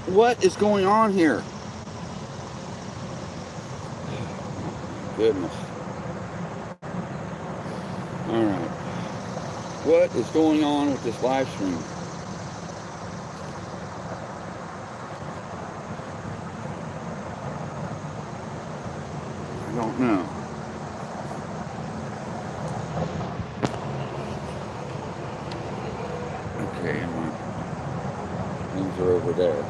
What is going on here? Goodness. All right. What is going on with this live stream? I don't know. Okay, my things are over there.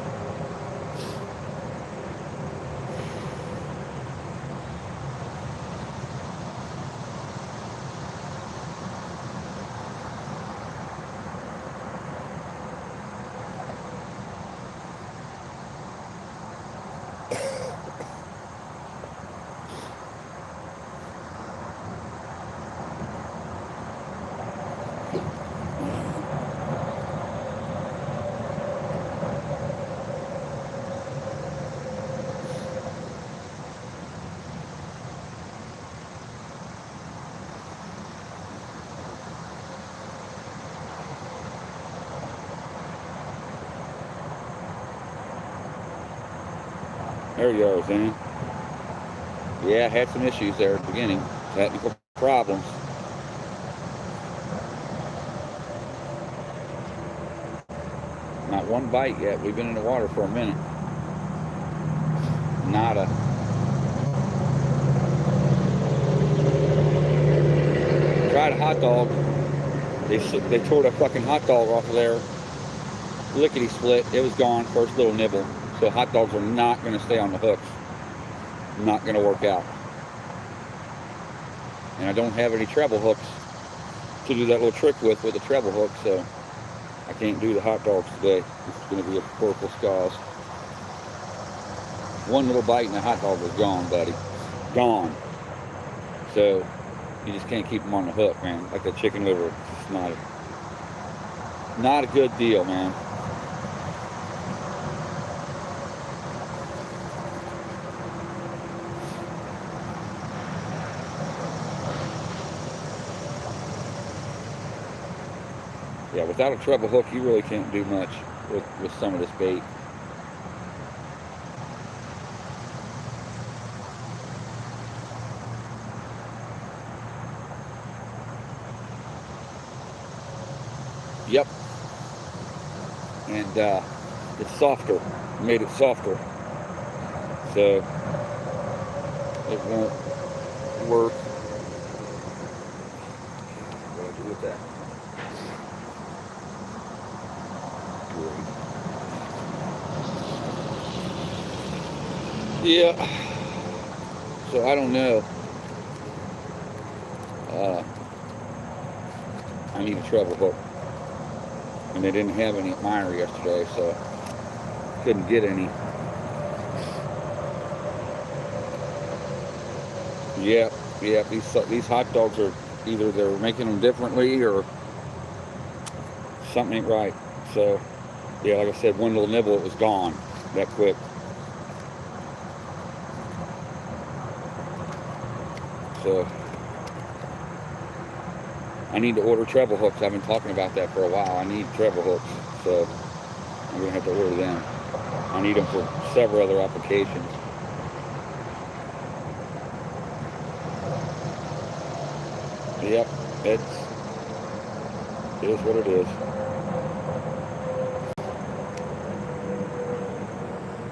There you are, Zane. Yeah, I had some issues there at the beginning. Technical problems. Not one bite yet. We've been in the water for a minute. Nada. Tried a hot dog. They tore that fucking hot dog off of there. Lickety split. It was gone. First little nibble. So hot dogs are not going to stay on the hooks. Not going to work out. And I don't have any treble hooks to do that little trick with a treble hook, so I can't do the hot dogs today. It's going to be a purple scars. One little bite and the hot dog was gone, buddy. Gone. So you just can't keep them on the hook, man. Like the chicken liver, it's just not a good deal, man. Yeah, without a treble hook, you really can't do much with some of this bait. Yep. And it's softer. Made it softer. So it won't work. What do I do with that? Yeah. So I don't know. I need a treble hook. And they didn't have any at Meyer yesterday, so couldn't get any. Yep. These hot dogs are either they're making them differently or something ain't right. So yeah, like I said, one little nibble, it was gone that quick. So I need to order treble hooks. I've been talking about that for a while. I need treble hooks, so I'm gonna have to order them. I need them for several other applications. Yep, it is what it is.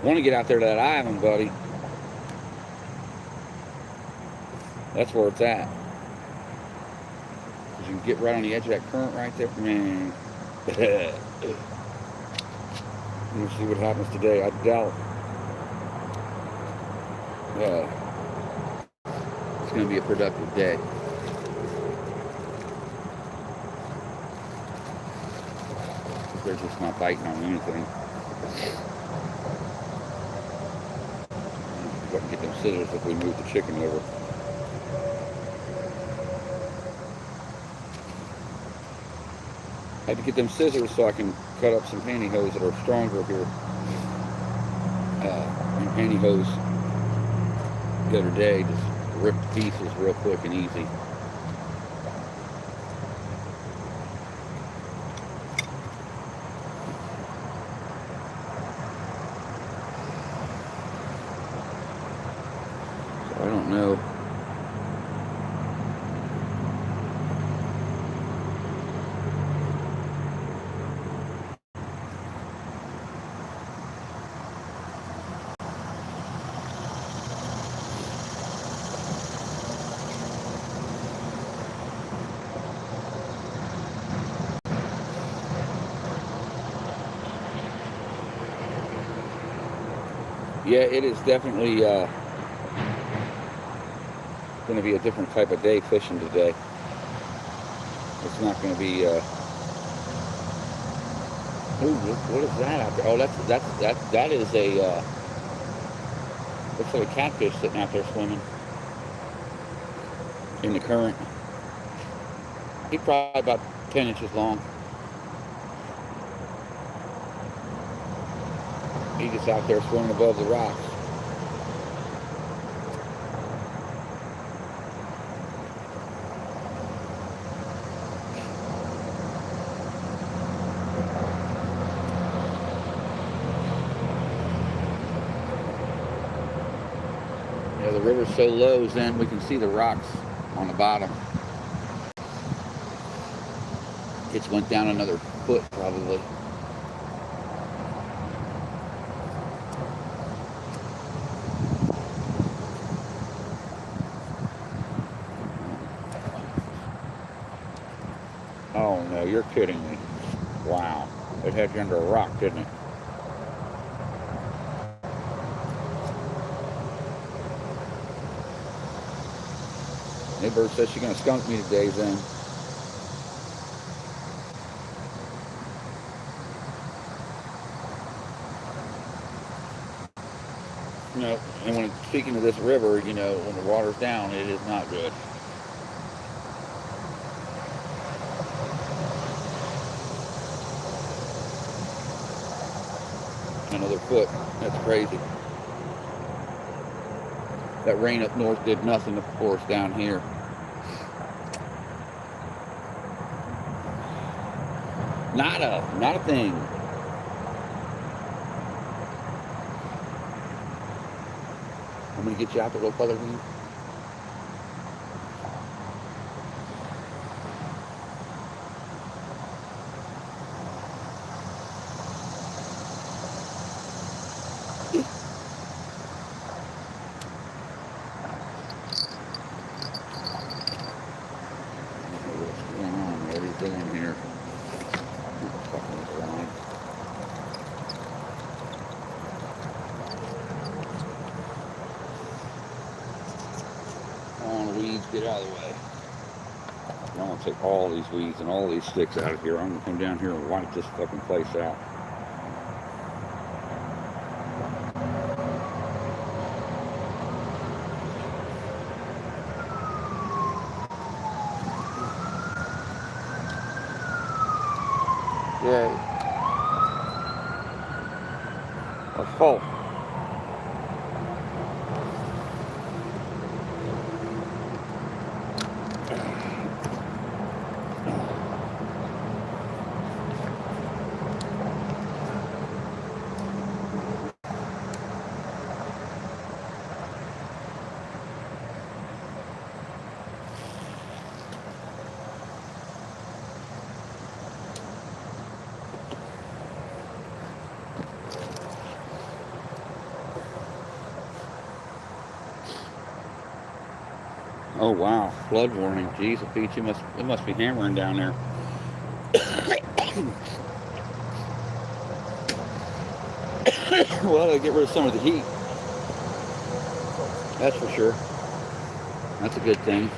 Want to get out there to that island, buddy. That's where it's at. You can get right on the edge of that current right there. Man. We'll see what happens today. I doubt it's going to be a productive day. They're just not biting on anything. Go and get them scissors if we move the chicken liver. I had to get them scissors so I can cut up some pantyhose that are stronger here. And pantyhose the other day just ripped to pieces real quick and easy. know. Yeah, it is definitely going to be a different type of day fishing today. It's not going to be. Ooh, what is that out there? Oh, that is a. Looks like a catfish sitting out there swimming in the current. He's probably about 10 inches long. He's just out there swimming above the rocks. Yeah, the river's so low, then we can see the rocks on the bottom. It's went down another foot probably. Oh no, you're kidding me. Wow. It had you under a rock, didn't it? Neighbor says she's gonna skunk me today, then. You know, and when speaking of this river, you know, when the water's down, it is not good. Another foot. That's crazy. That rain up north did nothing for us down here. Not a thing. I'm gonna get you out there, little further. What's going on? What he's doing here? Fucking with the line. Come on, weeds, get out of the way. I'm gonna take all these weeds and all these sticks out of here. I'm gonna come down here and wipe this fucking place out. Yay. That's full. Oh wow, flood warning. Jeez, it must be hammering down there. Well, they get rid of some of the heat. That's for sure. That's a good thing.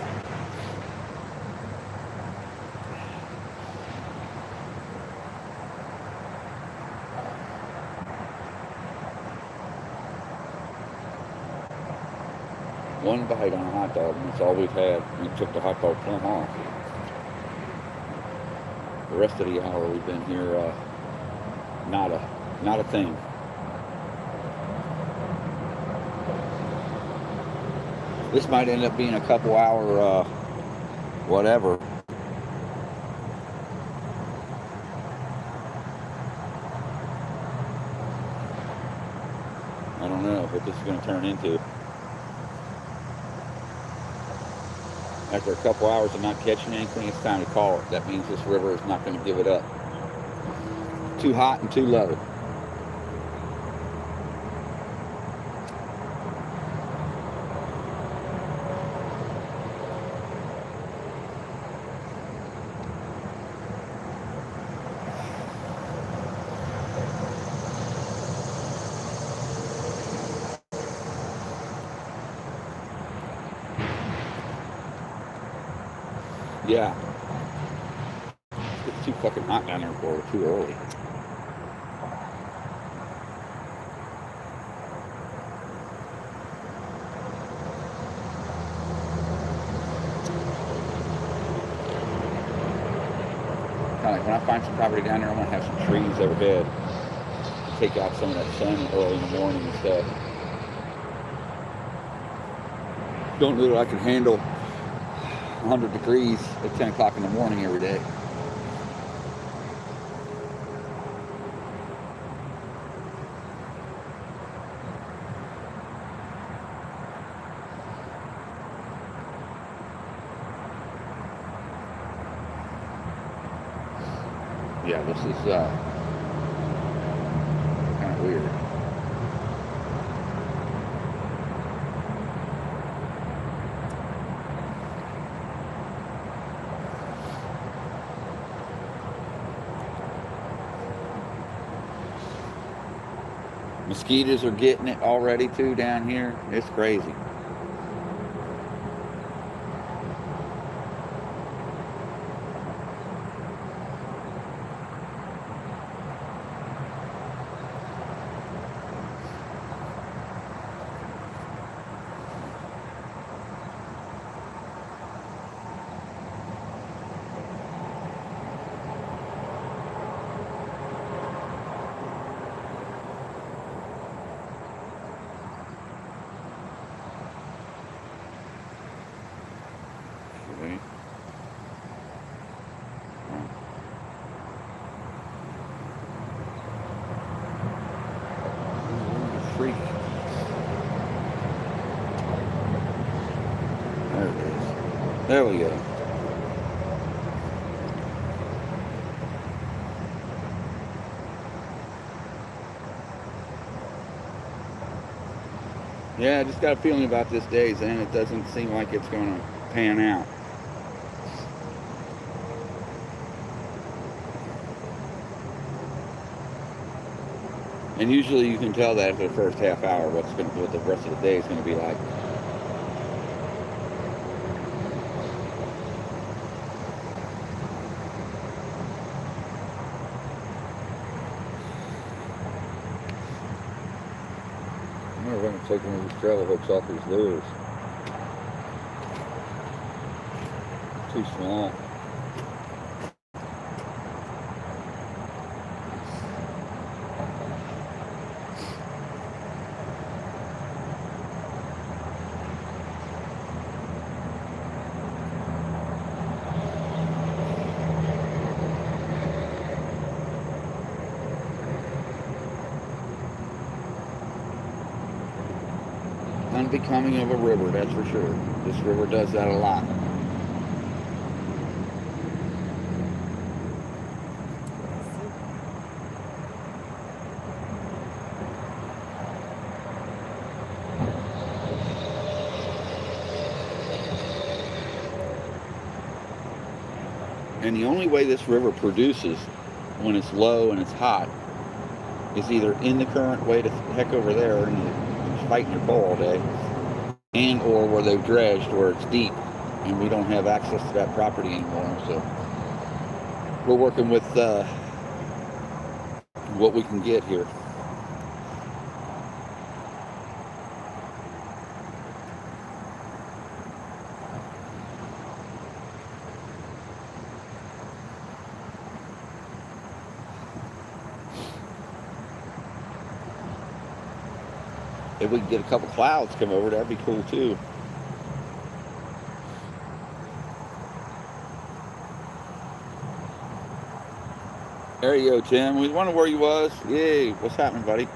One bite on a hot dog, and that's all we've had. We took the hot dog plumb off. The rest of the hour we've been here, not a thing. This might end up being a couple hour, whatever. I don't know what this is going to turn into. After a couple hours of not catching anything, it's time to call it. That means this river is not going to give it up. Too hot and too low. Yeah. It's too fucking hot down there for it, too early. Kind of like when I find some property down there, I want to have some trees overhead. Take out some of that sun early in the morning and stuff. Don't know that I can handle 100 degrees at 10 o'clock in the morning every day. Yeah, this is kind of weird. Mosquitoes are getting it already too down here. It's crazy. Freak. There it is. There we go. Yeah, I just got a feeling about this day, Zen. It doesn't seem like it's going to pan out. And usually you can tell that after the first half hour what the rest of the day is going to be like. I'm going to run and take one of these travel hooks off these lures. Too small. Unbecoming of a river, that's for sure. This river does that a lot. And the only way this river produces when it's low and it's hot is either in the current way to heck over there and you're fighting your pole all day, and or where they've dredged where it's deep and we don't have access to that property anymore. So we're working with what we can get here. If we can get a couple clouds come over, that'd be cool too. There you go, Tim. We wonder where you was. Yay, what's happening, buddy?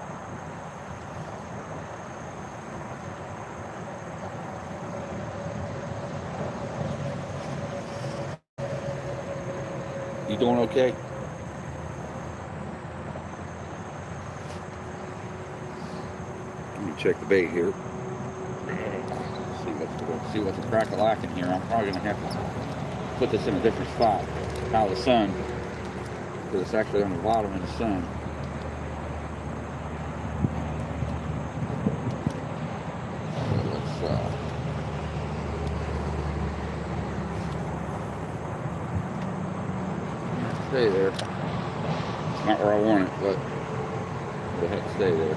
You doing okay? Let me check the bait here. See what's a crack-a-lacking here. I'm probably gonna have to put this in a different spot, out of the sun, because it's actually on the bottom in the sun. Stay there. It's not where I want it, but it'll have to stay there.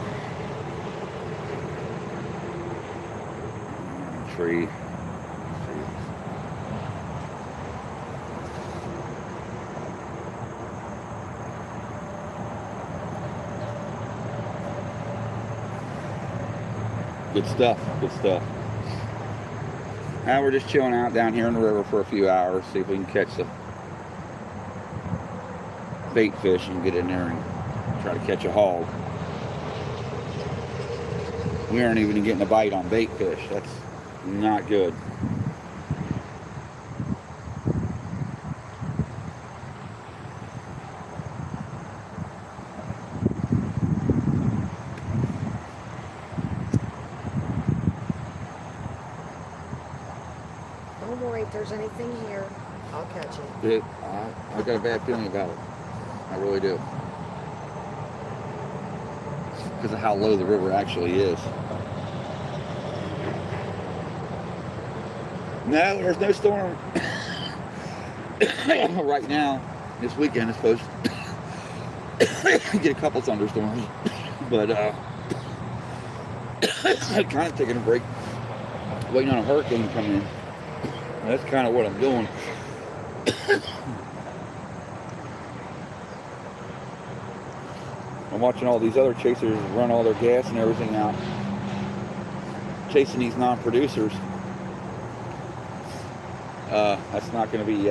Tree. Good stuff, good stuff. Now we're just chilling out down here in the river for a few hours, see if we can catch the bait fish and get in there and try to catch a hog. We aren't even getting a bite on bait fish. That's not good. Don't worry, if there's anything here, I'll catch it. I've got a bad feeling about it. I really do. Because of how low the river actually is. No, there's no storm. Right now, this weekend is supposed to get a couple thunderstorms. But kind of taking a break, waiting on a hurricane to come in. That's kind of what I'm doing. I'm watching all these other chasers run all their gas and everything out, chasing these non-producers. That's not going to be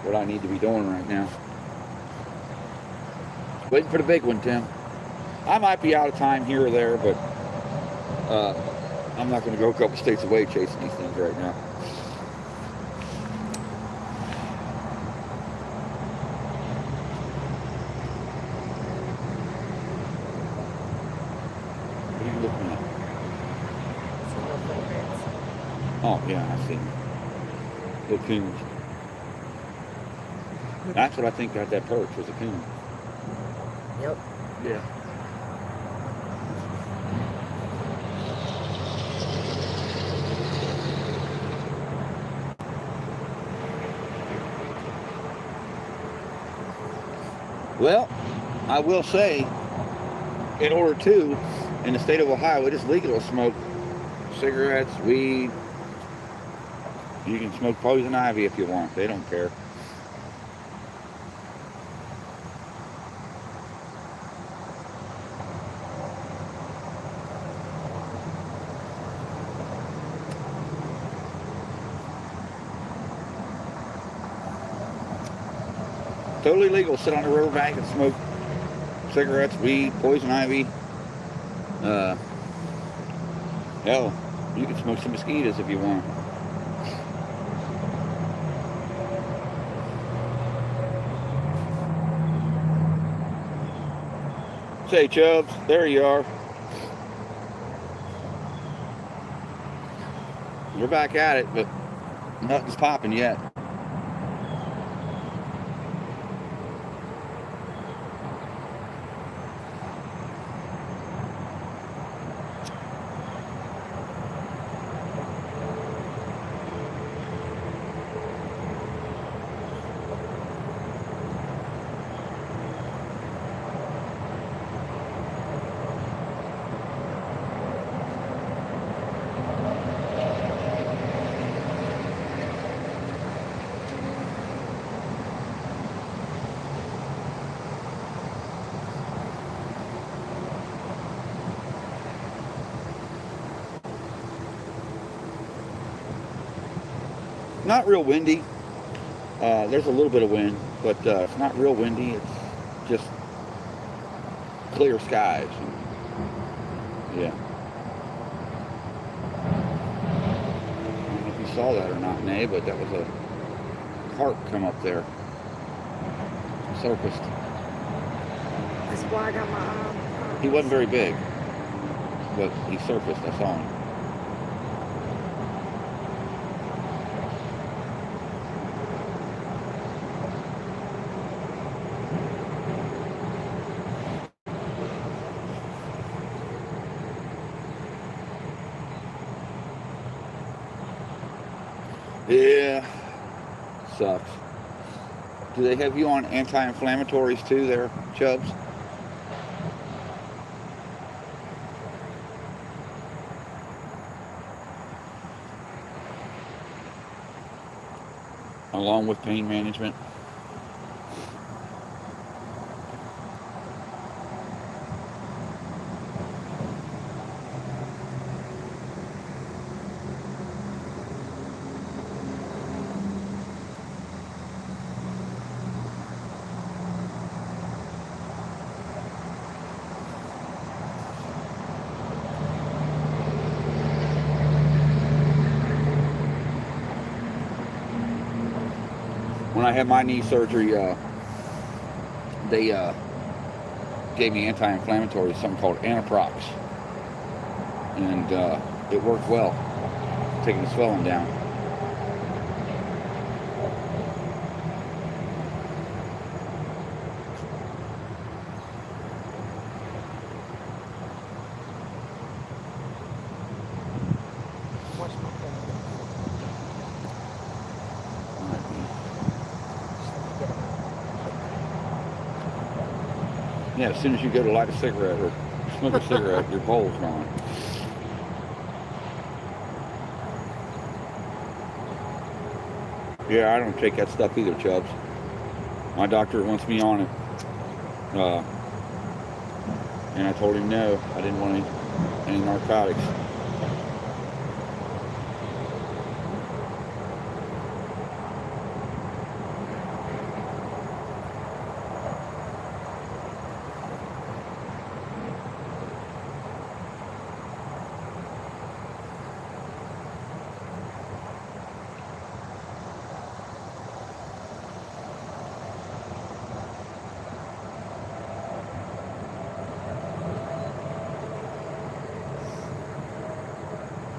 what I need to be doing right now. Waiting for the big one, Tim. I might be out of time here or there, but I'm not going to go a couple states away chasing these things right now. Oh, yeah, I see them. Little coons. That's what I think got that perch, was a coon. Yep. Yeah. Well, I will say, in order to, in the state of Ohio, it is legal to smoke cigarettes, weed. You can smoke poison ivy if you want. They don't care. Totally legal to sit on the riverbank and smoke cigarettes, weed, poison ivy. Hell, you can smoke some mosquitoes if you want. Say, Chubbs, there you are. We're back at it, but nothing's popping yet. Not real windy. There's a little bit of wind, but it's not real windy. It's just clear skies. Yeah. I don't know if you saw that or not, Nay, but that was a carp come up there. surfaced. That's why I got my He wasn't very big, but he surfaced. I saw him. Yeah, sucks. Do they have you on anti-inflammatories too there, Chubbs? Along with pain management? When I had my knee surgery, they gave me anti-inflammatory, something called Anaprox, and it worked well, taking the swelling down. Watch my phone. Yeah, as soon as you go to light a cigarette or smoke a cigarette, your bowl's gone. Yeah, I don't take that stuff either, Chubbs. My doctor wants me on it. And I told him no, I didn't want any narcotics.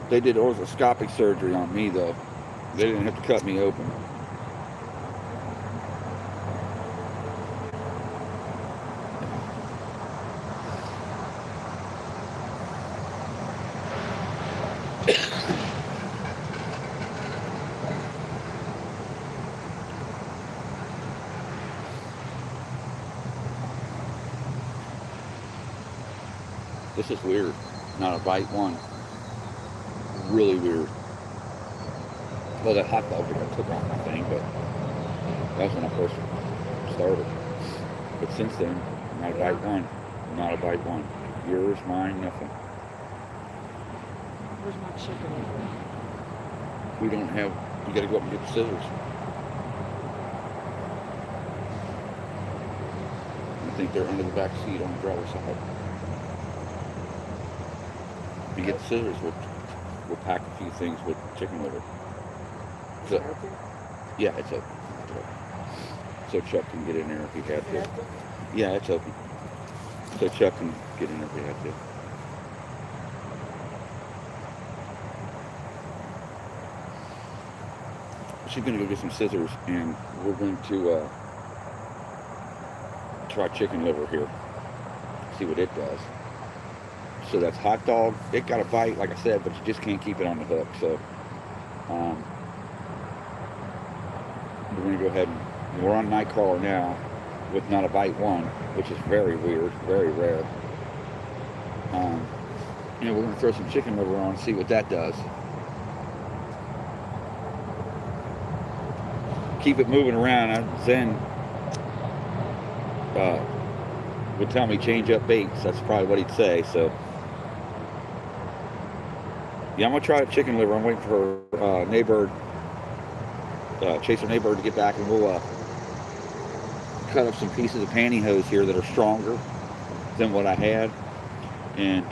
They did orthoscopic surgery on me, though. They didn't have to cut me open. This is weird. Not a bite one. Really weird. Well, that hot dog I took off my thing, but that was when I first started. But since then, not a bite one. Not a bite one. Yours, mine, nothing. Where's my chicken liver? We don't have, you gotta go up and get the scissors. I think they're under the back seat on the driver's side. If you get the scissors, we'll pack a few things with chicken liver. So, Open? yeah, it's open. So Chuck can get in there if he had Is it to. open? Yeah, it's open. So Chuck can get in there if he had to. She's going to go get some scissors, and we're going to try chicken liver here. See what it does. So that's hot dog. It got a bite, like I said, but you just can't keep it on the hook. So we're going to go ahead and we're on Nightcrawler now with not a bite one, which is very weird, very rare. We're going to throw some chicken liver on and see what that does. Keep it moving around. Zen would tell me change up baits. That's probably what he'd say. So yeah, I'm gonna try the chicken liver. I'm waiting for Chaser Neighbor to get back, and we'll cut up some pieces of pantyhose here that are stronger than what I had, and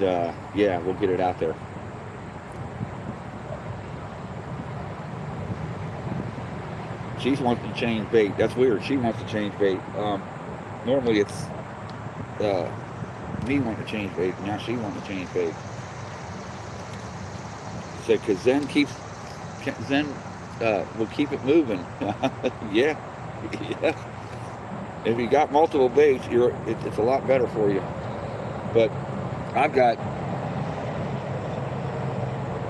yeah, we'll get it out there. She wants to change bait. That's weird. She wants to change bait. Normally it's me wanting to change bait. Now she wanting to change bait. So, because Zen will keep it moving. Yeah, yeah. If you got multiple baits, it's a lot better for you. But I've got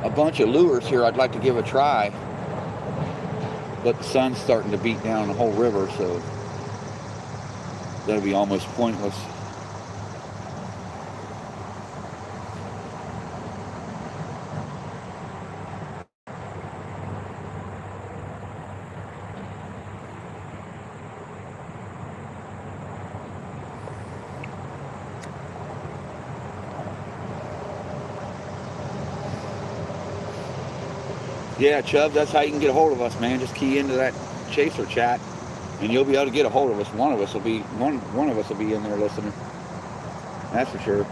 a bunch of lures here I'd like to give a try, but the sun's starting to beat down the whole river, so that'll be almost pointless. Yeah, Chubb, that's how you can get a hold of us, man. Just key into that chaser chat, and you'll be able to get a hold of us. One of us will be in there listening. That's for sure.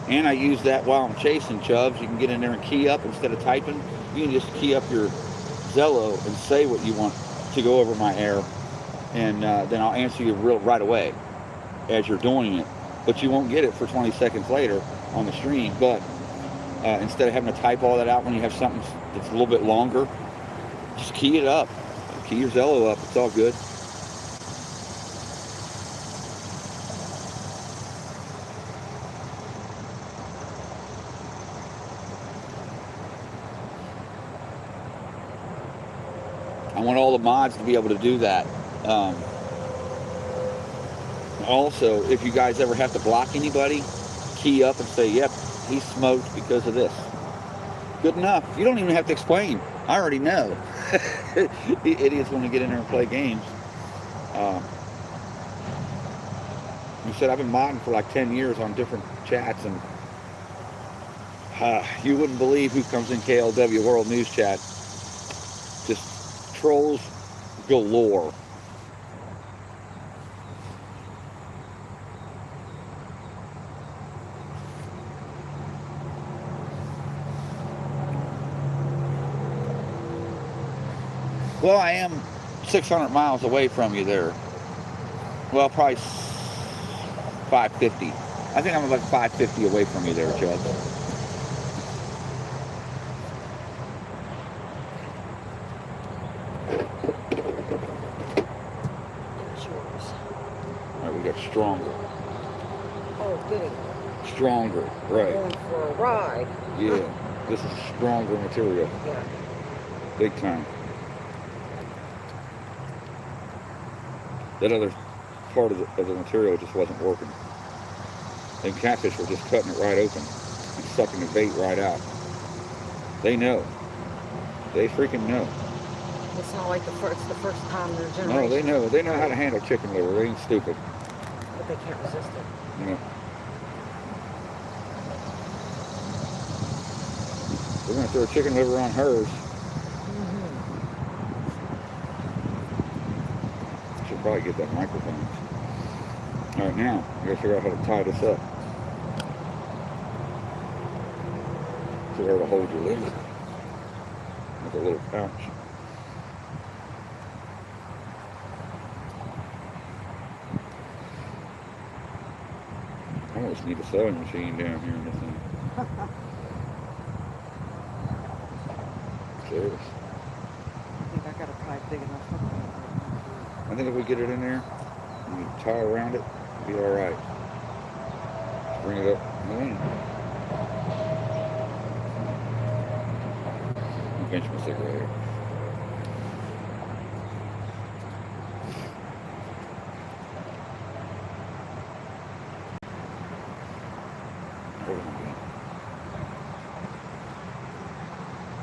And I use that while I'm chasing, Chubbs. You can get in there and key up instead of typing. You can just key up your Zello and say what you want to go over my air, and then I'll answer you right away as you're doing it. But you won't get it for 20 seconds later on the stream. But instead of having to type all that out when you have something that's a little bit longer, just key it up. Key your Zello up. It's all good. I want all the mods to be able to do that. Also, if you guys ever have to block anybody, key up and say, yep, he's smoked because of this. Good enough. You don't even have to explain. I already know. The idiots want to get in there and play games. You said I've been modding for like 10 years on different chats, and you wouldn't believe who comes in KLW World News Chat. Just trolls galore. Well, I am 600 miles away from you there. Well, probably 550. I think I'm about 550 away from you there, Chubb. It's yours. All right, we got stronger. Oh, good. Stronger, right. Going for a ride. Yeah, this is stronger material. Yeah. Big time. That other part of the material just wasn't working. And catfish were just cutting it right open and sucking the bait right out. They know. They freaking know. It's not like the first time in their generation. No, they know. They know how to handle chicken liver. They ain't stupid. But they can't resist it. You know. We're gonna throw chicken liver on hers. Should probably get that microphone. All right, now we gotta figure out how to tie this up. Figure out how to hold your liver with a little pouch. I almost need a sewing machine down here in this thing. Serious. I think I got a pipe big enough. I think if we get it in there and you tie around it, it'll be all right. Just bring it up. I'll pinch my cigarette here.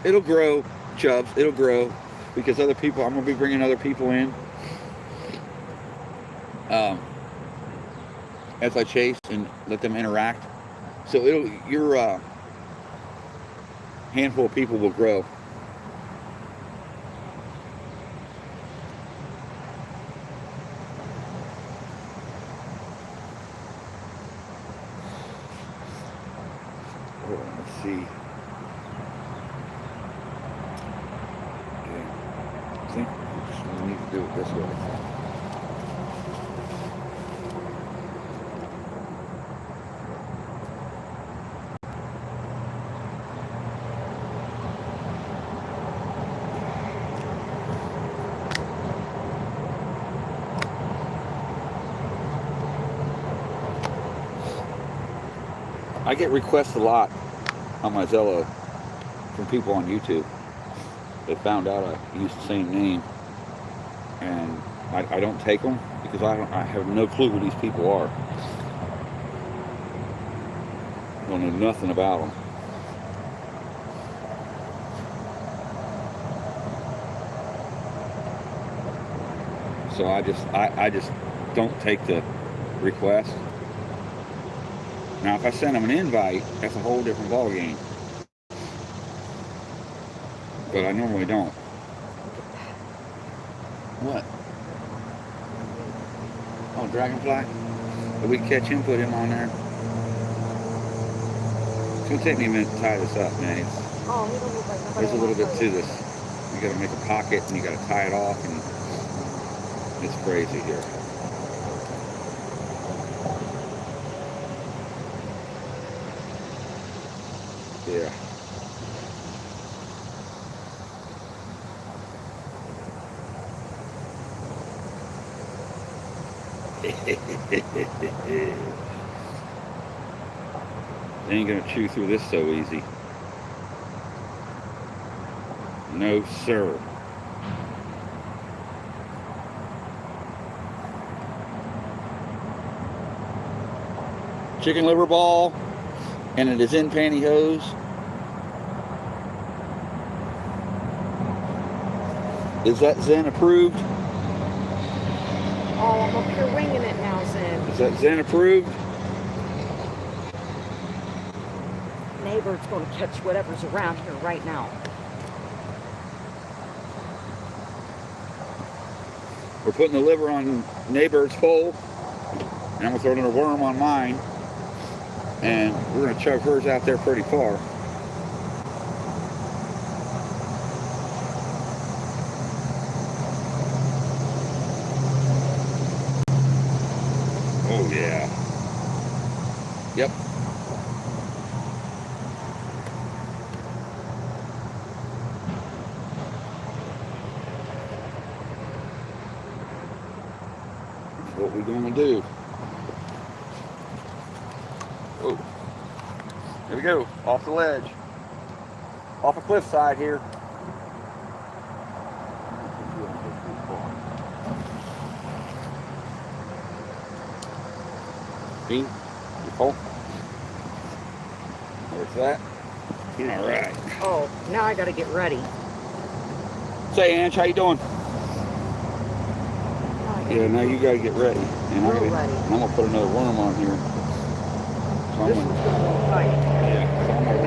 It'll grow, Chubbs. It'll grow because other people. I'm gonna be bringing other people in as I chase and let them interact. So your handful of people will grow. Hold on. see. Okay. I think we need to do it this way. I get requests a lot on my Zello from people on YouTube. They found out I use the same name, and I don't take them because I have no clue who these people are. I don't know nothing about them. So I just don't take the request. Now, if I send them an invite, that's a whole different ballgame. But I normally don't. What? Oh, dragonfly? If we can catch him, put him on there. It's going to take me a minute to tie this up, man. Oh, he don't look like nobody. There's a little bit to this. You got to make a pocket, and you got to tie it off, and it's crazy here. Yeah. They ain't gonna chew through this so easy. No, sir. Chicken liver ball, and it is in pantyhose. Is that Zen approved? Oh, I'm up here winging it now, Zen. Is that Zen approved? Neighbor's going to catch whatever's around here right now. We're putting the liver on neighbor's pole, and I'm gonna throw another worm on mine, and we're gonna chug hers out there pretty far. Oh yeah. Yep. That's what we're gonna do. Oh. Here we go. Off the ledge. Off a cliffside here. Bean, you pull. There's that. All right. Oh, now I got to get ready. Say, Ange, how you doing? Yeah, now you got to get ready. And I'm gonna put another worm on here. So This one's going to be tight. Yeah, so I'm gonna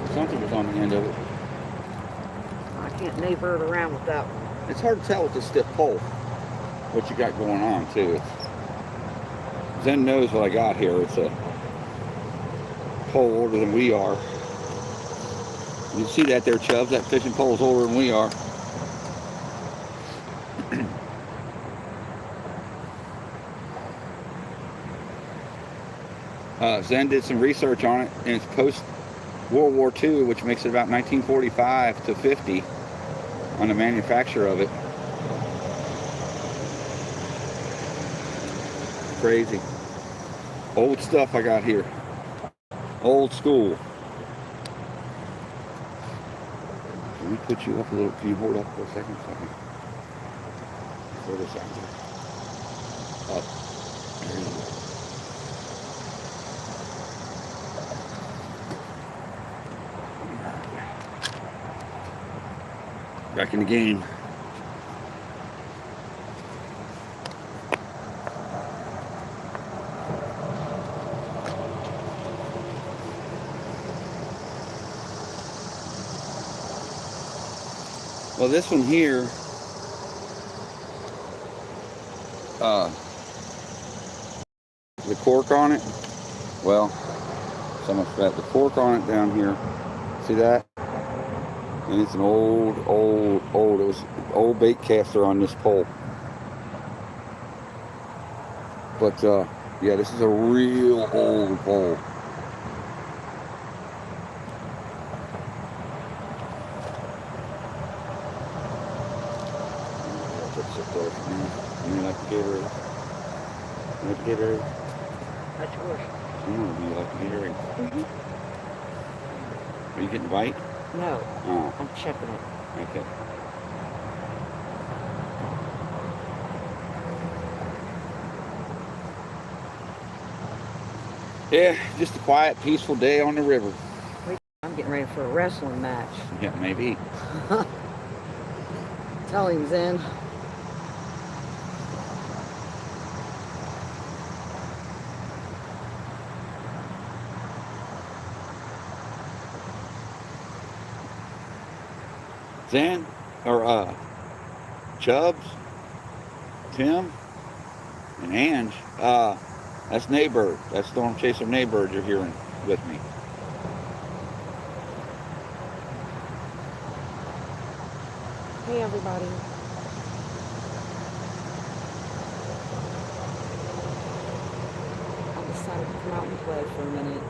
be. Something was on the end of it. I can't neighbor it around with that one. It's hard to tell with this stiff pole what you got going on too. Zen knows what I got here. It's a pole older than we are. You see that there, Chubbs? That fishing pole's older than we are. Zen did some research on it, and it's post World War II, which makes it about 1945 to 50 on the manufacture of it. Crazy. Old stuff I got here. Old school. Let me put you up a little. Can you hold up for a second? Throw this out there. Up. There you go. Back in the game. Well, this one here, the cork on it, well, So much fat. The fork on it down here. See that? And it's an old, it was an old bait caster on this pole. But, yeah, this is a real old pole. You like the Gatorade? You like the Gatorade? That's yours. Do you like the Gatorade? Mm-hmm. Are you getting a bite? No, Oh, I'm checking it. okay. Yeah, just a quiet, peaceful day on the river. I'm getting ready for a wrestling match. Yeah, maybe. Tell him, Zen. Zen, or Chubbs, Tim, and Ange. That's Naybird. That's Storm Chaser Naybird you're hearing with me. Hey, everybody. I decided to come out and play for a minute.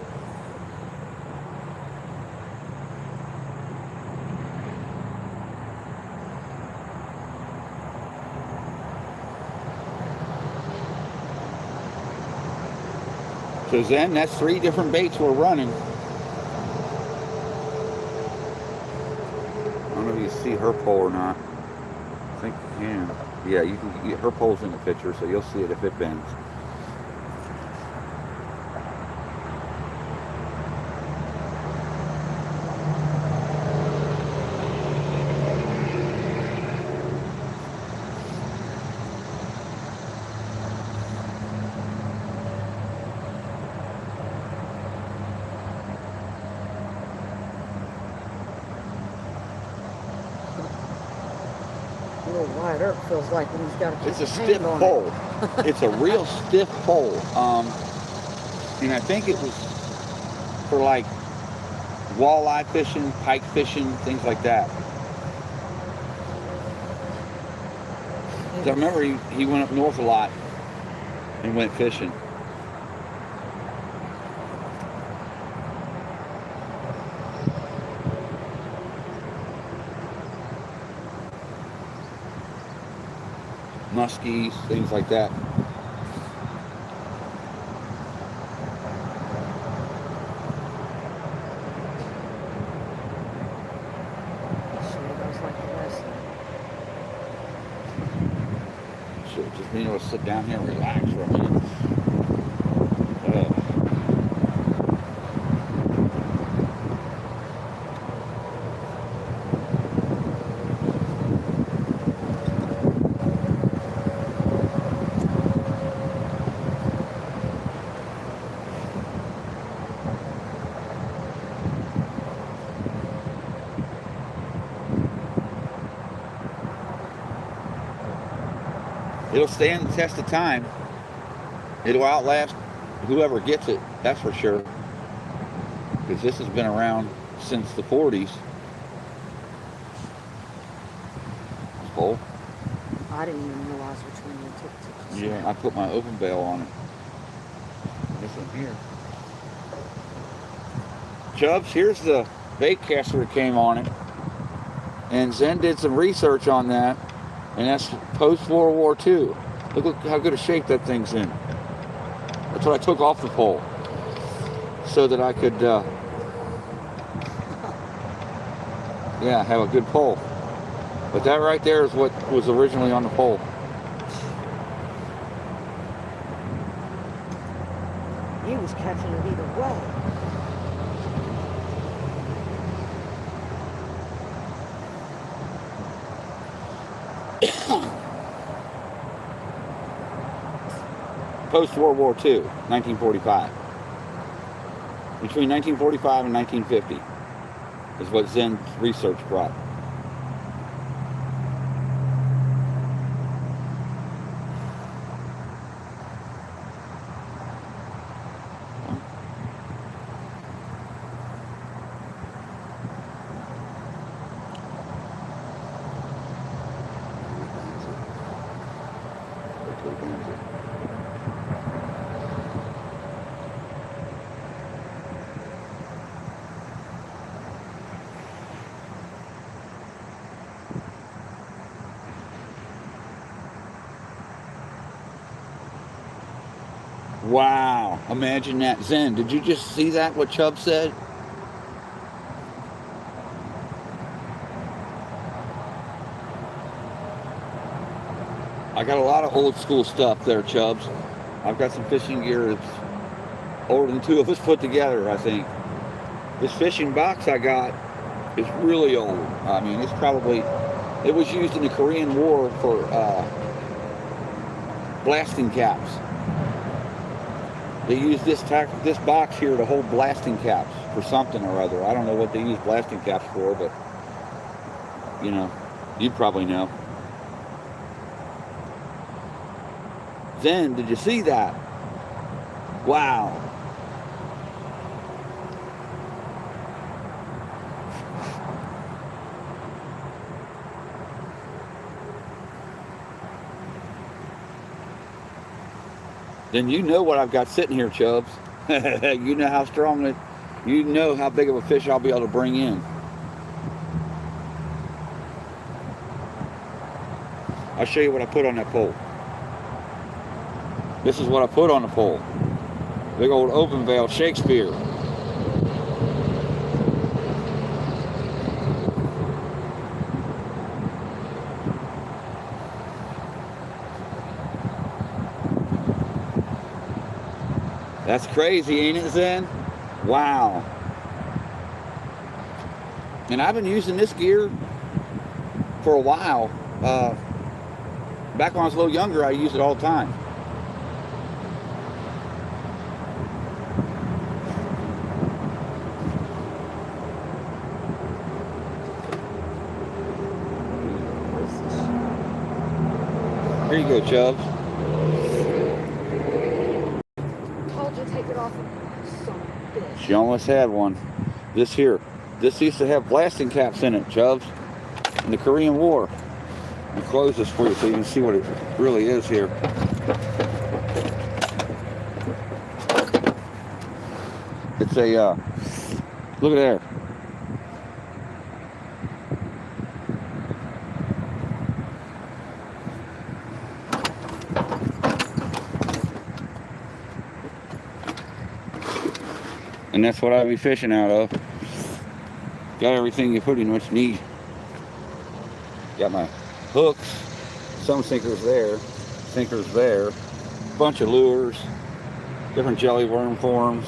So Zen, that's 3 different baits we're running. I don't know if you can see her pole or not. I think you can. Yeah, you can get her pole's in the picture, so you'll see it if it bends. A little wide earth feels like when he's got a It's a stiff pole. It's a real stiff pole. And I think it was for like walleye fishing, pike fishing, things like that. So I remember he went up north a lot and went fishing. Muskies, things like that. Should just being able to sit down here and relax for a minute. It'll stand the test of time. It'll outlast whoever gets it, that's for sure. Because this has been around since the 40s. This pole. I didn't even realize which one you took to. Yeah, I put my open bail on it. This one here. Chubbs, here's the bait caster that came on it. And Zen did some research on that. And that's post-World War II. Look how good a shape that thing's in. That's what I took off the pole. So that I could, yeah, have a good pole. But that right there is what was originally on the pole. He was catching it either way. Post-World War II, 1945. Between 1945 and 1950 is what Zen's research brought. Wow. Imagine that. Zen, did you just see that, what Chubb said? I got a lot of old school stuff there, Chubbs. I've got some fishing gear that's older than two of us put together, I think. This fishing box I got is really old. I mean, it's probably, it was used in the Korean War for blasting caps. They used this box here to hold blasting caps for something or other. I don't know what they use blasting caps for, but, you know, you'd probably know. Zen, did you see that? Wow. Then you know what I've got sitting here, Chubbs. You know how strong it, you know how big of a fish I'll be able to bring in. I'll show you what I put on that pole. This is what I put on the pole. Big old open valve Shakespeare. That's crazy, ain't it, Zen? Wow. And I've been using this gear for a while. Back when I was a little younger, I used it all the time. Here you go, Chubbs. Told you to take it off. Son of a bitch. She almost had one. This here. This used to have blasting caps in it, Chubbs. In the Korean War. I'll close this for you so you can see what it really is here. It's a, look at there. And that's what I'll be fishing out of. Got everything you pretty much need. Got my hooks, some sinkers there, bunch of lures, different jelly worm forms,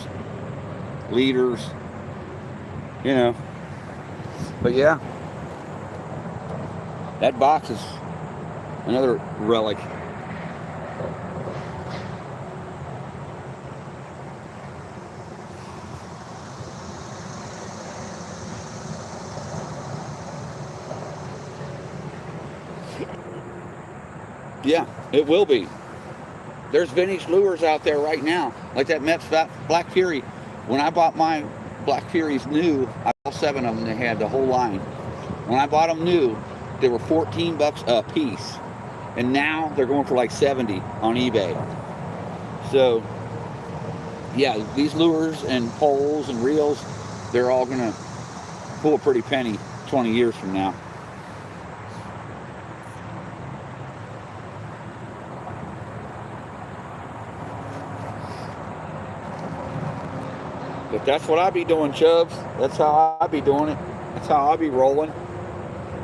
leaders, you know. But yeah, that box is another relic. Yeah, it will be. There's vintage lures out there right now, like that Mepps Black Fury. When I bought my Black Furies new, I bought 7 of them. They had the whole line. When I bought them new, they were $14 a piece, and now they're going for like 70 on eBay. So, yeah, these lures and poles and reels, they're all gonna pull a pretty penny 20 years from now. But that's what I be doing, Chubbs. That's how I be doing it. That's how I be rolling.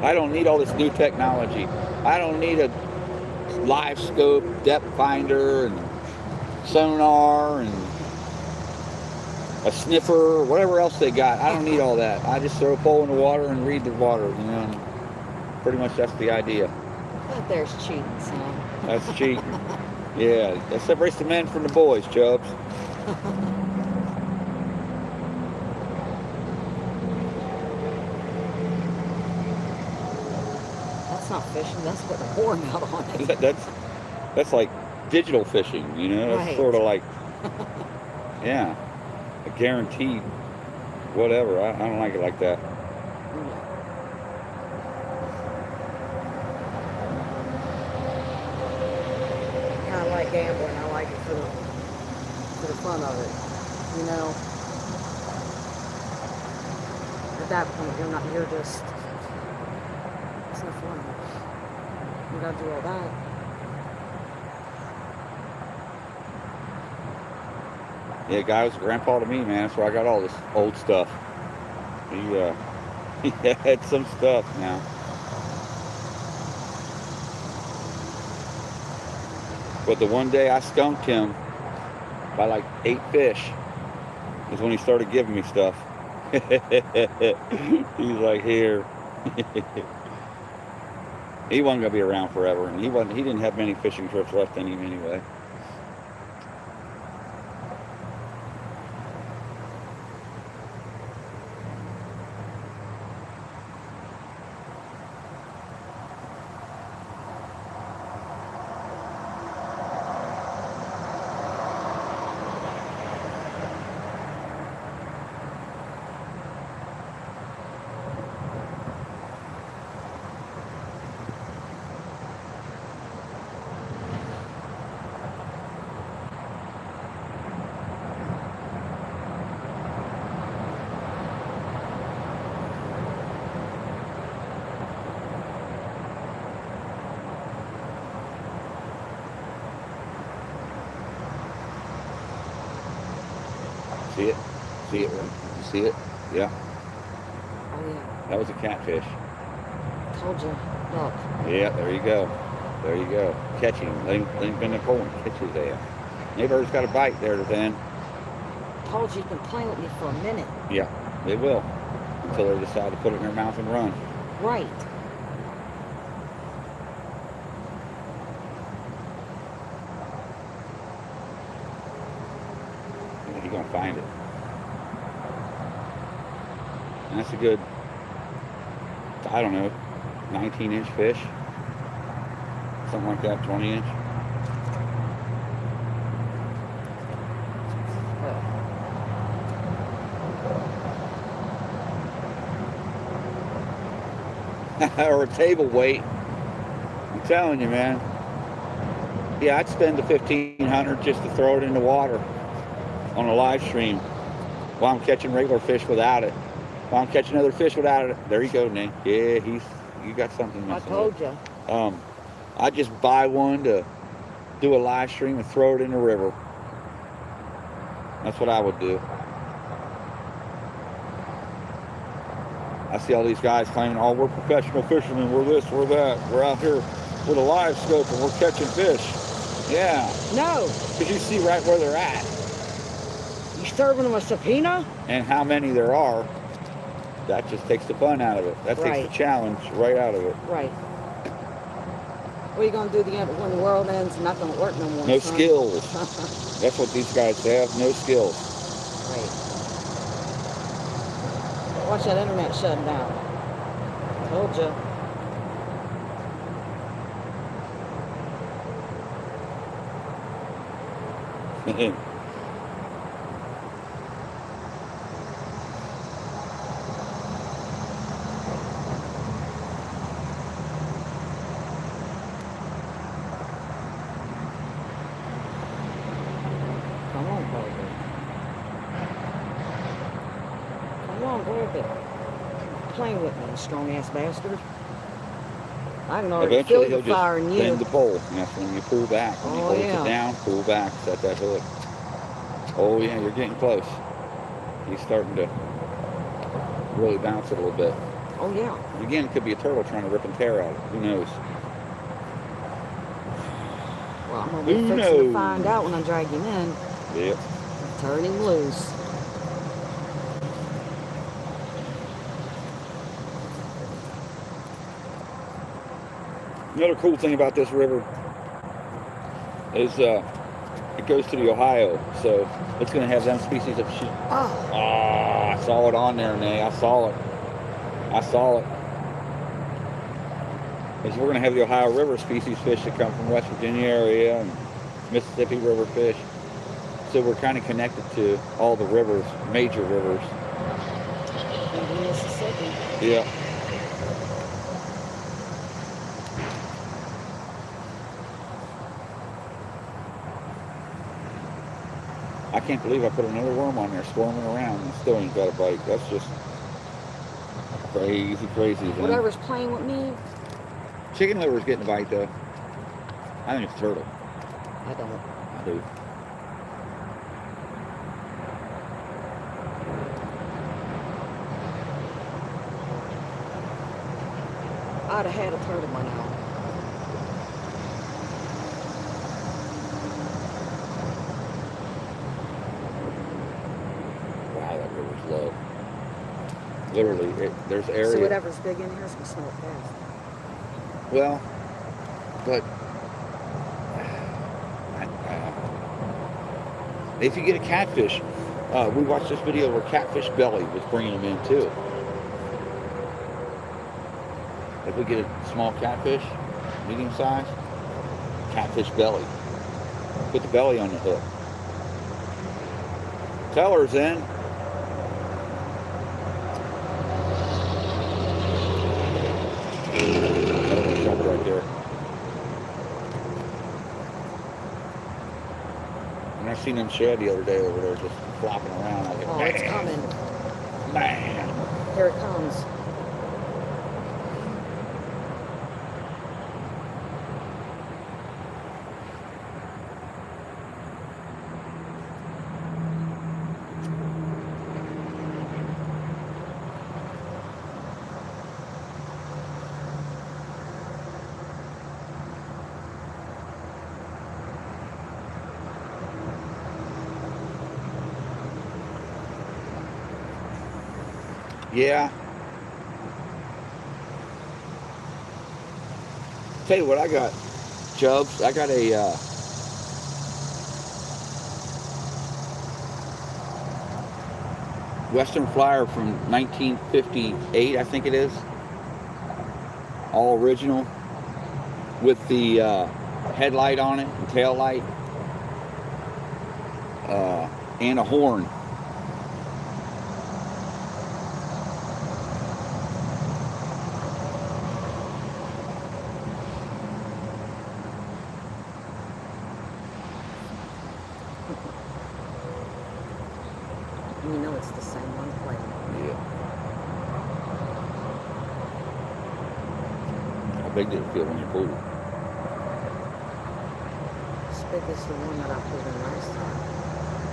I don't need all this new technology. I don't need a live scope, depth finder, and sonar, and a sniffer, whatever else they got. I don't need all that. I just throw a pole in the water and read the water. You know, and pretty much that's the idea. That there's cheating, son. That's cheating. Yeah, that separates the men from the boys, Chubbs. That's not fishing. That's putting a horn out on it. That's like digital fishing, you know. That's Right. sort of like, yeah, a guaranteed whatever. I don't like it like that. Kind of like gambling. I like it for the fun of it. You know. At that point, you're not. You're just. It's no fun. You gotta do all that. Yeah, guy was a grandpa to me, man. That's where I got all this old stuff. He he had some stuff now. But the one day I skunked him by like 8 fish is when he started giving me stuff. He's like, here. He wasn't gonna be around forever, and he didn't have many fishing trips left in him anyway. See it? See it? You see it? Yeah. Oh yeah. That was a catfish. Told you. Look. Yeah, there you go. There you go. Catch him. Let him bend the pole and catch his ass. Neighbor's got a bite there then. Told you can play with me for a minute. Yeah, they will. Until they decide to put it in their mouth and run. Right. He's gonna find it. And that's a good, I don't know, 19-inch fish. Something like that, 20-inch. Or a table weight. I'm telling you, man. Yeah, I'd spend the $1,500 just to throw it in the water on a live stream while I'm catching regular fish without it. While I'm catching other fish without it. There you go, Nick. Yeah, you got something. I told you. I'd just buy one to do a live stream and throw it in the river. That's what I would do. I see all these guys claiming, oh, we're professional fishermen, we're this, we're that. We're out here with a live scope and we're catching fish. Yeah. No. Because you see right where they're at. You serving them a subpoena? And how many there are. That just takes the fun out of it. That takes the challenge right out of it. Right. What are you going to do when the world ends? Not going to work no more. No skills. That's what these guys have. No skills. Right. Watch that internet shutting down. Told you. Come on, Parker. Come on, grab it. Playing with me, strong ass bastard. I can already Eventually feel the fire in he'll you. just bend the pole, and that's when you pull back. When he holds it down, pull back, set that hook. Oh yeah, you're getting close. He's starting to really bounce it a little bit. Oh yeah. Again, it could be a turtle trying to rip and tear at it. Who knows? Well, I'm going to be fixing to find out when I drag him in. Yep. Turn him loose. Another cool thing about this river is it goes to the Ohio, so it's going to have them species of sheep. Oh. I saw it on there, Nay. I saw it. I saw it. Because we're going to have the Ohio River species fish that come from West Virginia area and Mississippi River fish. So we're kind of connected to all the rivers, major rivers. In Mississippi. Yeah. I can't believe I put another worm on there squirming around and still ain't got a bite. That's just crazy, crazy. Whatever's playing with me. Chicken liver's getting a bite though. I think it's turtle. I don't. I do. I'd have had a turtle by now. Wow, that river's low. Literally, there's area. So whatever's big in here is gonna smell it fast. Well, but if you get a catfish, we watched this video where Catfish Belly was bringing them in too. If we get a small catfish, medium size, Catfish Belly. Put the belly on the hook. Teller's in. Jump right there. And I seen them shed the other day over there just flopping around. I was like, Oh, it's coming. Man. Here it comes. Yeah. Tell you what I got, Chubbs. I got a Western Flyer from 1958, I think it is. All original with the headlight on it, and tail light, and a horn. You know it's the same one playing. Yeah. How big did it feel when you pulled it? As big as the one that I pulled in last time.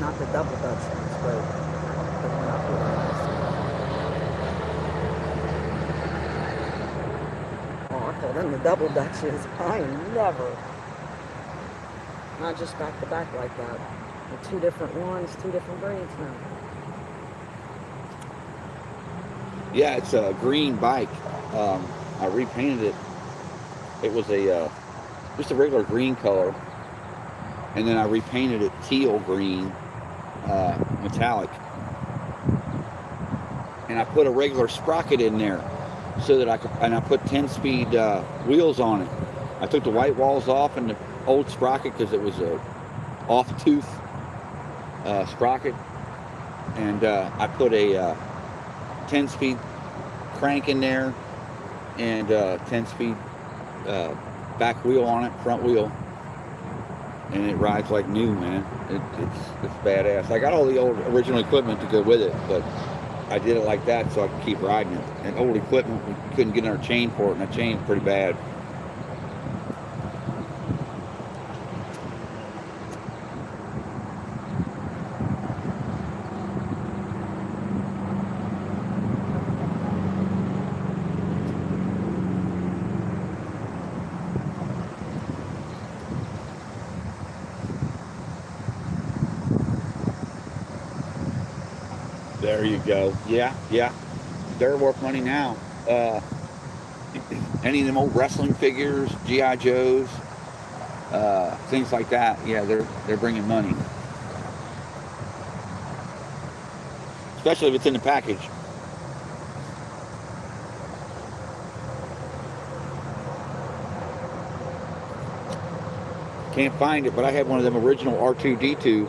Not the double Dutch ones, but the one I pulled in last time. Oh, I call them the double Dutches. I ain't never. Not just back to back like that. They're two different ones, two different breeds now. Yeah, it's a green bike. I repainted it. It was just a regular green color, and then I repainted it teal green, metallic. And I put a regular sprocket in there so that I put 10-speed wheels on it. I took the white walls off and the old sprocket because it was a off-tooth sprocket, and I put a 10-speed crank in there and 10-speed back wheel on it, front wheel, and it rides like new, man. It's badass. I got all the old original equipment to go with it, but I did it like that so I could keep riding it. And old equipment, we couldn't get our chain for it, and the chain's pretty bad. There you go. Yeah. They're worth money now. Any of them old wrestling figures, G.I. Joes, things like that. Yeah, they're bringing money. Especially if it's in the package. Can't find it, but I had one of them original R2-D2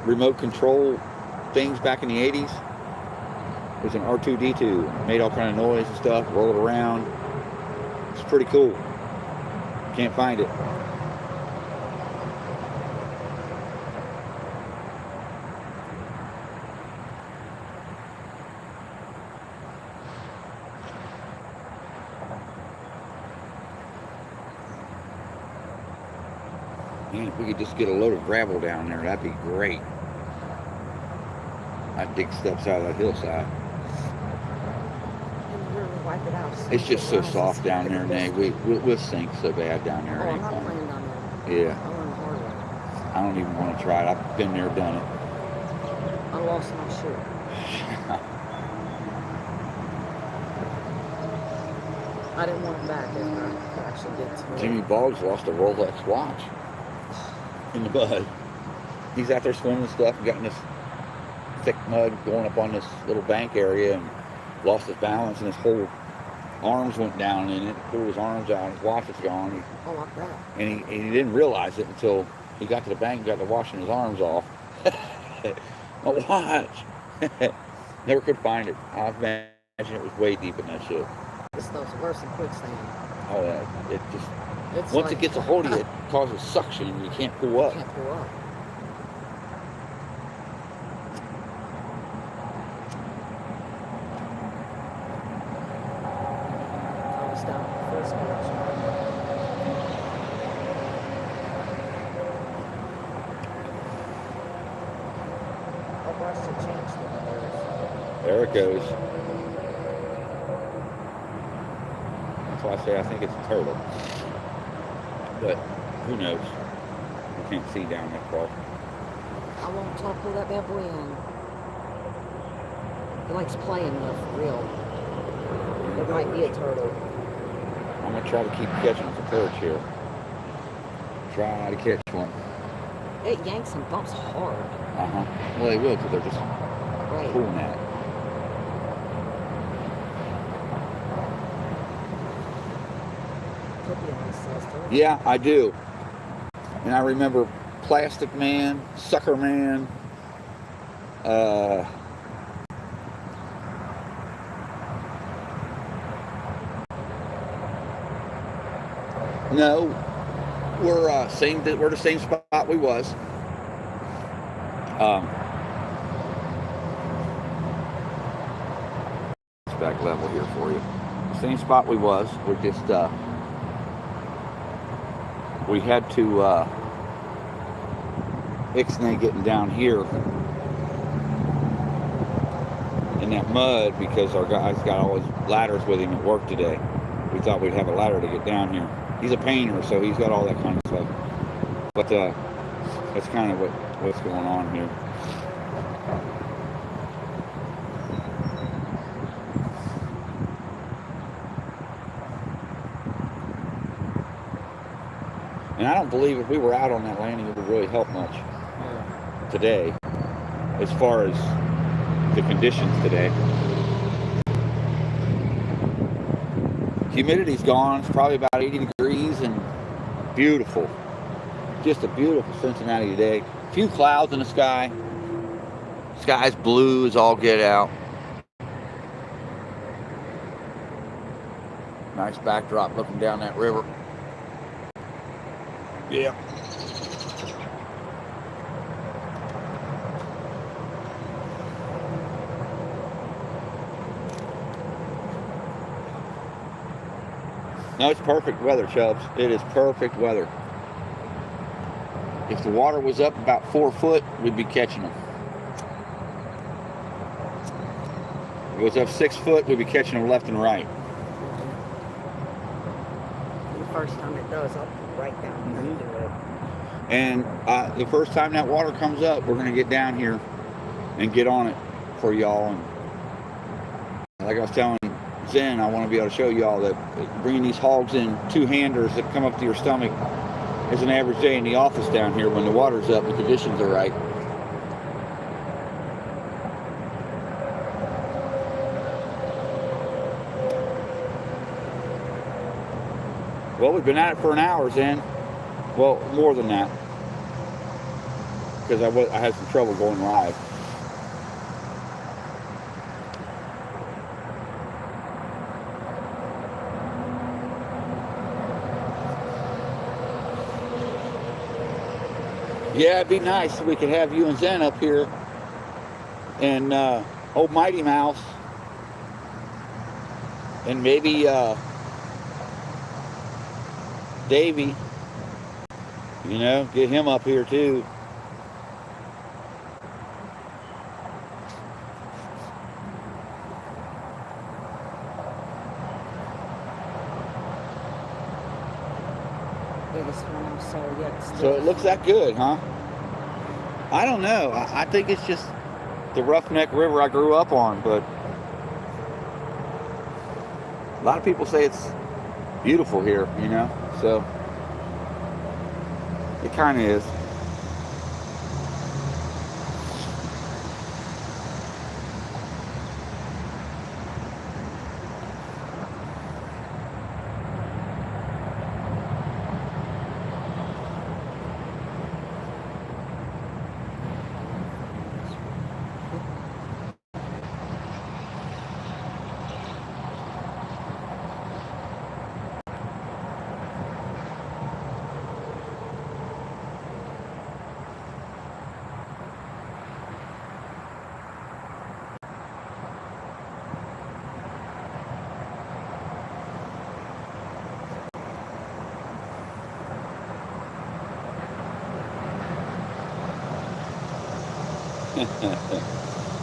remote control things back in the 80s. It was an R2-D2. Made all kind of noise and stuff, rolled around. It's pretty cool. Can't find it. Man, if we could just get a load of gravel down there, that'd be great. I'd dig steps out of that hillside. And the river wipe it out. It's just so Nice. soft down there, Nate. We'll sink so bad down there. Oh, It I'm ain't not fun. playing down there. Yeah, I learned the hard way. I don't even want to try it. I've been there, done it. I lost my shoe. I didn't want it back after I actually get to it. Jimmy Boggs lost a Rolex watch in the mud. He's out there swimming and stuff, got in this thick mud going up on this little bank area and lost his balance and his whole arms went down in it. Pulled his arms out, his watch was gone. Oh, like that. And he didn't realize it until he got to the bank and got to washing his arms off. My watch! Never could find it. I imagine it was way deep in that shit. This stuff's worse than quicksand. Oh yeah, it just It's once like, it gets a hold of you, it causes suction and you can't pull up. Can't pull up. I was down at the first beach. Oh, I should change the colors. There it goes. That's why I say I think it's a turtle. But who knows? You can't see down that far. I won't try to pull that bad boy in. He likes playing though, for real. It might be a turtle. I'm gonna try to keep catching some perch here. Try to catch one. It yanks and bumps hard. Well, they will because they're just Right. pulling at it. Could be a nice size turtle. Yeah, I do. And I remember Plastic Man, Sucker Man, no, we're the same spot we was. It's back level here for you. Same spot we was. We're just we had to ixnay getting down here in that mud because our guy's got all his ladders with him at work today. We thought we'd have a ladder to get down here. He's a painter, so he's got all that kind of stuff. But that's kind of what's going on here. And I don't believe if we were out on that landing, it would really help much today, as far as the conditions today. Humidity's gone. It's probably about 80 degrees and beautiful. Just a beautiful Cincinnati day. A few clouds in the sky. Sky's blue as all get out. Nice backdrop looking down that river. Yeah. No, it's perfect weather, Chubbs. It is perfect weather. If the water was up about 4 foot, we'd be catching them. If it was up 6 foot, we'd be catching them left and right. The first time it does, I'll be right down here into it. And the first time that water comes up, we're going to get down here and get on it for y'all. And like I was telling Zen, I want to be able to show y'all that bringing these hogs in two-handers that come up to your stomach is an average day in the office down here when the water's up and the conditions are right. Well, we've been at it for an hour, Zen. Well, more than that, because I had some trouble going live. Yeah, it'd be nice if we could have you and Zen up here, and old Mighty Mouse, and maybe Davey. You know, get him up here too. biggest one I've sold yet. So it looks that good, huh? I don't know. I think it's just the Roughneck River I grew up on, but a lot of people say it's beautiful here, you know? So it kind of is.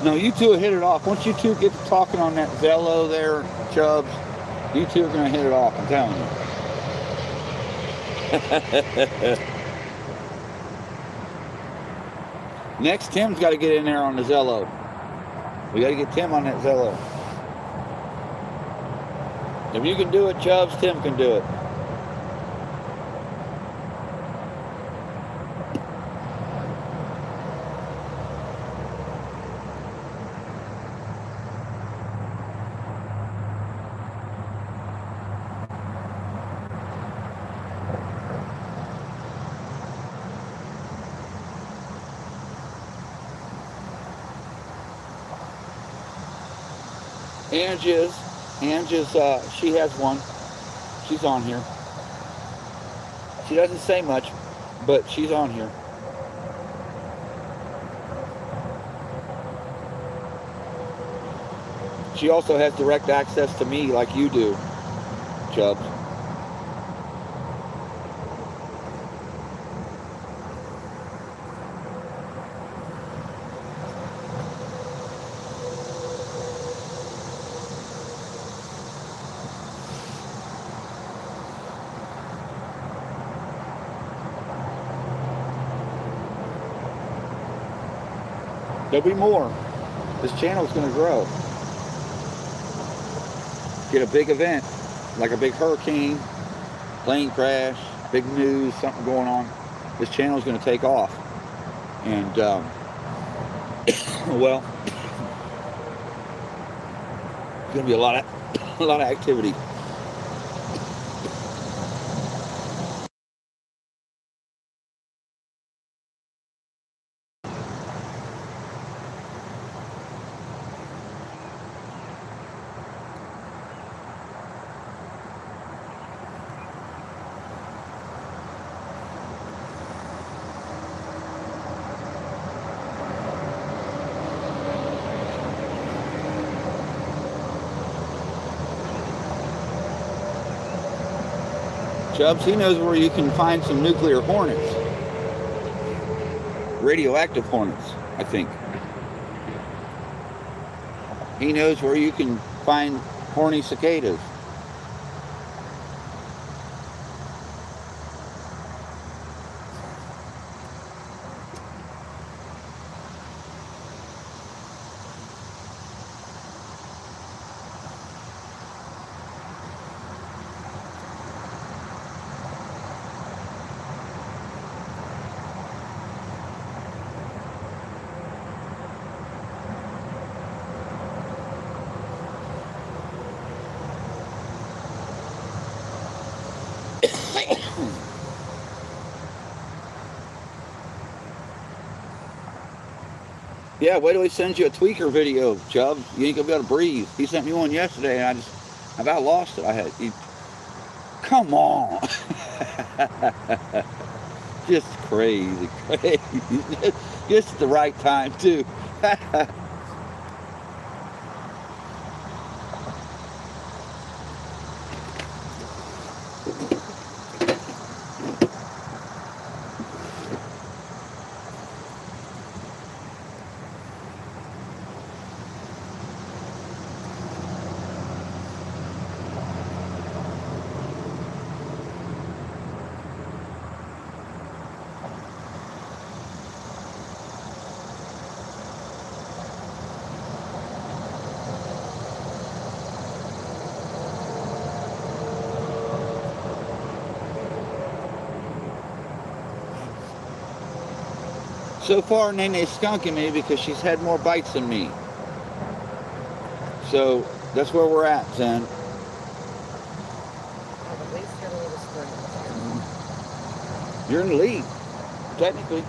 No, you two will hit it off. Once you two get to talking on that Zello there, Chubbs, you two are going to hit it off, I'm telling you. Next, Tim's got to get in there on the Zello. We got to get Tim on that Zello. If you can do it, Chubbs, Tim can do it. Angie's, she has one. She's on here. She doesn't say much, but she's on here. She also has direct access to me like you do, Chubbs. There'll be more. This channel is going to grow. Get a big event, like a big hurricane, plane crash, big news, something going on. This channel is going to take off. And, well, there's going to be a lot of activity. Chubbs, he knows where you can find some nuclear hornets. Radioactive hornets, I think. He knows where you can find horny cicadas. Yeah, wait till he sends you a tweaker video, Chubb. You ain't gonna be able to breathe. He sent me one yesterday, and I about lost it. Come on, just crazy. Just at the right time too. So far, Nene's skunking me because she's had more bites than me. So that's where we're at, Zen. Well, at least you're a little straight. You're in the lead, technically.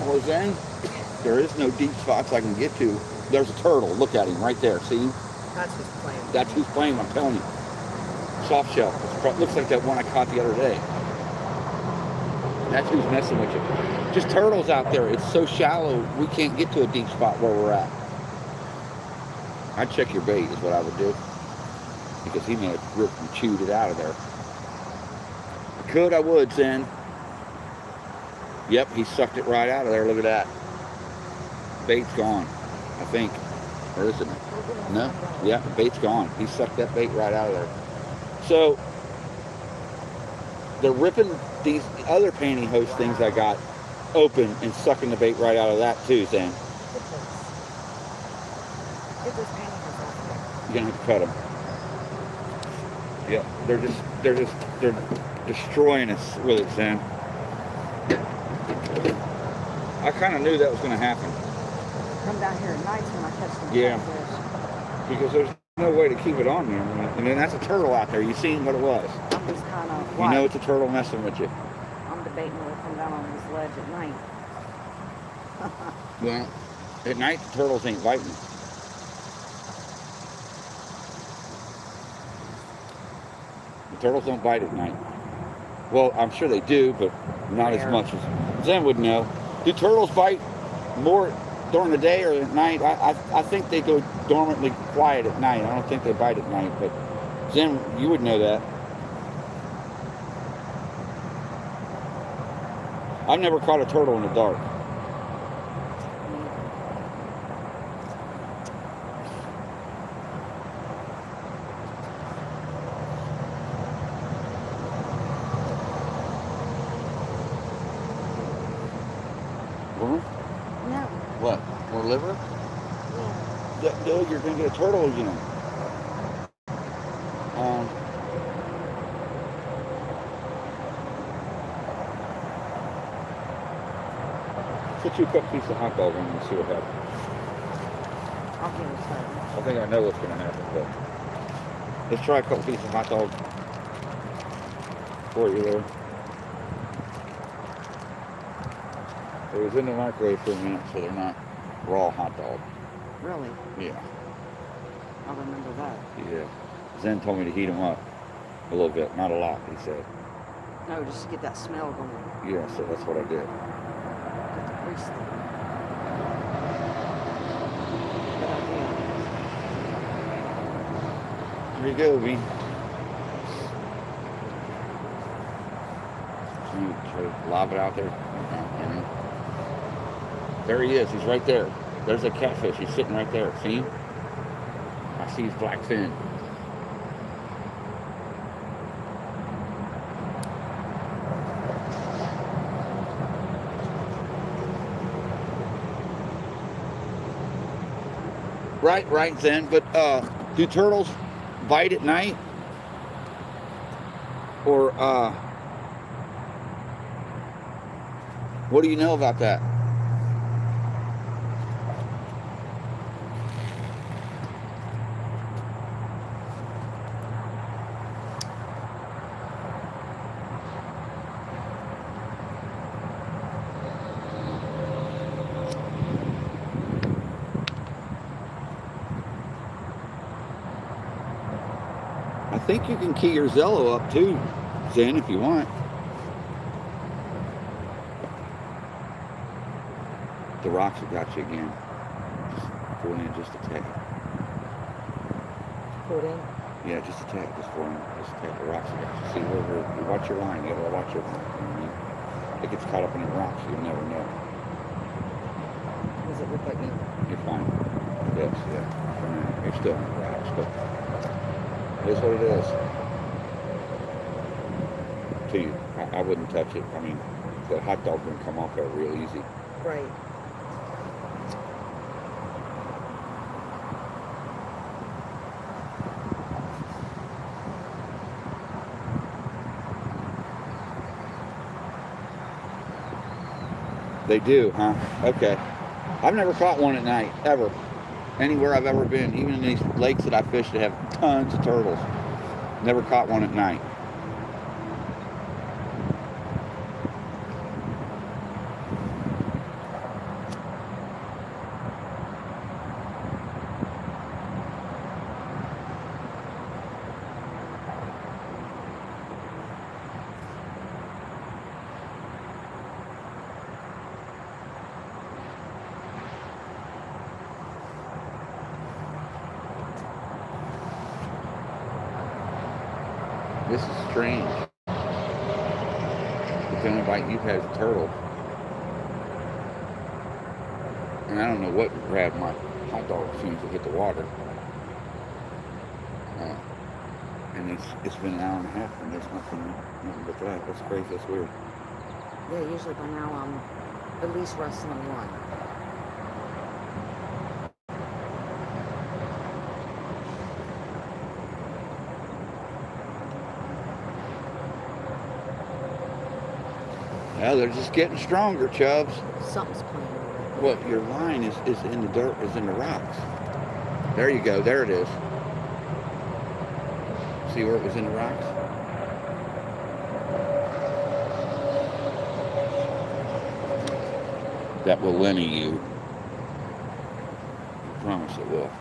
Well, Zen, there is no deep spots I can get to. There's a turtle. Look at him right there. See? That's who's playing. That's who's playing. I'm telling you. Soft shell. Looks like that one I caught the other day. That's who's messing with you. Just turtles out there. It's so shallow, we can't get to a deep spot where we're at. I'd check your bait is what I would do. Because he may have ripped and chewed it out of there. I would, Zen. Yep, he sucked it right out of there. Look at that. Bait's gone, I think. Or is it? No? Yeah, the bait's gone. He sucked that bait right out of there. So, they're ripping these other pantyhose things I got open and sucking the bait right out of that too, Zen. Get those pantyhose off there. You're gonna have to cut them. Yep, they're destroying us with it, Zen. I kind of knew that was gonna happen. Come down here at night when I catch them. Yeah. Catfish. Because there's no way to keep it on there. And then that's a turtle out there. You seen what it was. I'm just kind of. You know it's a turtle messing with you. I'm debating whether to come down on this ledge at night. Well, at night the turtles ain't biting. The turtles don't bite at night. Well, I'm sure they do, but not as much as Zen would know. Do turtles bite more during the day or at night? I think they go dormantly quiet at night. I don't think they bite at night, but Zen, you would know that. I've never caught a turtle in the dark. What? No. What? More liver? Yeah. No, you're gonna get a turtle again. Put you a couple pieces of hot dog on and see what happens. I'll give it a try. I think I know what's gonna happen, but let's try a couple pieces of hot dog for you there. It was in the microwave for a minute, so they're not raw hot dog. Really? Yeah. I'll remember that. Yeah. Zen told me to heat them up a little bit, not a lot, he said. No, just to get that smell going. Yeah, so that's what I did. Get the grease thing. Good idea. There you go, V. You try to lob it out there. There he is. He's right there. There's a catfish. He's sitting right there. See him? I see his black fin. Right, Zen. But do turtles bite at night? Or what do you know about that? I think you can key your Zello up too, Zen, if you want. The rocks have got you again. Just pull in just a tad. Put in. Yeah, just a tad. Just pull in. Just a tad. The rocks have got you. See, you watch your line. You gotta watch your line. You know what I mean? It gets caught up in the rocks. You'll never know. Does it look like me? You're fine. Yes, yeah. You're still in the rocks, but it is what it is. To you. I wouldn't touch it. I mean, the hot dog's gonna come off there real easy. Right. They do, huh? Okay. I've never caught one at night, ever. Anywhere I've ever been, even in these lakes that I fish that have tons of turtles. Never caught one at night. This is strange. The only bite you've had is a turtle. And I don't know what grabbed my hot dog as soon as it hit the water. And it's been an hour and a half and there's nothing but that. That's crazy, that's weird. Yeah, usually by now I'm at least wrestling one. Well, they're just getting stronger, Chubbs. Something's playing over it. Well, your line is in the dirt, is in the rocks. There you go, there it is. See where it was in the rocks? That will Lenny you. I promise it will.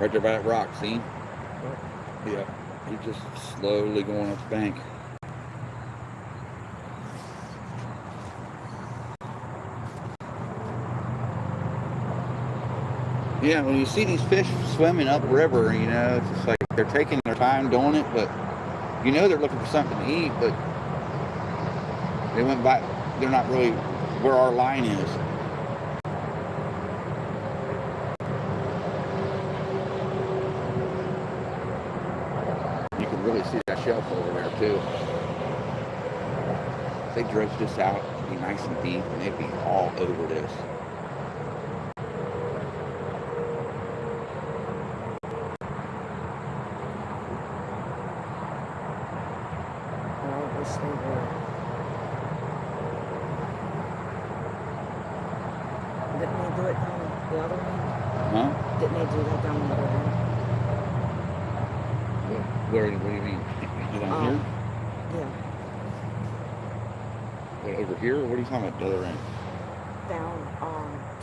Right there by that rock, see? Yeah. He's just slowly going up the bank. Yeah, when you see these fish swimming upriver, you know, it's just like they're taking their time doing it, but you know they're looking for something to eat, but they went by, they're not really where our line is. You can really see that shelf over there too. If they dredge this out, it'd be nice and deep, and they'd be all over this. I wish they would. Didn't they do it down the other end? Huh? Didn't they do that down the other end? What do you mean? Down here? Yeah. What, over here? Or what are you talking about, the other end? Down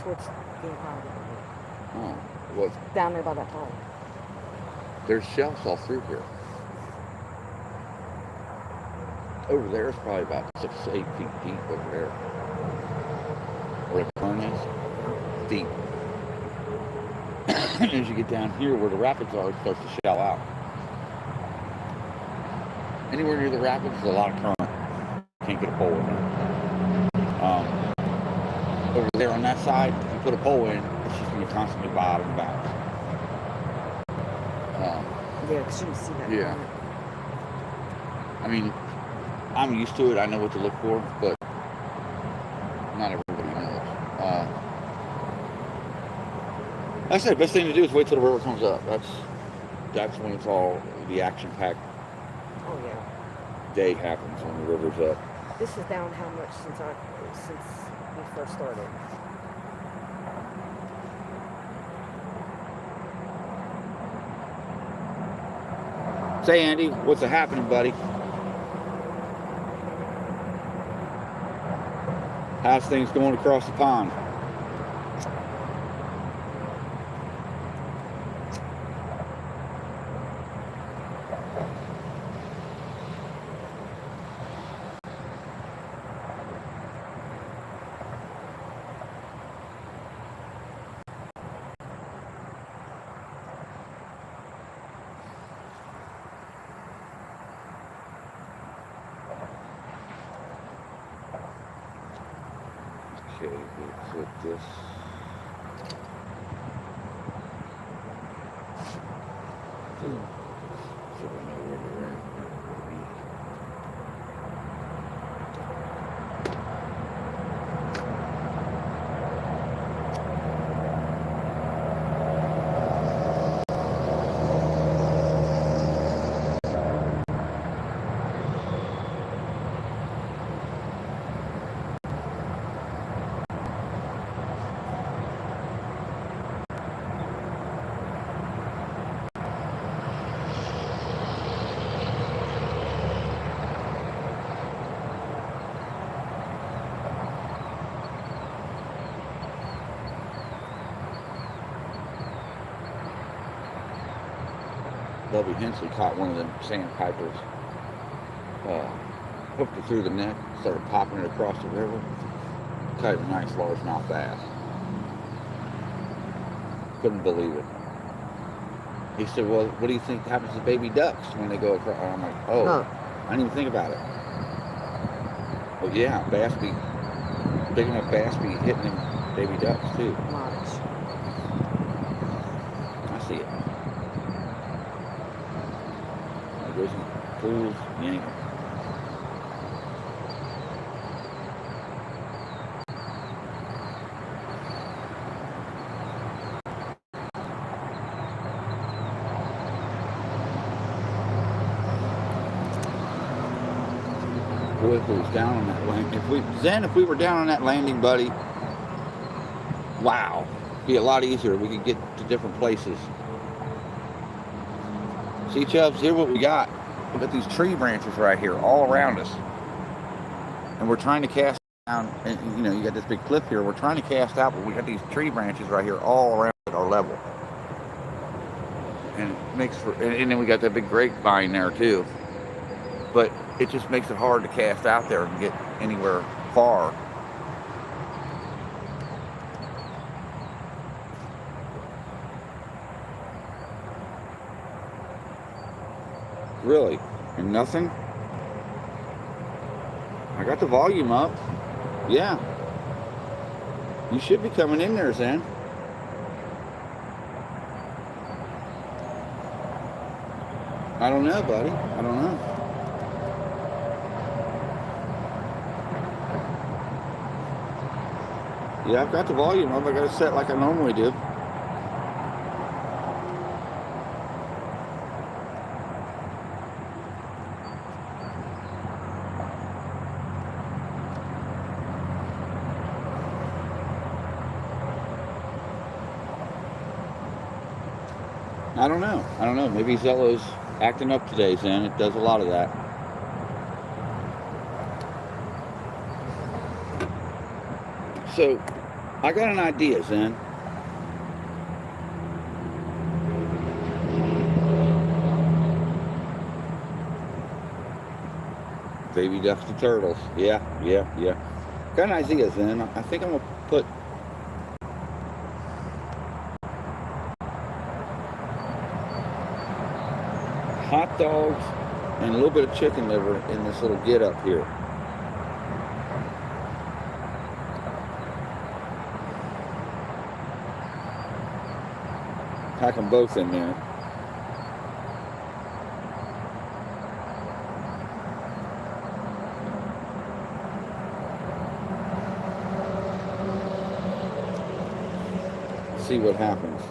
towards the Empire. Oh, well, Down there by that hall. there's shelves all through here. Over there is probably about 6 to 8 feet deep over there. Where the current is. Deep. And as you get down here where the rapids are, it starts to shell out. Anywhere near the rapids, there's a lot of current. Can't get a pole in there. Over there on that side, if you put a pole in, it's just going to constantly bob and bounce. Yeah, because you can see that. Yeah. I mean, I'm used to it. I know what to look for, but not everybody knows. Like I said, the best thing to do is wait till the river comes up. That's when it's all the action-packed Oh yeah. day happens, when the river's up. This is down how much since we first started? Say, Andy, what's happening, buddy? How's things going across the pond? Okay, let's put this. So we know where we're at. Bubby Hensley caught one of them sandpipers, hooked it through the net, started popping it across the river. Caught a nice largemouth bass. Couldn't believe it. He said, well, what do you think happens to baby ducks when they go across? I'm like, oh, no. I didn't even think about it. Well, yeah, big enough bass be hitting them baby ducks too. Nice. I see it. There's some pools, yank. Boy, if we was down on that landing, if we were down on that landing, buddy, wow, it'd be a lot easier. We could get to different places. See, Chubbs, here what we got. We got these tree branches right here all around us. And we're trying to cast down, and you know, you got this big cliff here. We're trying to cast out, but we got these tree branches right here all around at our level. And it makes for, and then we got that big grapevine there too. But it just makes it hard to cast out there and get anywhere far. Really? And nothing? I got the volume up. Yeah. You should be coming in there, Zen. I don't know, buddy. I don't know. Yeah, I've got the volume up. I got it set like I normally do. I don't know. I don't know. Maybe Zello's acting up today, Zen. It does a lot of that. So, I got an idea, Zen. Baby ducks to turtles. Yeah. Got an idea, Zen. I think I'm going to put hot dogs and a little bit of chicken liver in this little get up here. Pack them both in there. See what happens.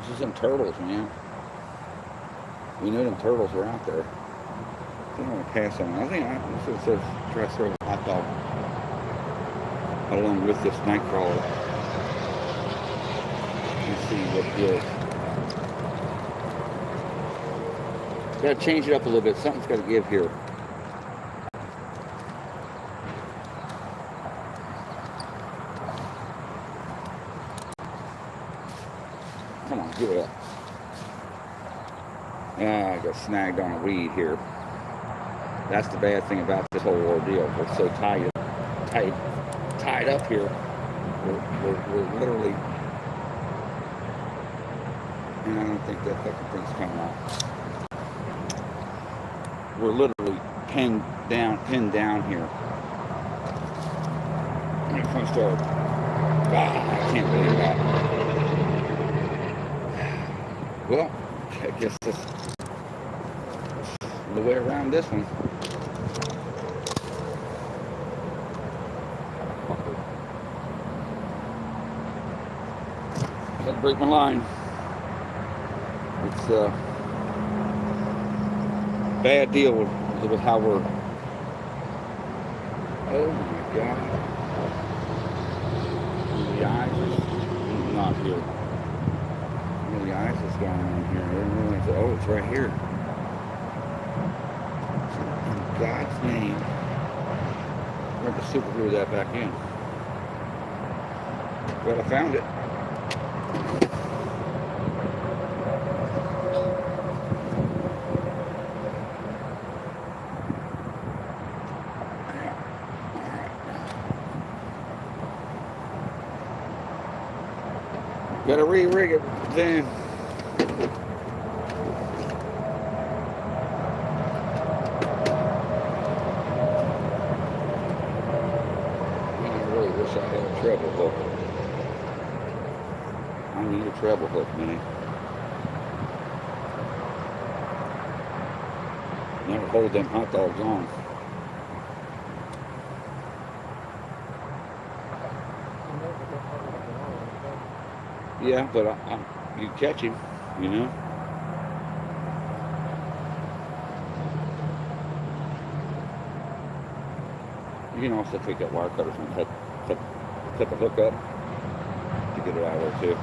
This is some turtles, man. We know them turtles are out there. I think I'm going to pass on. I think this says try to throw a hot dog along with this night crawler and see what it is. Got to change it up a little bit. Something's got to give here. I got snagged on a weed here. That's the bad thing about this whole ordeal. We're so tied up here. We're literally, and I don't think that fucking thing's coming off. We're literally pinned down here. When it comes to our, I can't believe that. Well, I guess that's the way around this one. Had to break my line. It's a bad deal with how we're. Oh my God. The eyes is not here. The eyes is going on here. I didn't realize that. Oh, it's right here. In God's name. I'm going to super glue that back in. But I found it. Gotta re-rig it then. I really wish I had a treble hook. I need a treble hook, man. Never hold them hot dogs on. Yeah, but you catch him, you know. You can also take that wire cutter and cut the hook up to get it out of there too.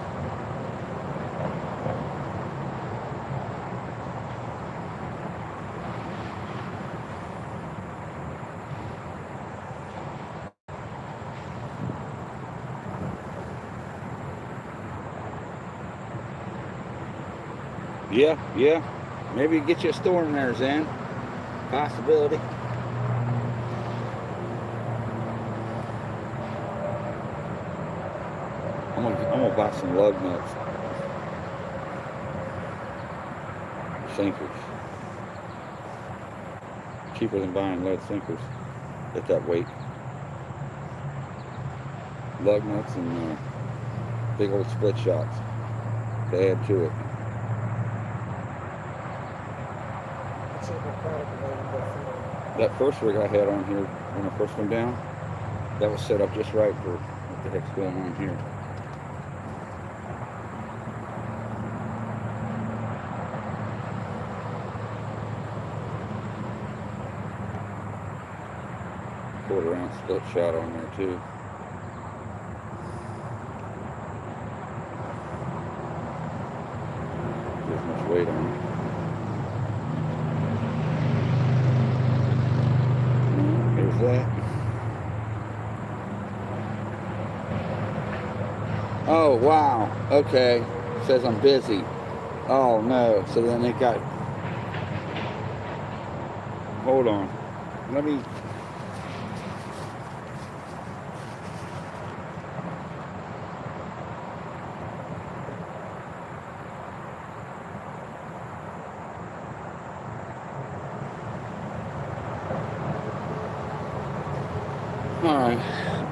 Yeah. Maybe get you a storm there, Zen. Possibility. I'm gonna buy some lug nuts. Sinkers. Cheaper than buying lead sinkers at that weight. Lug nuts and big old split shots to add to it. That first rig I had on here when I first went down, that was set up just right for what the heck's going on here. Quarter-ounce split shot on there too. There's much weight on it. There's that. Oh wow. Okay. Says I'm busy. Oh no. So then it got. Hold on. Let me. Alright,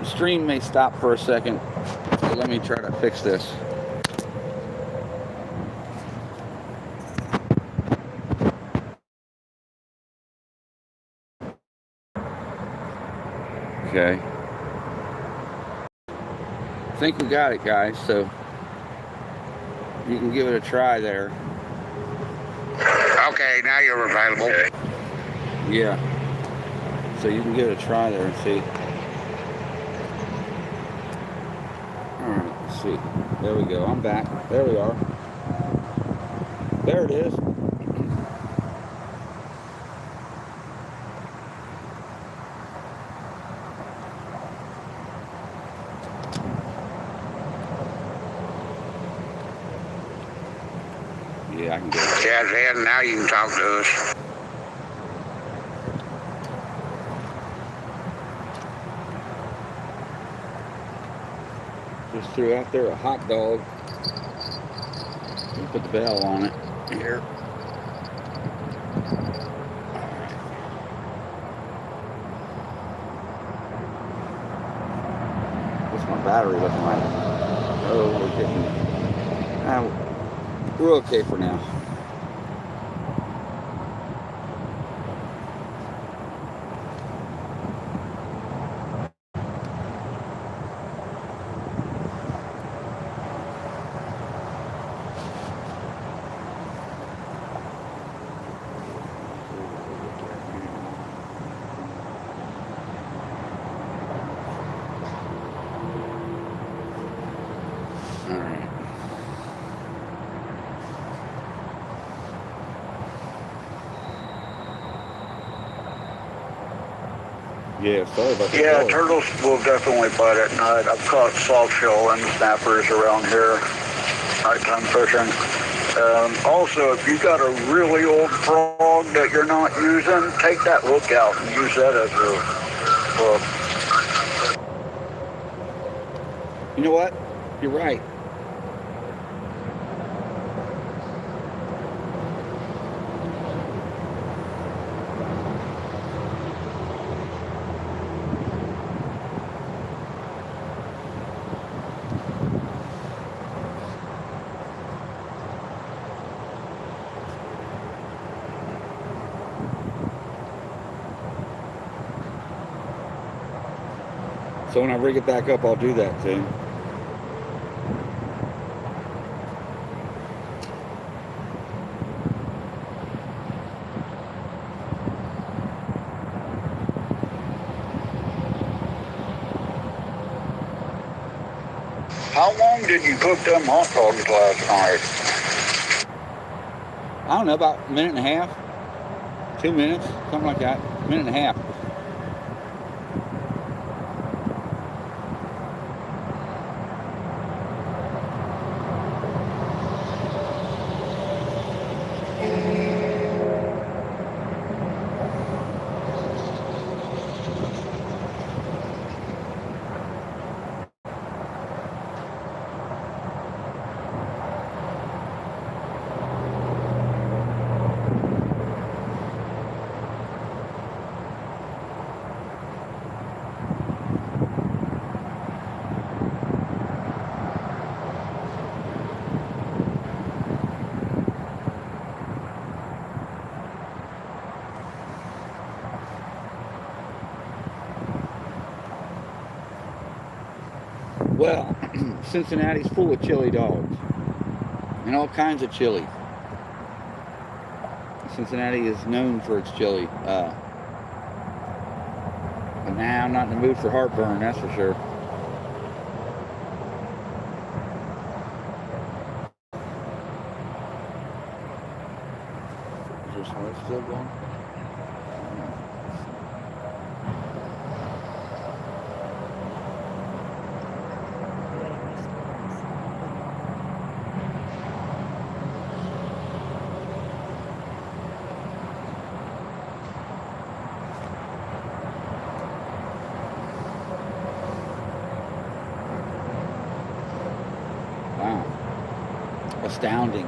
the stream may stop for a second, so let me try to fix this. Okay. I think we got it, guys, so you can give it a try there. Okay, now you're available. Yeah. So you can give it a try there and see. Alright, let's see. There we go. I'm back. There we are. There it is. Yeah, I can get it. Chad's in. Now you can talk to us. Just threw out there a hot dog. Put the bell on it here. What's my battery looking like? Oh, we're getting. We're okay for now. Yeah, sorry about that. Yeah, turtles will definitely bite at night. I've caught softshell and snappers around here, nighttime fishing. Also, if you got a really old frog that you're not using, take that hook out and use that as a hook. You know what? You're right. So when I rig it back up, I'll do that too. How long did you cook them hot dogs last night? I don't know, about a minute and a half, 2 minutes, something like that. A minute and a half. Well, Cincinnati's full of chili dogs and all kinds of chili. Cincinnati is known for its chili. But now I'm not in the mood for heartburn, that's for sure. Is your smoke still going? Wow. Astounding.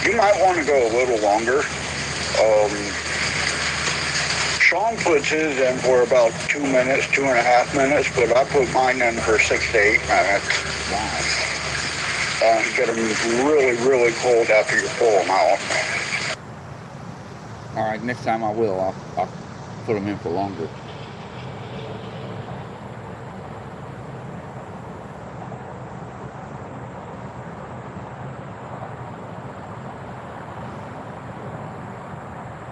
You might want to go a little longer. Sean puts his in for about 2 minutes, 2.5 minutes, but I put mine in for 6 to 8 minutes. Wow. Get them really, really cold after you pull them out. All right, next time I will. I'll put them in for longer.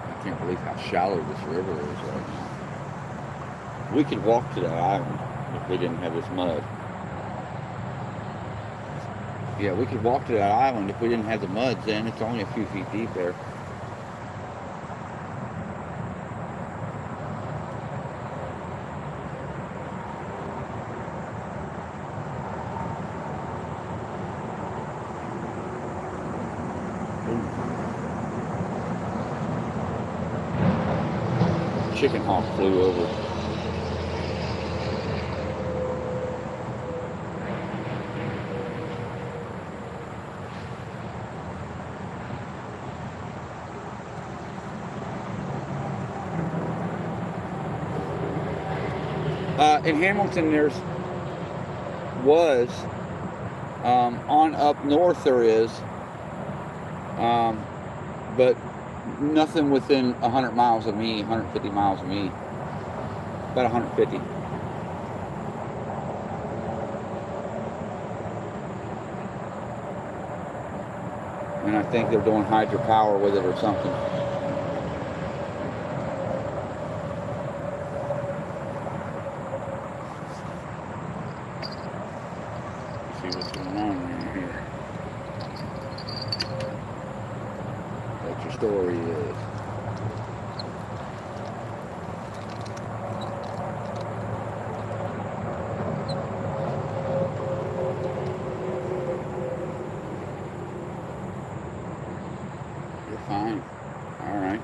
I can't believe how shallow this river is right now. We could walk to that island if we didn't have this mud. Yeah, we could walk to that island if we didn't have the mud, then it's only a few feet deep there. Chicken hawk flew over. In Hamilton, was on up north there is, but nothing within 100 miles of me, 150 miles of me, about 150. And I think they're doing hydropower with it or something. See what's going on around here. What your story is. You're fine. All right.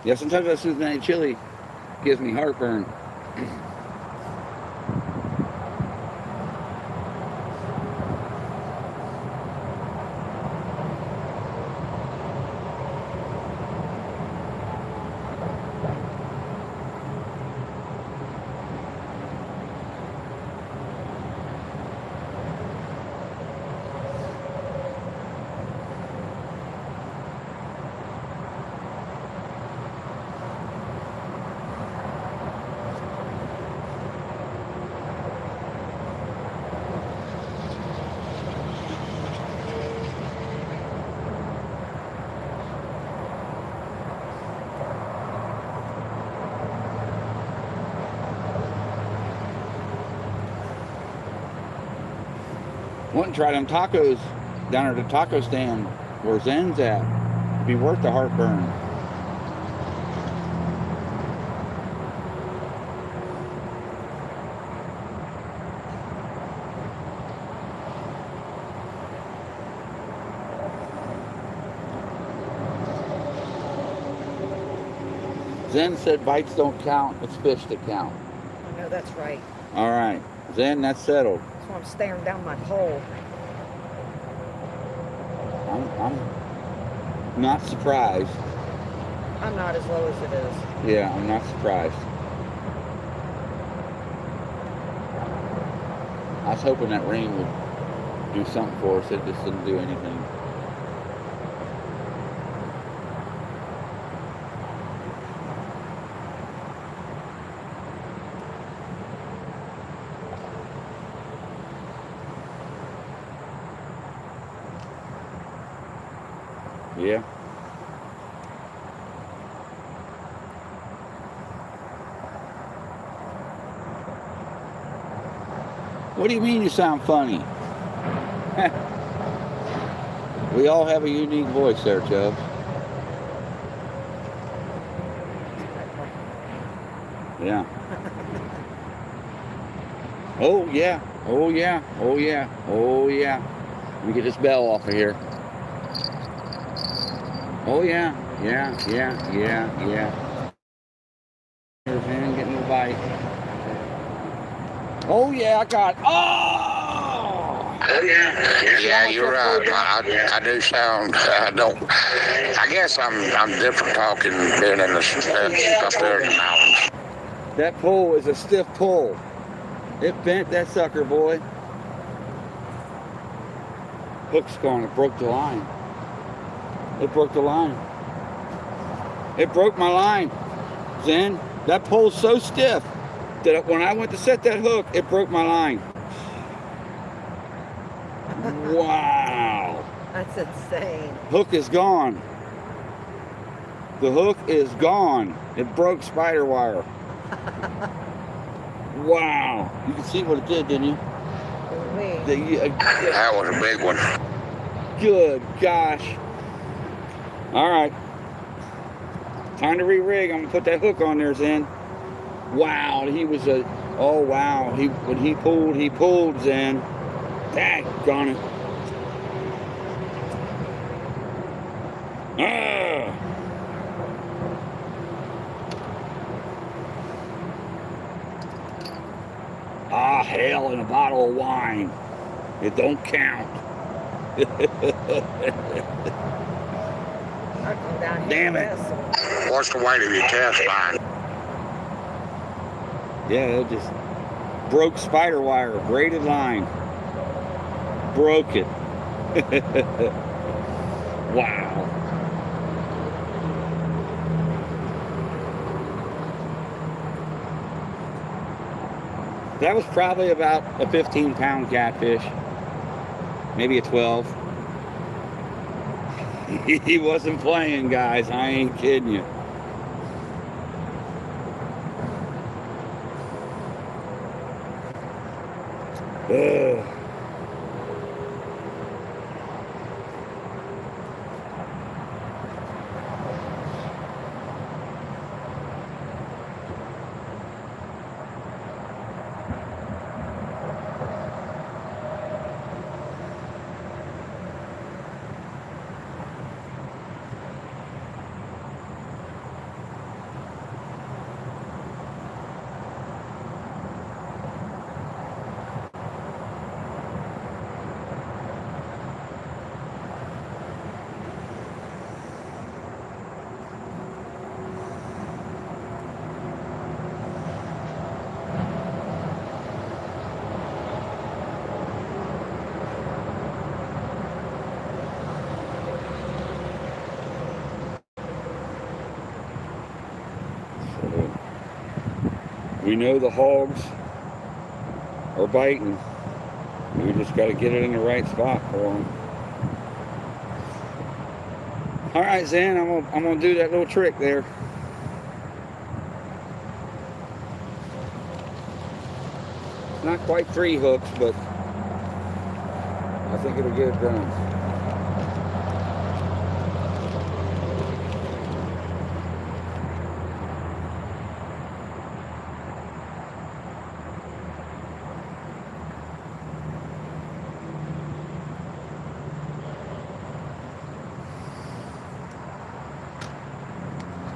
Yeah, sometimes that Cincinnati chili gives me heartburn. Went and tried them tacos down at the taco stand where Zen's at. It'd be worth the heartburn. Zen said bites don't count, it's fish that count. I know that's right. All right, Zen, that's settled. That's why I'm staring down my hole. I'm not surprised. I'm not as low as it is. Yeah, I'm not surprised. I was hoping that rain would do something for us. It just didn't do anything. Yeah. What do you mean you sound funny? We all have a unique voice there, Chubbs. Yeah. Oh yeah. Oh yeah. Oh yeah. Oh yeah. Let me get this bell off of here. Oh yeah, yeah. Here's in, getting the bite. Oh yeah, I got it. Oh! Yeah, you're right. I do sound. I don't. I guess I'm different talking being in the up there in the mountains. That pole is a stiff pole. It bent that sucker, boy. Hook's gone. It broke the line. It broke the line. It broke my line. Zen, that pole's so stiff that when I went to set that hook, it broke my line. Wow. That's insane. Hook is gone. The hook is gone. It broke spider wire. Wow. You can see what it did, didn't you? That was a big one. Good gosh. All right. Time to re-rig. I'm going to put that hook on there, Zen. Wow. He was a... Oh, wow. When he pulled, Zen. Daggone it. Ah, hell, in a bottle of wine. It don't count. Damn it. What's the weight of your cast line? Yeah, it just broke spider wire, braided line. Broke it. Wow. That was probably about a 15-pound catfish. Maybe a 12. He wasn't playing, guys. I ain't kidding you. Ugh. We know the hogs are biting. We just got to get it in the right spot for them. All right, Zen, I'm gonna do that little trick there. Not quite 3 hooks, but I think it'll get it done.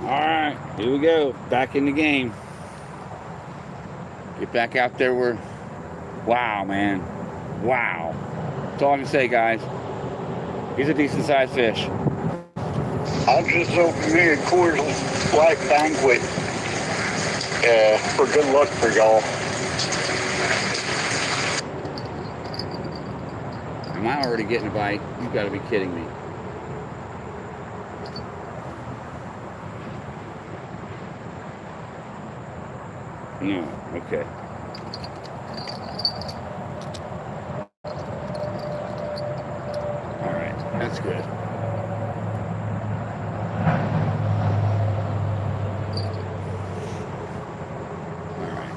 Alright, here we go. Back in the game. Get back out there where... Wow, man. Wow. That's all I can say, guys. He's a decent sized fish. I just opened me a Coors Light Banquet for good luck for y'all. Am I already getting a bite? You've got to be kidding me. No, okay. All right, that's good. All right.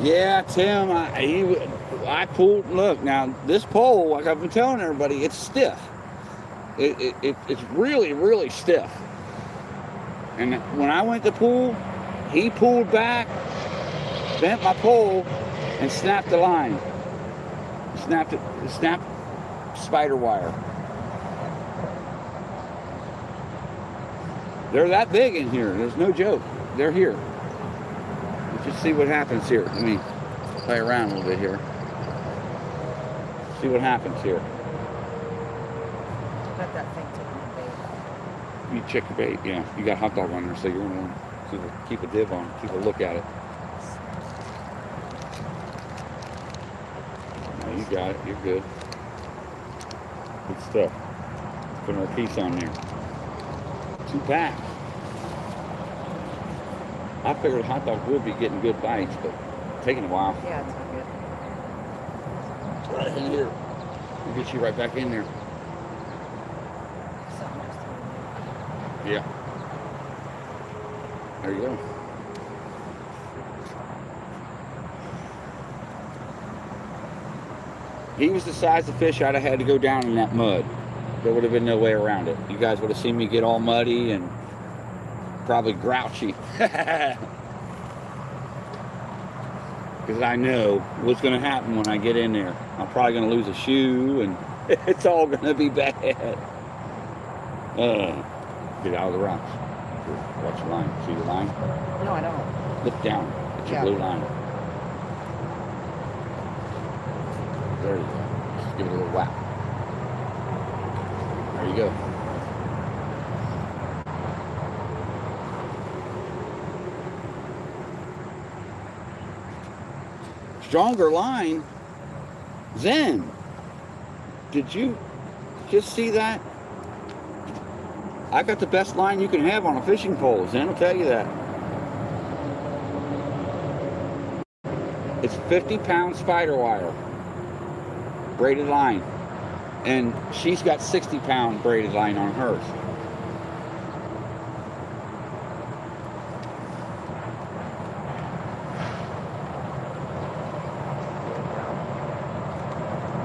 Yeah, Tim, I pulled, look, now this pole, like I've been telling everybody, it's stiff. It's really, really stiff. And when I went to pull, He pulled back, bent my pole, and snapped the line. Snapped spider wire. They're that big in here. There's no joke. They're here. Let's just see what happens here. Let me play around a little bit here. See what happens here. Let that thing take my bait. You check your bait, yeah. You got hot dog on there, so you're gonna want to keep a div on, keep a look at it. No, you got it. You're good. Good stuff. Put another piece on there. 2 packs. I figured hot dog would be getting good bites, but taking a while. Yeah, it's not good. Right in here. We'll get you right back in there. Something else to Yeah. There you go. He was the size of fish I'd have had to go down in that mud. There would have been no way around it. You guys would have seen me get all muddy and probably grouchy. Because I know what's going to happen when I get in there. I'm probably going to lose a shoe and it's all going to be bad. Get out of the rocks. Watch the line. See the line? No, I don't. Look down at your Yeah. blue line. There you go. Just give it a little whack. There you go. Stronger line. Zen. Did you just see that? I got the best line you can have on a fishing pole. Zen will tell you that. It's 50-pound spider wire. Braided line. And she's got 60-pound braided line on hers.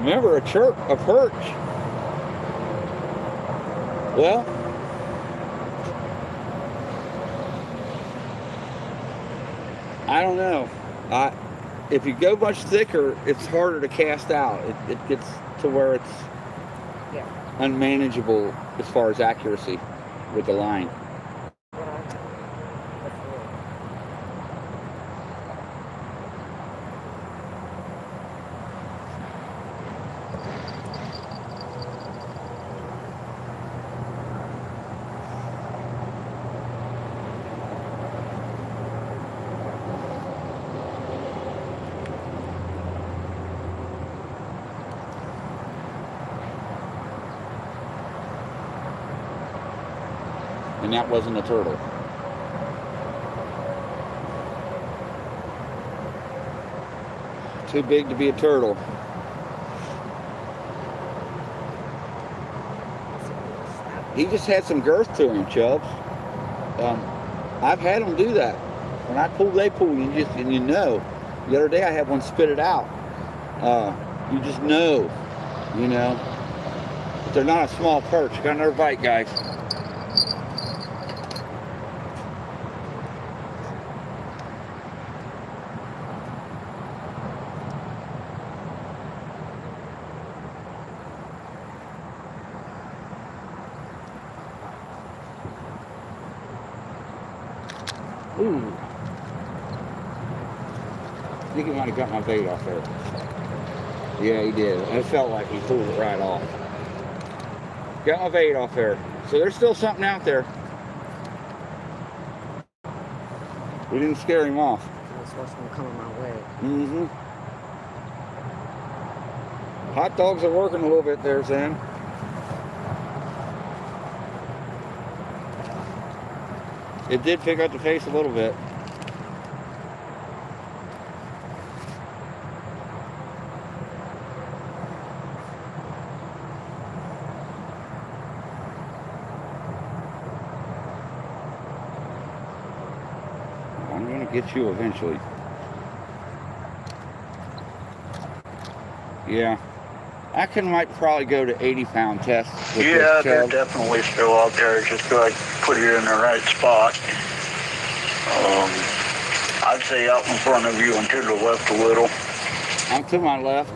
Remember, a perch. Well, I don't know. If you go much thicker, it's harder to cast out. It gets to where it's unmanageable as far as accuracy with the line. And that wasn't a turtle. Too big to be a turtle. He just had some girth to him, Chubbs. I've had them do that. When I pull, they pull. You know. The other day I had one spit it out. You just know, But they're not a small perch. Got another bite, guys. Ooh. I think he might have got my bait off there. Yeah, he did. It felt like he pulled it right off. Got my bait off there. So there's still something out there. We didn't scare him off. I was supposed to come my way. Mm-hmm. Hot dogs are working a little bit there, Zen. It did pick up the pace a little bit. I'm going to get you eventually. Yeah. I might probably go to 80-pound test. Yeah, they're definitely still out there. Just like put you in the right spot. I'd say out in front of you and to the left a little. I'm to my left.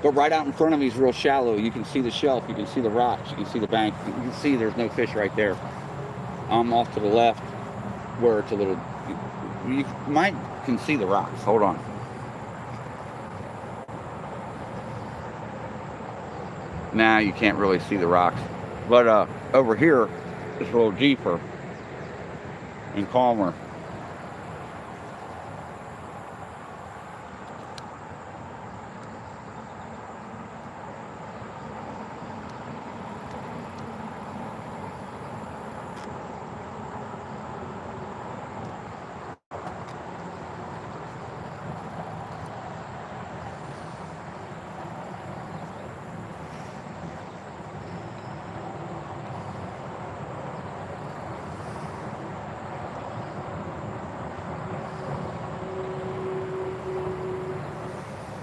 But right out in front of me is real shallow. You can see the shelf, you can see the rocks, you can see the bank. You can see there's no fish right there. I'm off to the left where it's a little, you might can see the rocks. Hold on. Now you can't really see the rocks. But over here, it's a little deeper and calmer.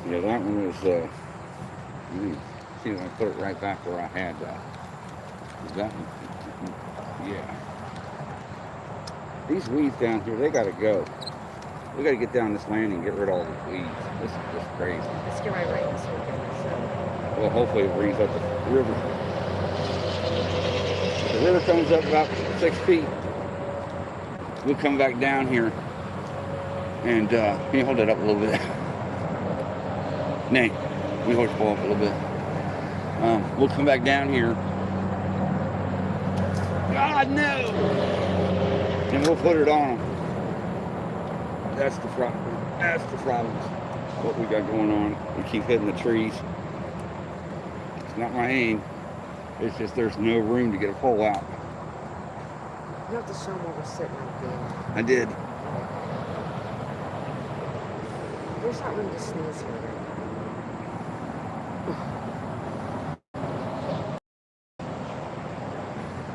Yeah, that one was, see if I put it right back where I had that one. Yeah. These weeds down here, they gotta go. We gotta get down this landing and get rid of all these weeds. This is just crazy. Let's get my rain so we can Well, hopefully it brings up the river. If the river comes up about 6 feet, we'll come back down here and, can you hold it up a little bit? Nate, we hold it up a little bit. We'll come back down here. God, no! And we'll put it on them. That's the problem. That's the problem. What we got going on. We keep hitting the trees. It's not my aim. It's just there's no room to get a pole out. You have to show them what we're sitting right there. I did. There's not room to sneeze here.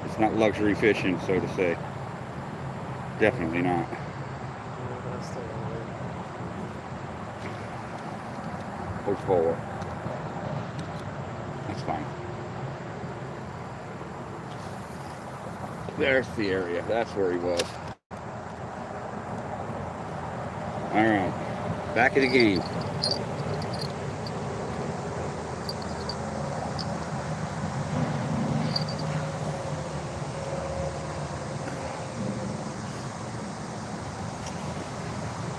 It's not luxury fishing, so to say. Definitely not. Push forward. That's fine. There's the area. That's where he was. All right. Back of the game.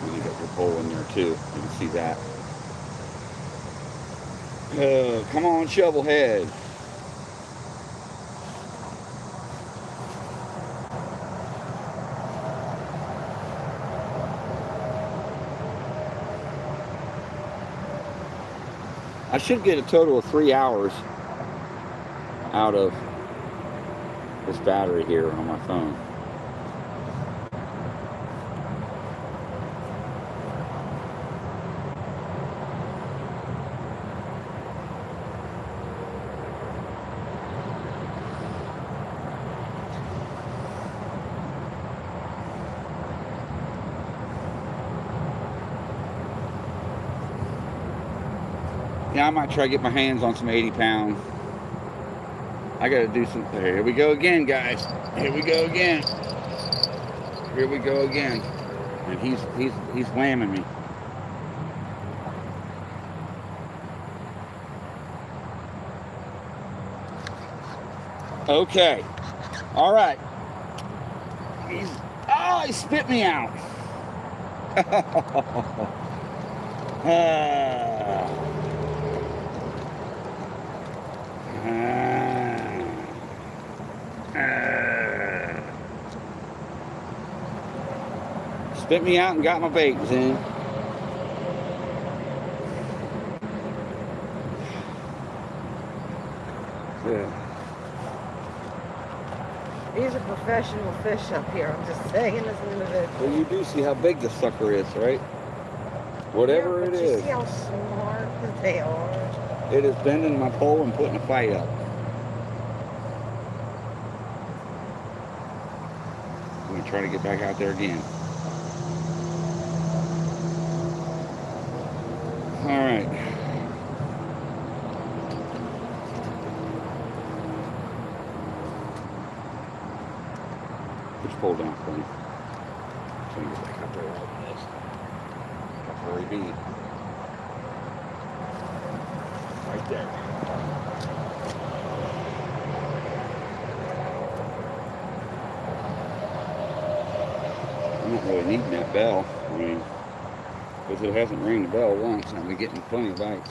You got your pole in there too. You can see that. Come on, shovelhead. I should get a total of 3 hours out of this battery here on my phone. Yeah, I might try to get my hands on some 80 pounds. I gotta do some. Here we go again, guys. Here we go again. Here we go again. And he's whamming me. Okay. All right. He spit me out. Spit me out and got my baits in. Yeah. These are professional fish up here. I'm just saying as an individual. Well, you do see how big the sucker is, right? Whatever yeah, it but is. You see how smart they are. It is bending my pole and putting a fight up. I'm going to try to get back out there again. All right. Just pull down for me. Let me get back up there like this. Where he be? Right there. I'm not really needing that bell. I mean, because it hasn't rang the bell once, and I've been getting plenty of bites.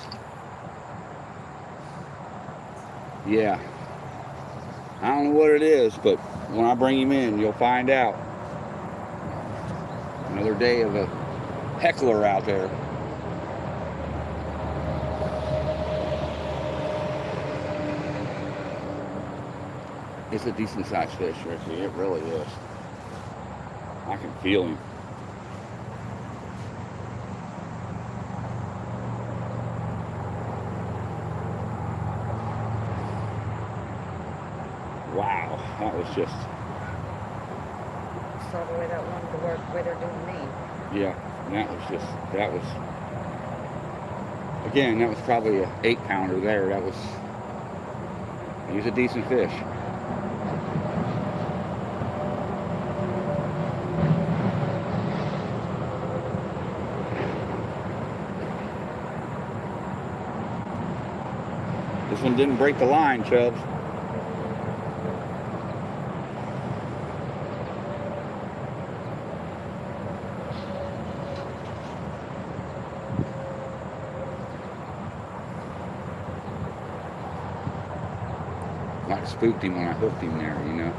Yeah. I don't know what it is, but when I bring him in, you'll find out. Another day of a heckler out there. It's a decent sized fish, Ricky. It really is. I can feel him. Wow, that was just... Saw the way that one, the way they're doing me. Yeah, that was... Again, that was probably an 8-pounder there. He was a decent fish. This one didn't break the line, Chubbs. Like spooked him when I hooked him there, you know.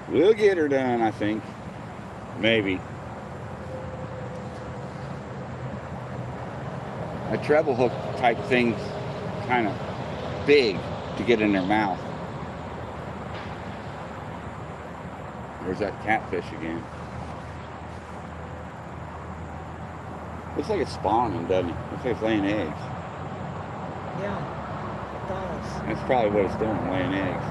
We'll get her done, I think. Maybe. A treble hook type thing's kind of big to get in their mouth. There's that catfish again. Looks like it's spawning, doesn't it? Looks like it's laying eggs. Yeah, it does. That's probably what it's doing, laying eggs.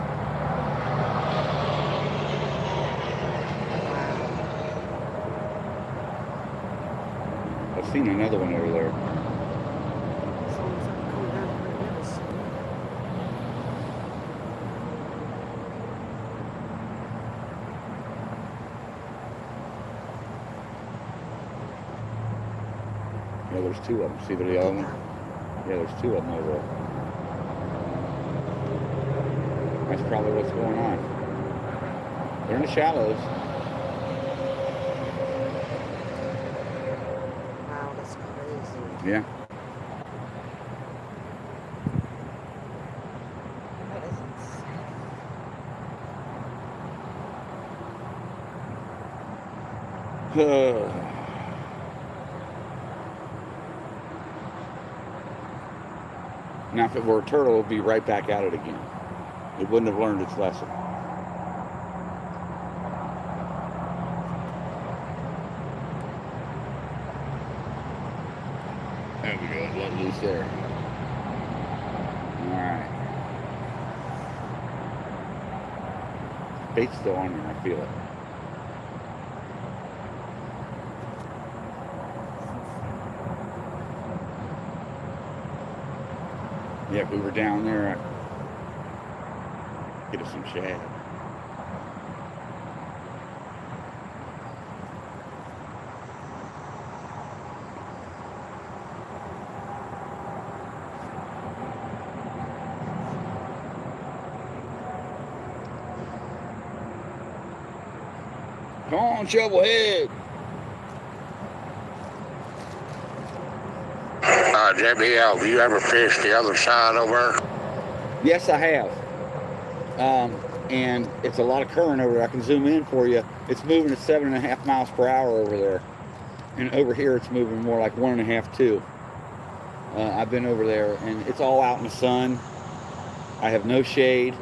I've seen another one over there. As long as I'm coming down here, I've never seen it. Yeah, there's two of them. See the other one? Yeah, there's two of them over there. That's probably what's going on. They're in the shallows. Wow, that's crazy. Yeah. That is insane. Now, if it were a turtle, it would be right back at it again. It wouldn't have learned its lesson. There we go. Let loose there. All right. Bait's still on there. I feel it. Yeah, if we were down there, I'd get us some shad. Come on, shovelhead. JBL, have you ever fished the other side over there? Yes, I have. And it's a lot of current over there. I can zoom in for you. It's moving at 7.5 miles per hour over there. And over here, it's moving more like 1.5, 2. I've been over there, and it's all out in the sun. I have no shade.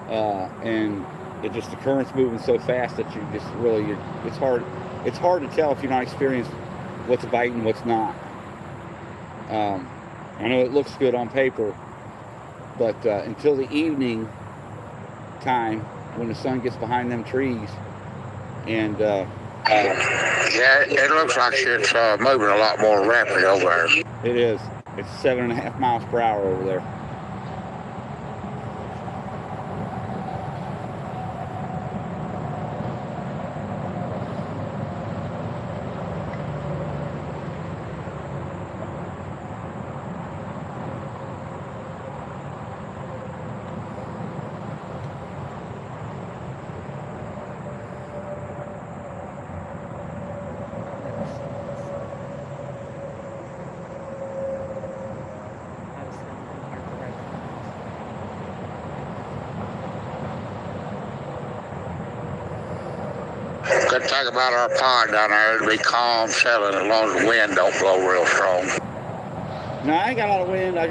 And it just, the current's moving so fast that you just really, it's hard to tell if you're not experienced what's biting, what's not. I know it looks good on paper, but until the evening time when the sun gets behind them trees, and yeah, it looks like it's moving a lot more rapid over there. it is. It's 7.5 miles per hour over there. Good thing about our pond down there, it'll be calm sailing as long as the wind don't blow real strong. No, I ain't got a lot of wind. I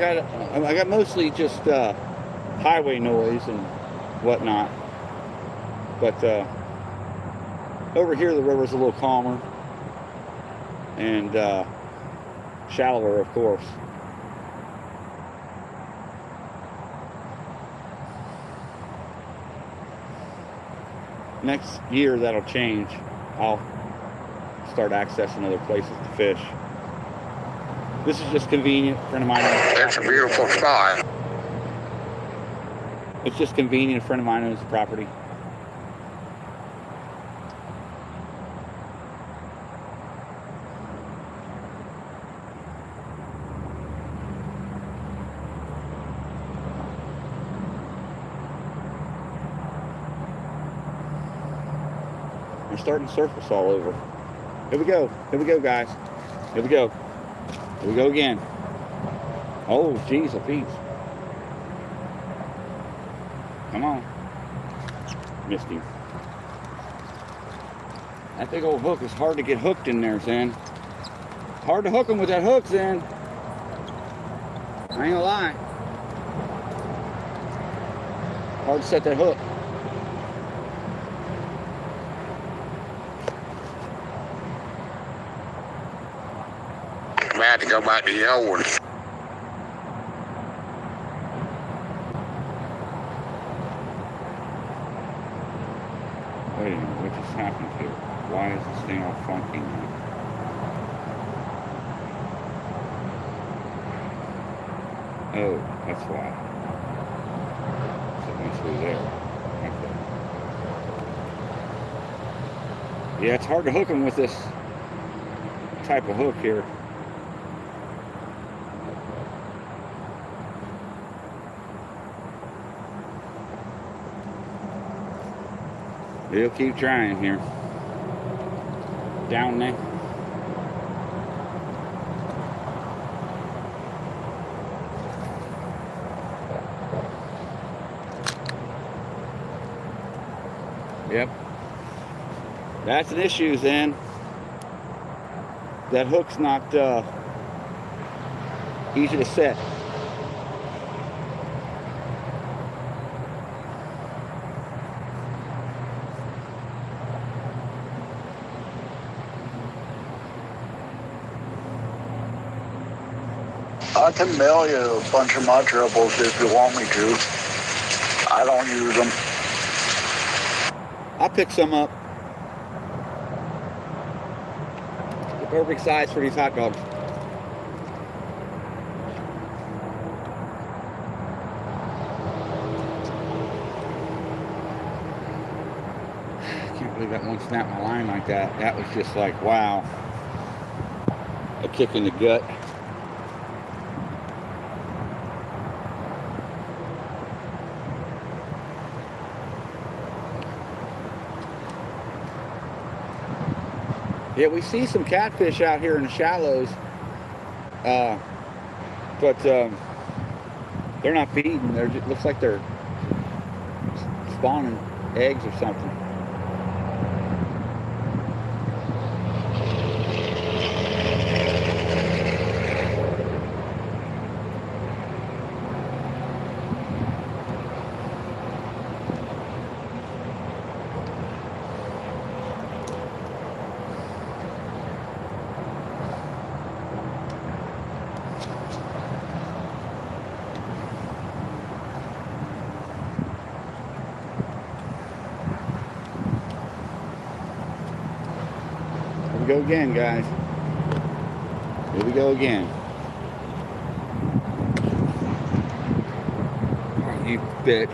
got mostly just highway noise and whatnot. But over here, the river's a little calmer and shallower, of course. Next year, that'll change. I'll start accessing other places to fish. This is just convenient. A friend of mine. It's a beautiful spot. It's just convenient. A friend of mine owns the property. We're starting to surface all over. Here we go. Here we go, guys. Here we go. Here we go again. Oh, geez, a piece. Come on. Missed him. That big old hook is hard to get hooked in there, Zen. Hard to hook them with that hook, Zen. I ain't gonna lie. Hard to set that hook. I had to go back to the old one. Wait a minute, what just happened here? Why is this thing all funky now? Oh, that's why. So once we're there. Okay. Yeah, it's hard to hook them with this type of hook here. We'll keep trying here. Down there. Yep. That's an issue then. That hook's not easy to set. I can mail you a bunch of my troubles if you want me to. I don't use them. I'll pick some up. The perfect size for these hot dogs. I can't believe that one snapped my line like that. That was just like, wow. A kick in the gut. Yeah, we see some catfish out here in the shallows, but they're not feeding. It looks like they're spawning eggs or something. we go again, guys. Here we go again. Oh, you bitch.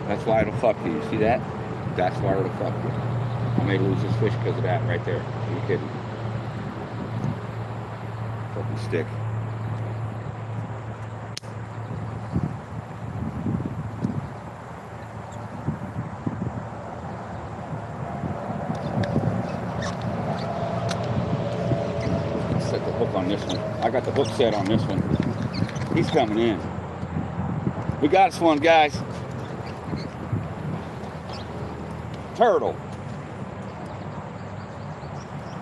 That's why it'll fuck you. See that? That's why it'll fuck you. I may lose this fish because of that right there. Are you kidding? Fucking stick. Set the hook on this one. I got the hook set on this one. He's coming in. We got us one, guys. Turtle.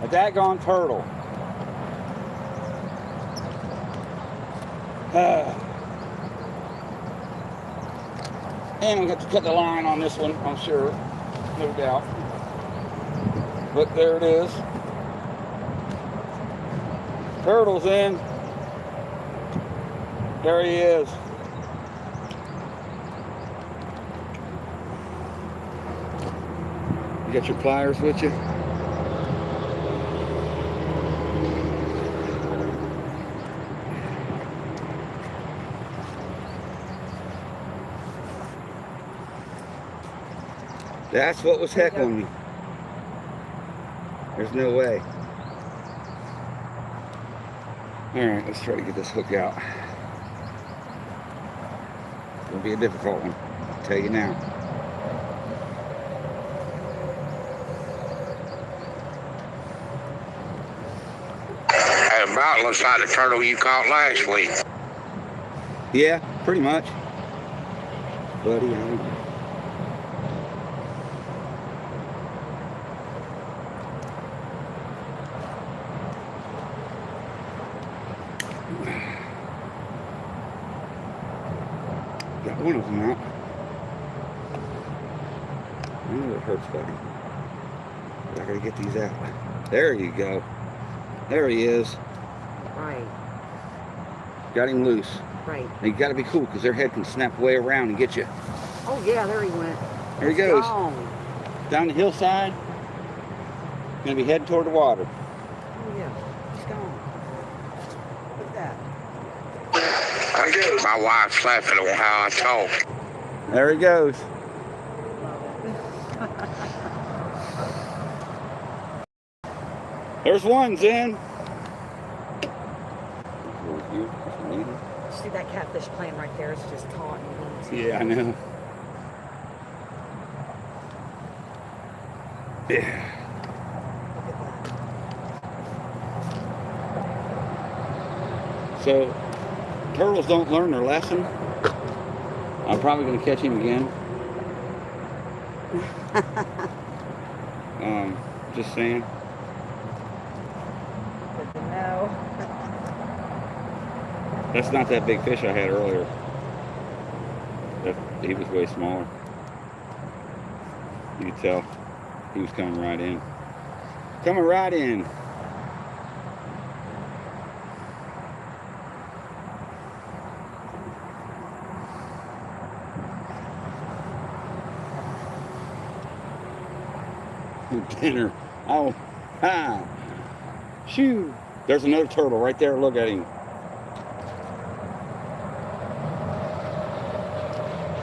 A daggone turtle. And we have to cut the line on this one, I'm sure. No doubt. But there it is. Turtle's in. There he is. You got your pliers with you? That's what was heckling me. There's no way. Alright, let's try to get this hook out. It's gonna be a difficult one, I'll tell you now. About looks like the turtle you caught last week. Yeah, pretty much. Buddy, got one of them out. I know it hurts, buddy. But I gotta get these out. There you go. There he is. Right. Got him loose. Right. Now you gotta be cool because their head can snap way around and get you. Oh yeah, there he went. There he goes. Gone. Down the hillside. Gonna be heading toward the water. Oh yeah, he's gone. Look at that. My wife's laughing on how I talk. There he goes. There's one, Zen. See that catfish playing right there? It's just taut and easy. Yeah, I know. Yeah. Look at that. So, turtles don't learn their lesson. I'm probably going to catch him again. Just saying. Good to know. That's not that big fish I had earlier. He was way smaller. You could tell he was coming right in. Coming right in. Dinner. Oh, ha. Shoo. There's another turtle right there. Look at him.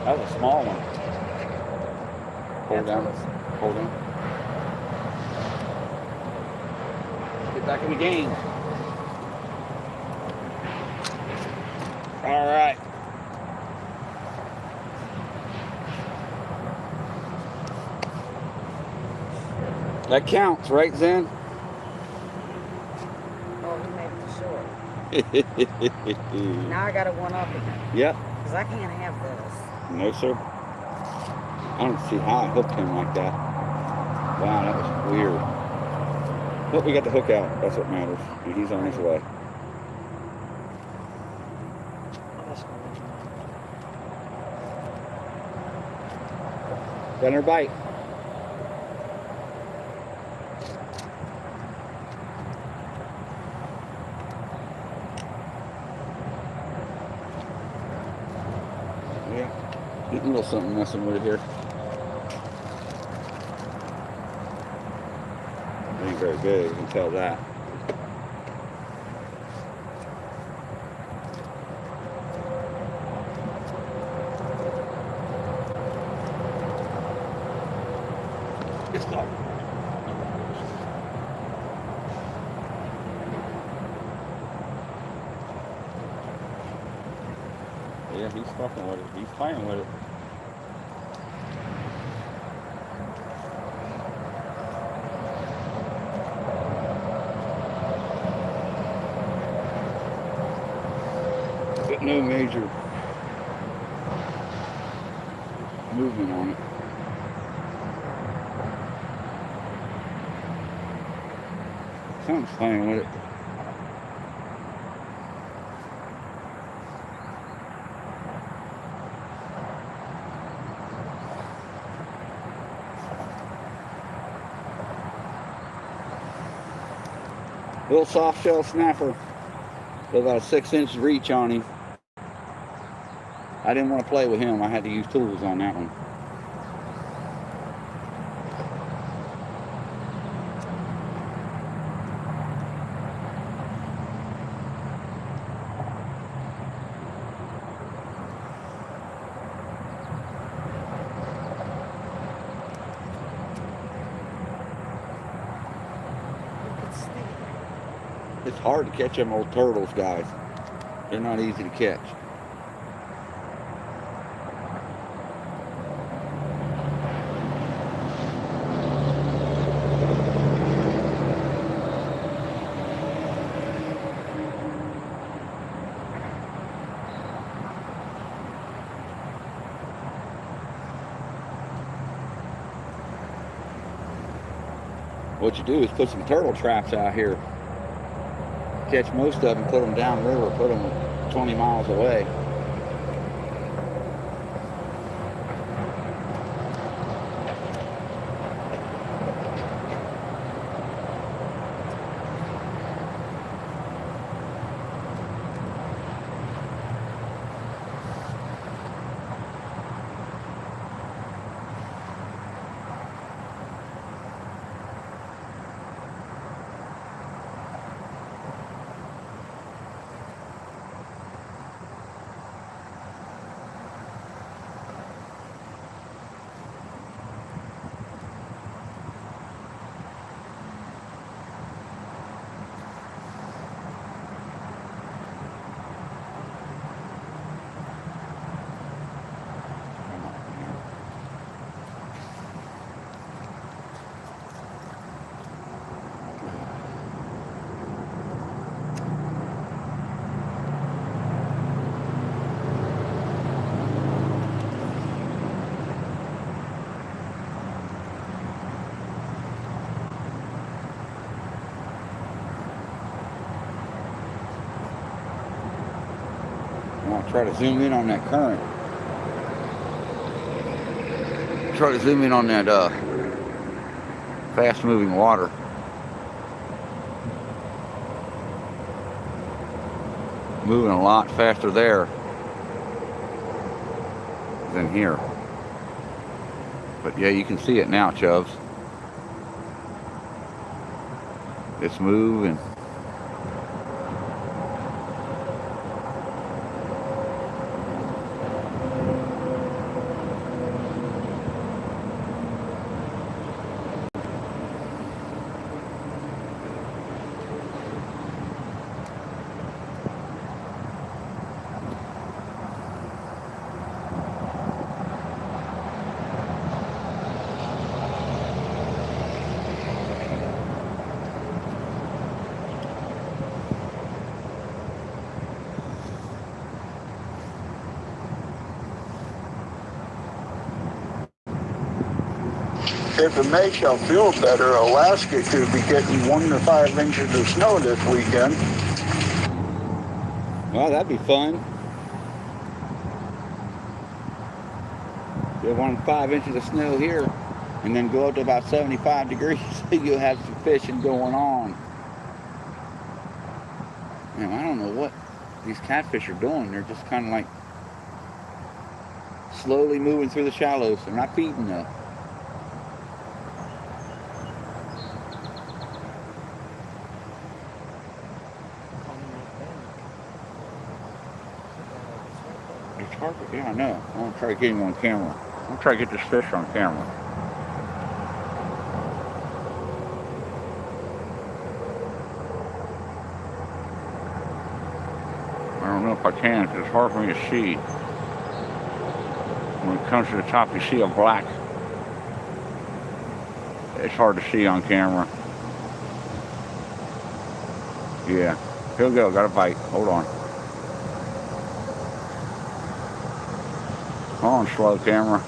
That was a small one. Hold down. Hold down. Get back in the game. All right. That counts, right, Zen? Oh, he made it to shore. Now I got to one up him. Yep. Because I can't have this. No, sir. I don't see how I hooked him like that. Wow, that was weird. But we got the hook out. That's what matters. And he's on his way. Got her bite. Yeah. Getting a little something messing with it here. Ain't very big, you can tell that. It's like, yeah, he's fucking with it. He's playing with it. But no major movement on it. Something's playing with it. Little soft shell snapper with about a 6-inch reach on him. I didn't want to play with him. I had to use tools on that one. It's hard to catch them old turtles, guys. They're not easy to catch. What you do is put some turtle traps out here. Catch most of them, put them downriver, put them 20 miles away. I'll try to zoom in on that current. Try to zoom in on that fast moving water. Moving a lot faster there than here. But yeah, you can see it now, Chubbs. It's moving. If it makes y'all feel better, Alaska could be getting 1 to 5 inches of snow this weekend. Well, that'd be fun. Get 1 to 5 inches of snow here, and then go up to about 75 degrees, so you'll have some fishing going on. Man, I don't know what these catfish are doing. They're just kind of like slowly moving through the shallows. They're not feeding though. carpet? Yeah, I know. I'm gonna try to get him on camera. I'm gonna try to get this fish on camera. I don't know if I can because it's hard for me to see. When it comes to the top, you see a black. It's hard to see on camera. Yeah. He'll go. Got a bite. Hold on. Come on, slow camera.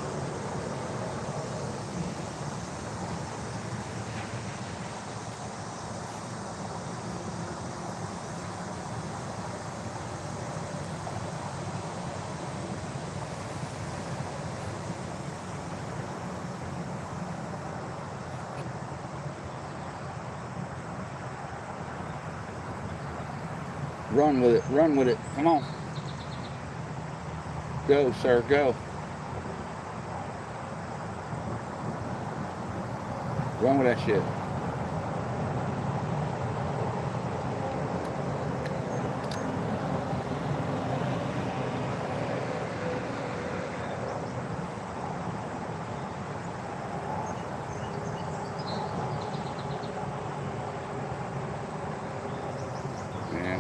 Run with it. Run with it. Come on. Go, sir. Go. Run with that shit. Yeah.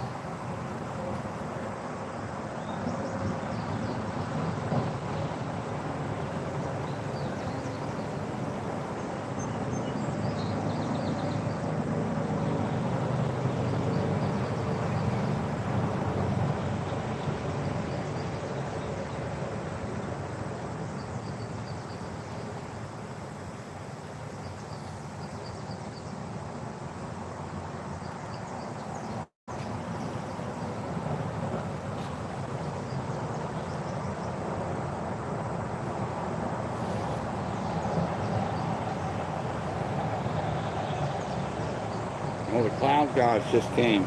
Oh, the cloud gods just came.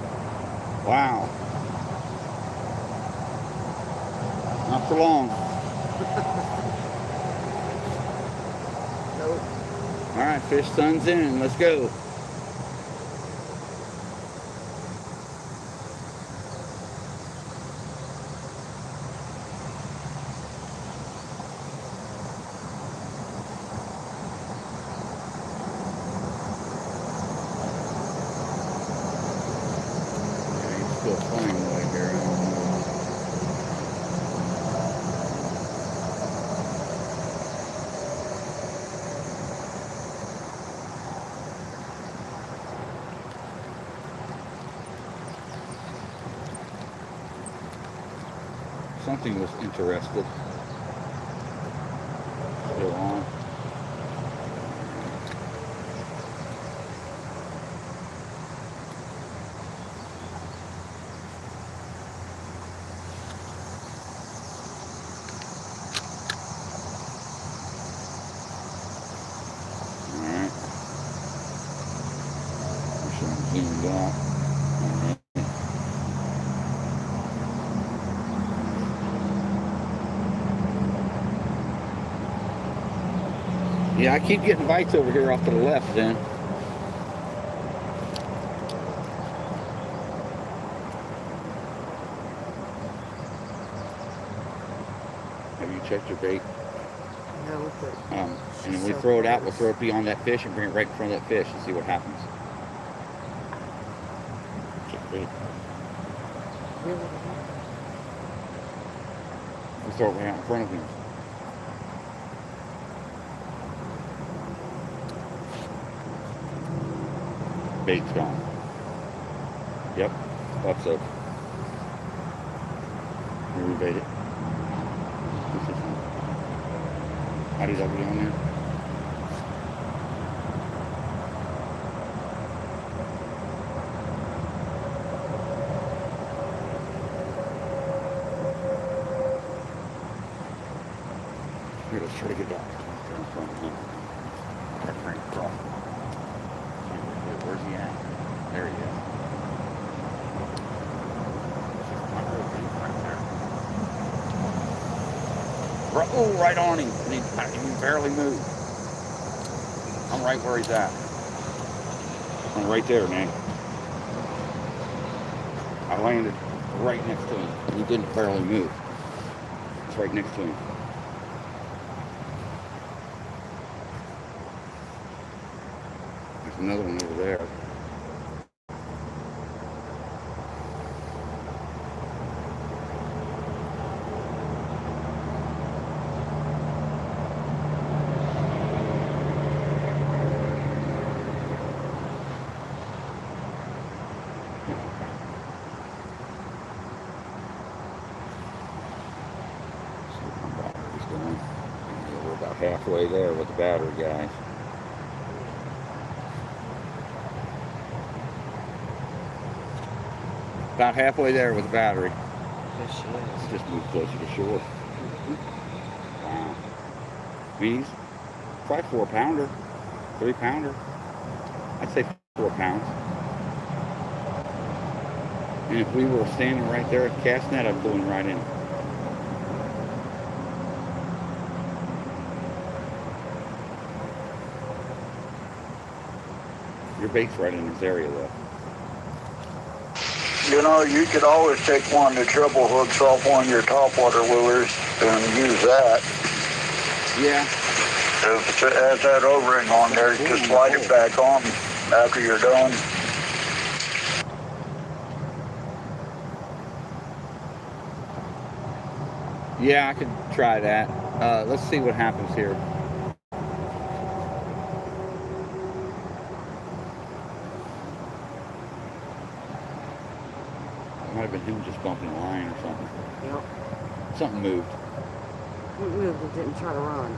Wow. Not for long. Nope. All right, fish sun's in. Let's go. Yeah, he's still playing right here. I don't know. Something was interested. Still on. Alright. Zoomed out. Alright. Yeah, I keep getting bites over here off to the left then. Have you checked your bait? No, but And when we throw it out, we'll throw it beyond that fish and bring it right in front of that fish and see what happens. Check bait. really, We'll throw it right out in front of him. Bait's gone. Yep, thought so. We rebait it. How did that get on there? Here, let's try to get that in front of him. That thing across. Where's he at? There he is. Oh, right on him. He barely moved. I'm right where he's at. I'm right there, man. I landed right next to him. He didn't barely move. It's right next to him. There's another one over there. We're about halfway there with the battery, guys. About halfway there with the battery. Yes, she is. Just move closer to shore. Wow. I mean, he's probably 4-pounder, 3-pounder. I'd say 4 pounds. And if we were standing right there at the cast net, I'd pull him right in. Your bait's right in this area, though. You know, you could always take one of the treble hooks off one of your topwater lures and use that. Yeah. If it has that O-ring on there, just slide it back on after you're done. Yeah, I could try that. Let's see what happens here. It might have been him just bumping a line or something. Yep. Something moved. It moved. It didn't try to run.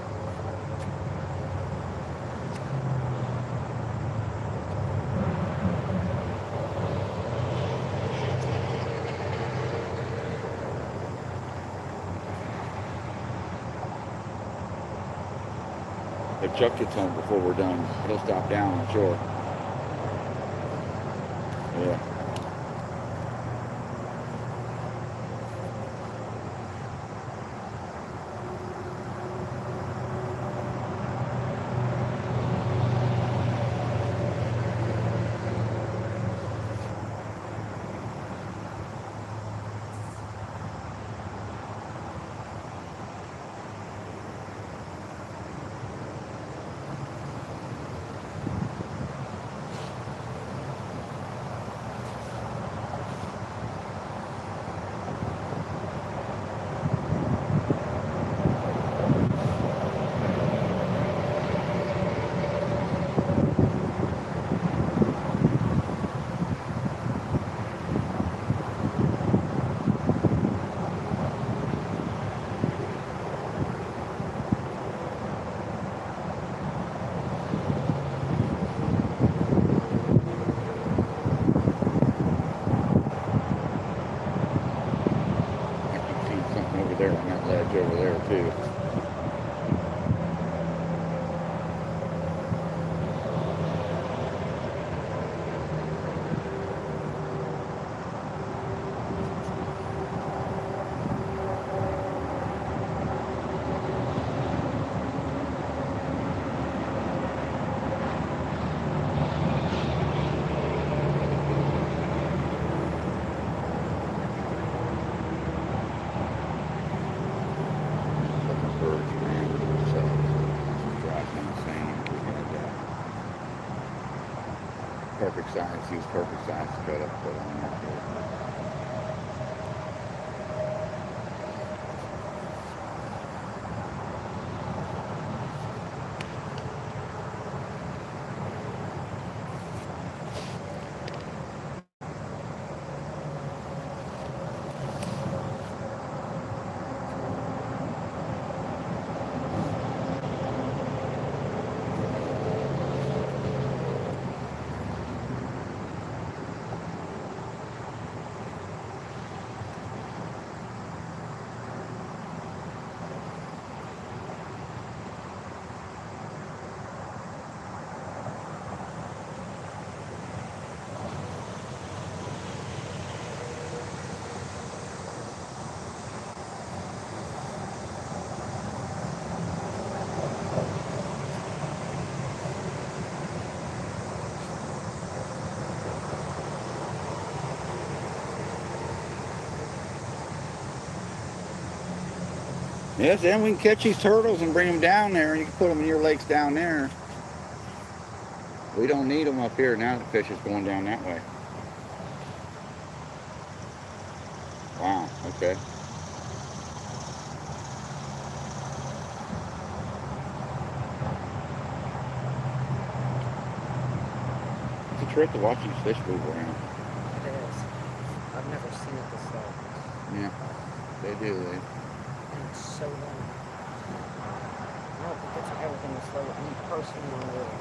If Chuck gets home before we're done, he'll stop down, I'm sure. Yeah. There on that ledge over there too. Perfect size, use perfect size to cut up, put on there. Yes, then we can catch these turtles and bring them down there, and you can put them in your lakes down there. We don't need them up here now. The fish is going down that way. Wow. Okay. It's a trip to watch these fish move around. It is. I've never seen it this slow. Yeah, they do. And it's so long. I don't think it's ever been this slow with me personally on the river.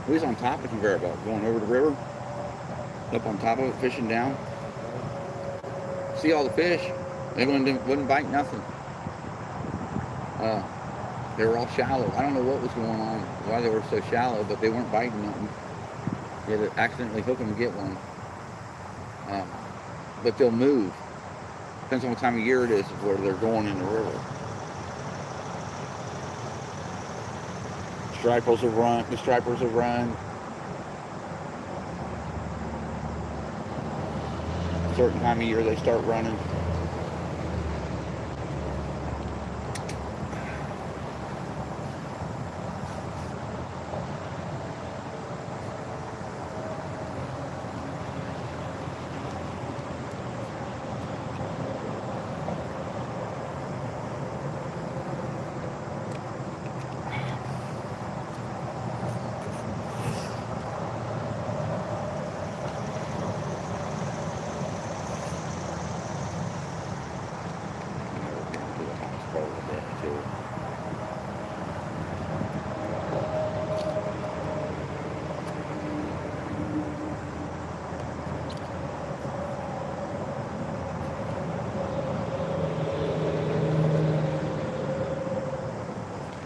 We was on top of the conveyor belt, going over the river, up on top of it, fishing down. See all the fish. They wouldn't bite nothing. They were all shallow. I don't know what was going on, why they were so shallow, but they weren't biting nothing. You had to accidentally hook them to get one. But they'll move. Depends on what time of year it is where they're going in the river. The stripers will run. A certain time of year they start running.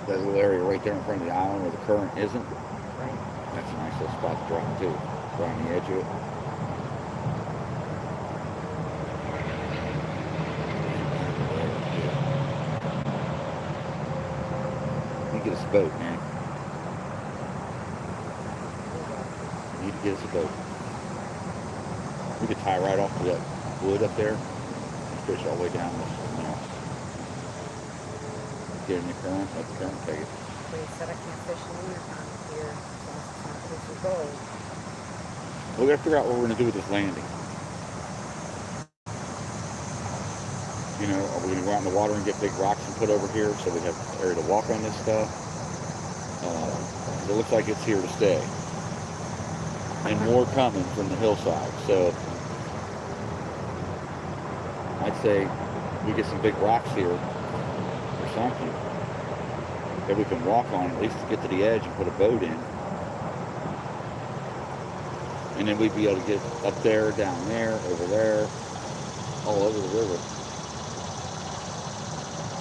That little area right there in front of the island where the current isn't. Right. That's a nice little spot to drop too. Right on the edge of it. You get us a boat, man. You need to get us a boat. We could tie right off to that wood up there. Fish all the way down this, get in the current, let the current take it. They said I can't fish in the wintertime here. So it's not fish or gold. We gotta figure out what we're gonna do with this landing. Are we gonna go out in the water and get big rocks and put over here so we have an area to walk on this stuff? It looks like it's here to stay. And more coming from the hillside. So I'd say we get some big rocks here or something that we can walk on at least to get to the edge and put a boat in. And then we'd be able to get up there, down there, over there, all over the river.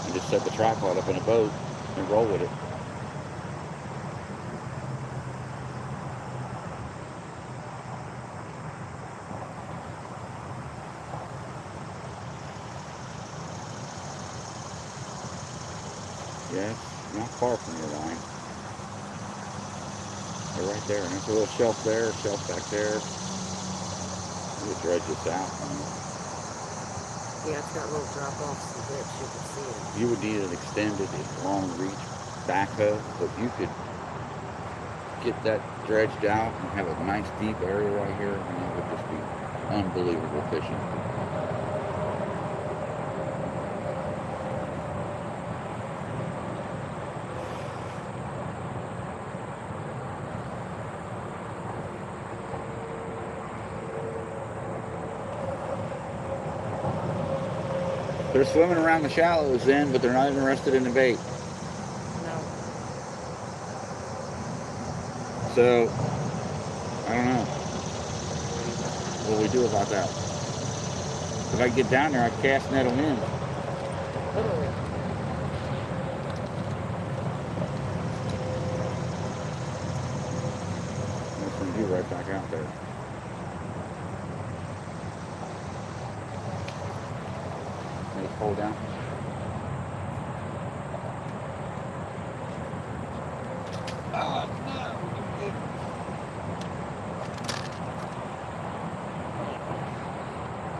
And just set the tripod up in a boat and roll with it. Yeah, it's not far from your line. They're right there. And there's a little shelf there, shelf back there. We'll dredge this out. Yeah, it's got little drop-offs and dips. You can see it. You would need an extended, long reach backhoe, but you could get that dredged out and have a nice deep area right here, and it would just be unbelievable fishing. They're swimming around the shallows then, but they're not interested in the bait. No. So, I don't know what we do about that. If I get down there, I cast net them in. Literally. I'm going to be right back out there. Just hold down.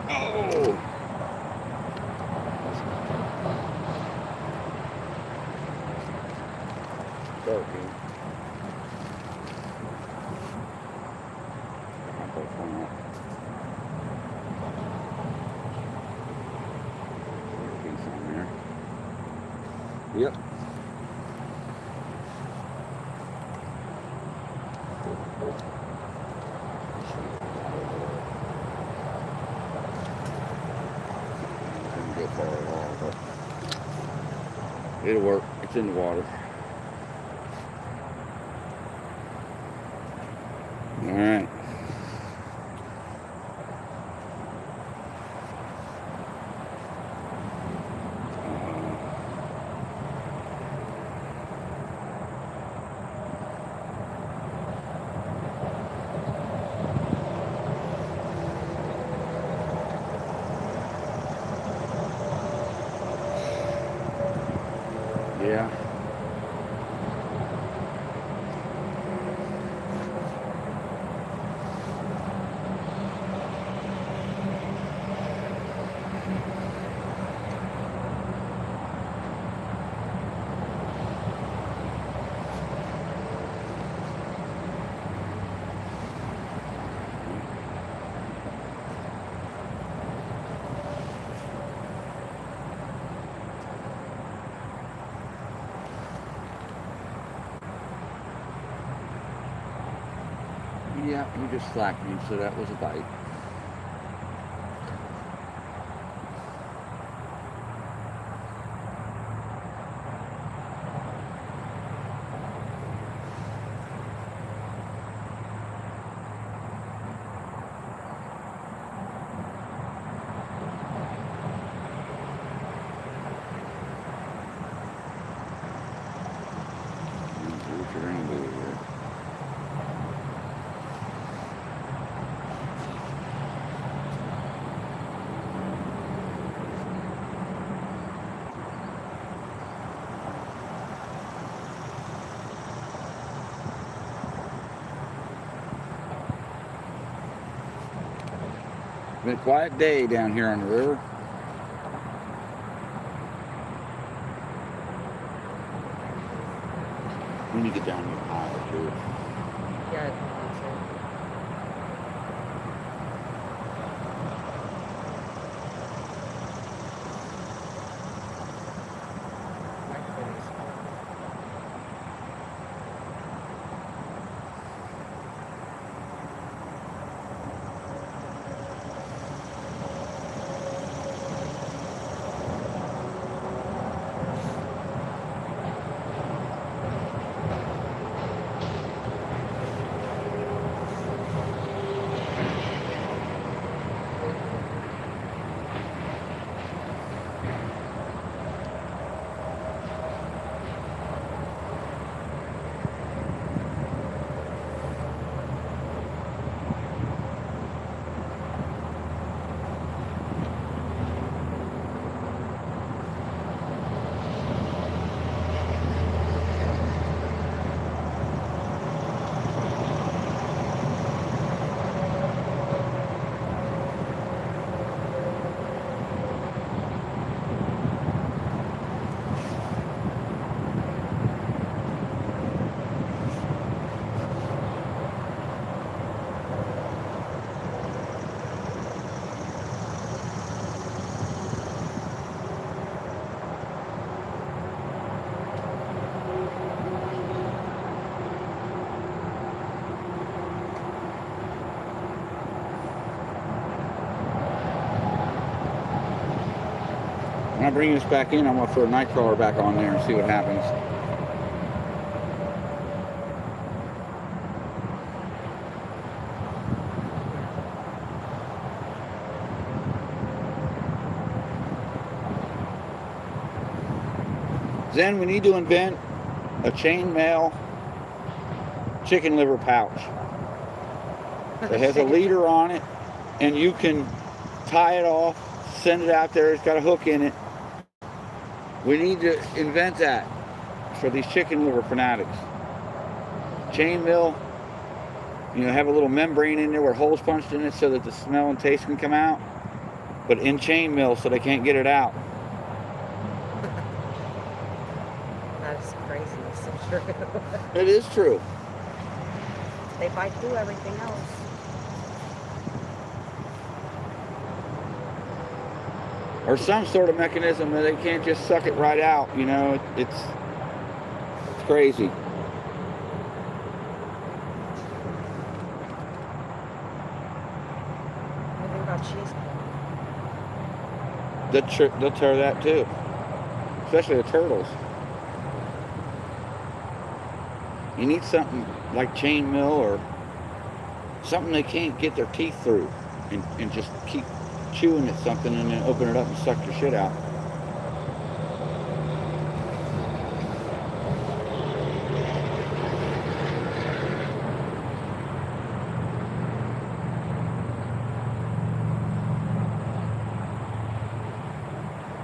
Oh! on piece on there. Yep. Didn't go far at all, but it'll work. It's in the water. All right. Yeah. Yeah, you just slacked me, so that was a bite. Here's your rainbow here. It's been a quiet day down here on the river. We need to get down here higher too. Yeah, I think so. My goodness. When I bring this back in, I'm going to throw a night crawler back on there and see what happens. Then we need to invent a chainmail chicken liver pouch that has a leader on it, and you can tie it off, send it out there. It's got a hook in it. We need to invent that for these chicken liver fanatics. Chainmail, have a little membrane in there where holes punched in it so that the smell and taste can come out, but in chainmail so they can't get it out. That's crazy. It's so true. It is true. They bite through everything else. or some sort of mechanism that they can't just suck it right out. You know, it's crazy. What about cheese? They'll tear that too, especially the turtles. You need something like chainmail or something they can't get their teeth through, and just keep chewing at something and then open it up and suck your shit out.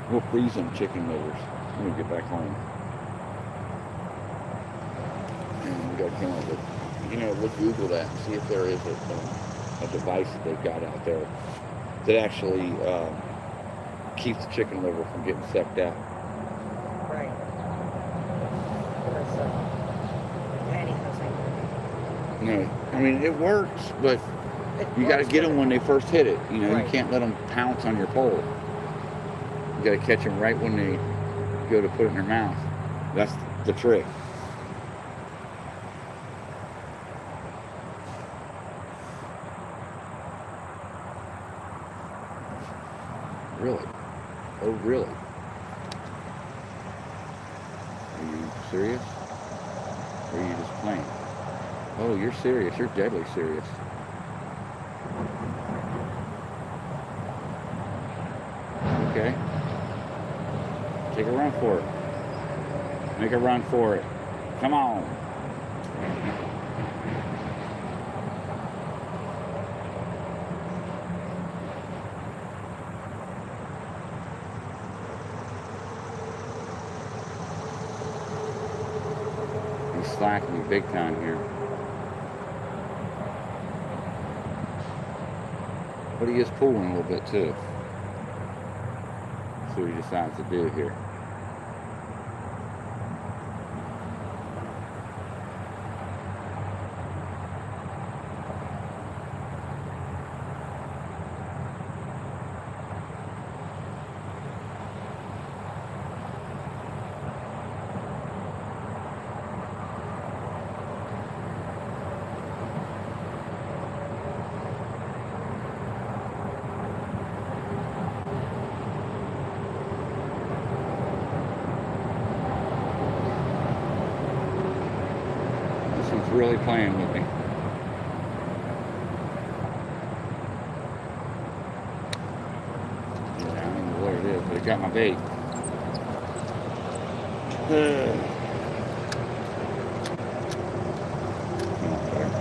We'll freeze them chicken livers when we get back home. And we got to come up with, you know, we'll Google that and see if there is a device that they've got out there that actually keeps the chicken liver from getting sucked out. Right. Or some pantyhose. No, I mean, it works, but you got to get them when they first hit it. You know, Right. you can't let them pounce on your pole. You got to catch them right when they go to put it in their mouth. That's the trick. Really? Oh, really? Are you serious? Or are you just playing? Oh, you're serious. You're deadly serious. Okay. Take a run for it. Make a run for it. Come on. He's slacking me big time here. But he is pulling a little bit too. See what he decides to do here. Really playing with me. Yeah, I don't know what it is, but it got my bait. Come on, buddy.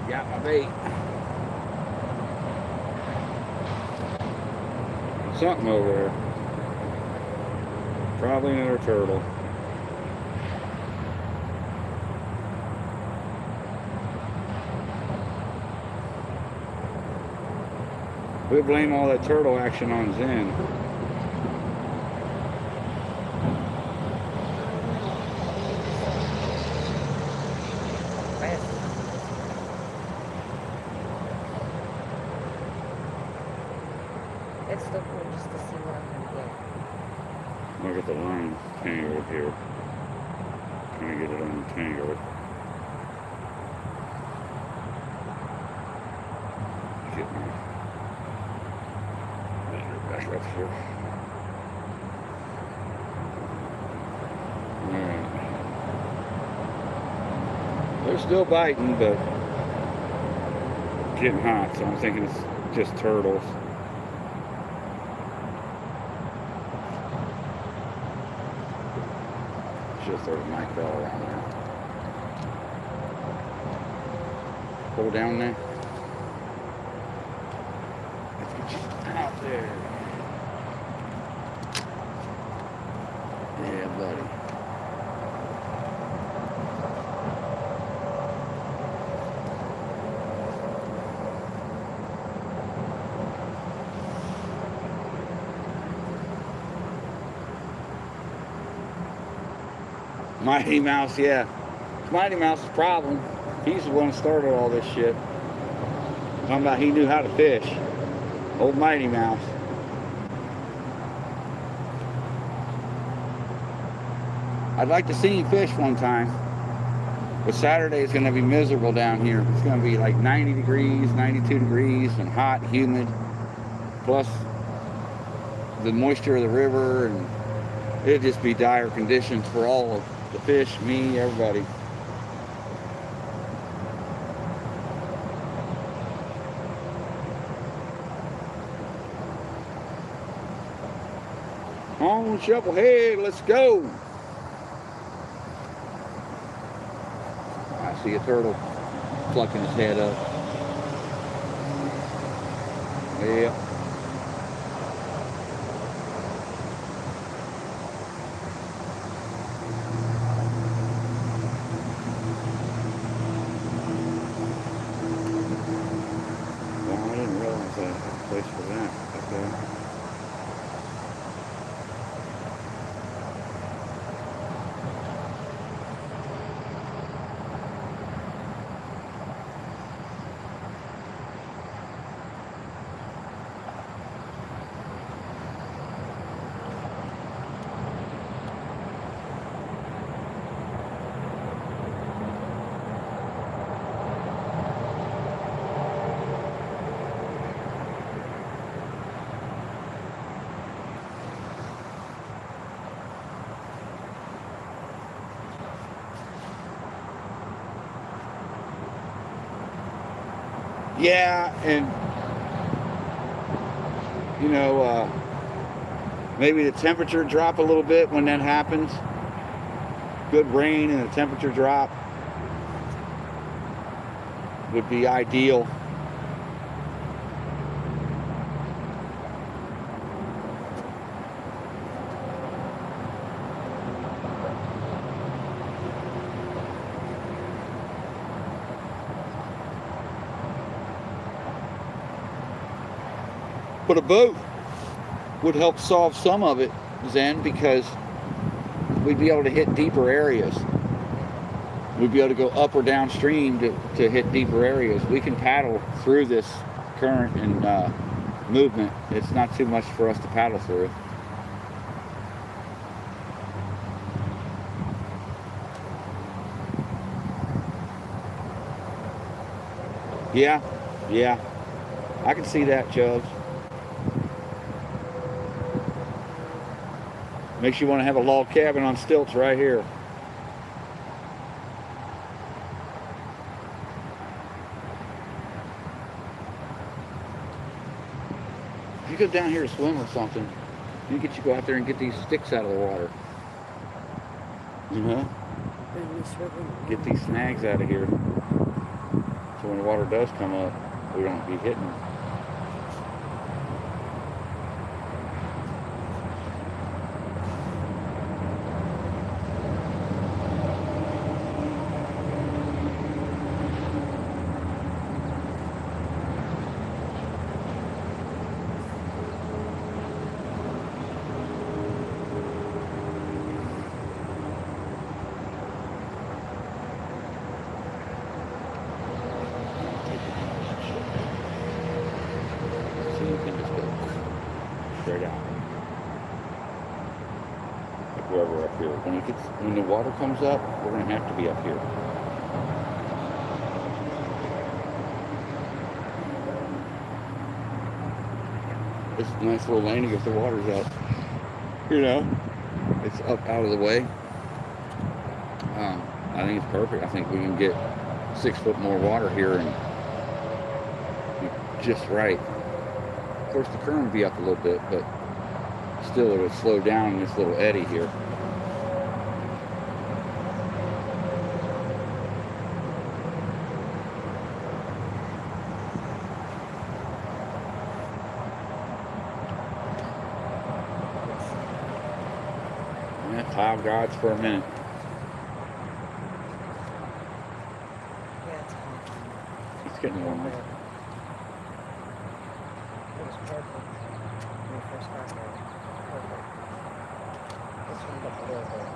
Got my bait. Something over there. Probably another turtle. We blame all that turtle action on Zen. It's still cool just to see what I'm gonna get. Look at the line tangled here. Trying to get it untangled. Get my back up here. Alright. They're still biting, but getting hot, so I'm thinking it's just turtles. Should have thrown a night bell around there. Pull down there. Let's get you out there. Yeah, buddy. Mighty Mouse, yeah. It's Mighty Mouse's problem. He's the one who started all this shit. Talking about he knew how to fish. Old Mighty Mouse. I'd like to see him fish one time. But Saturday is going to be miserable down here. It's going to be like 90 degrees, 92 degrees, and hot, humid. Plus the moisture of the river, and it'd just be dire conditions for all of the fish, me, everybody. On Shovelhead, let's go. I see a turtle plucking his head up. Yeah. Well, I didn't realize I had a place for that. Okay. Yeah, and you know, maybe the temperature drop a little bit when that happens. Good rain and the temperature drop would be ideal. But a boat would help solve some of it, Zen, because we'd be able to hit deeper areas. We'd be able to go up or downstream to hit deeper areas. We can paddle through this current and movement. It's not too much for us to paddle through. Yeah, I can see that, Chubbs. Makes you want to have a log cabin on stilts right here. If you go down here to swim or something, you get you go out there and get these sticks out of the water. You know? Get these snags out of here. So when the water does come up, we don't be hitting. Straight out. Like wherever up here. When the water comes up, we're gonna have to be up here. It's a nice little landing if the water's up. You know, it's up out of the way. I think it's perfect. I think we can get 6 foot more water here and be just right. Of course, the current would be up a little bit, but still it would slow down in this little eddy here. Yeah, cloud gods for a minute. Yeah, it's hot. It's getting warmer. It was perfect when we first got here. Perfect. This one got a little bit.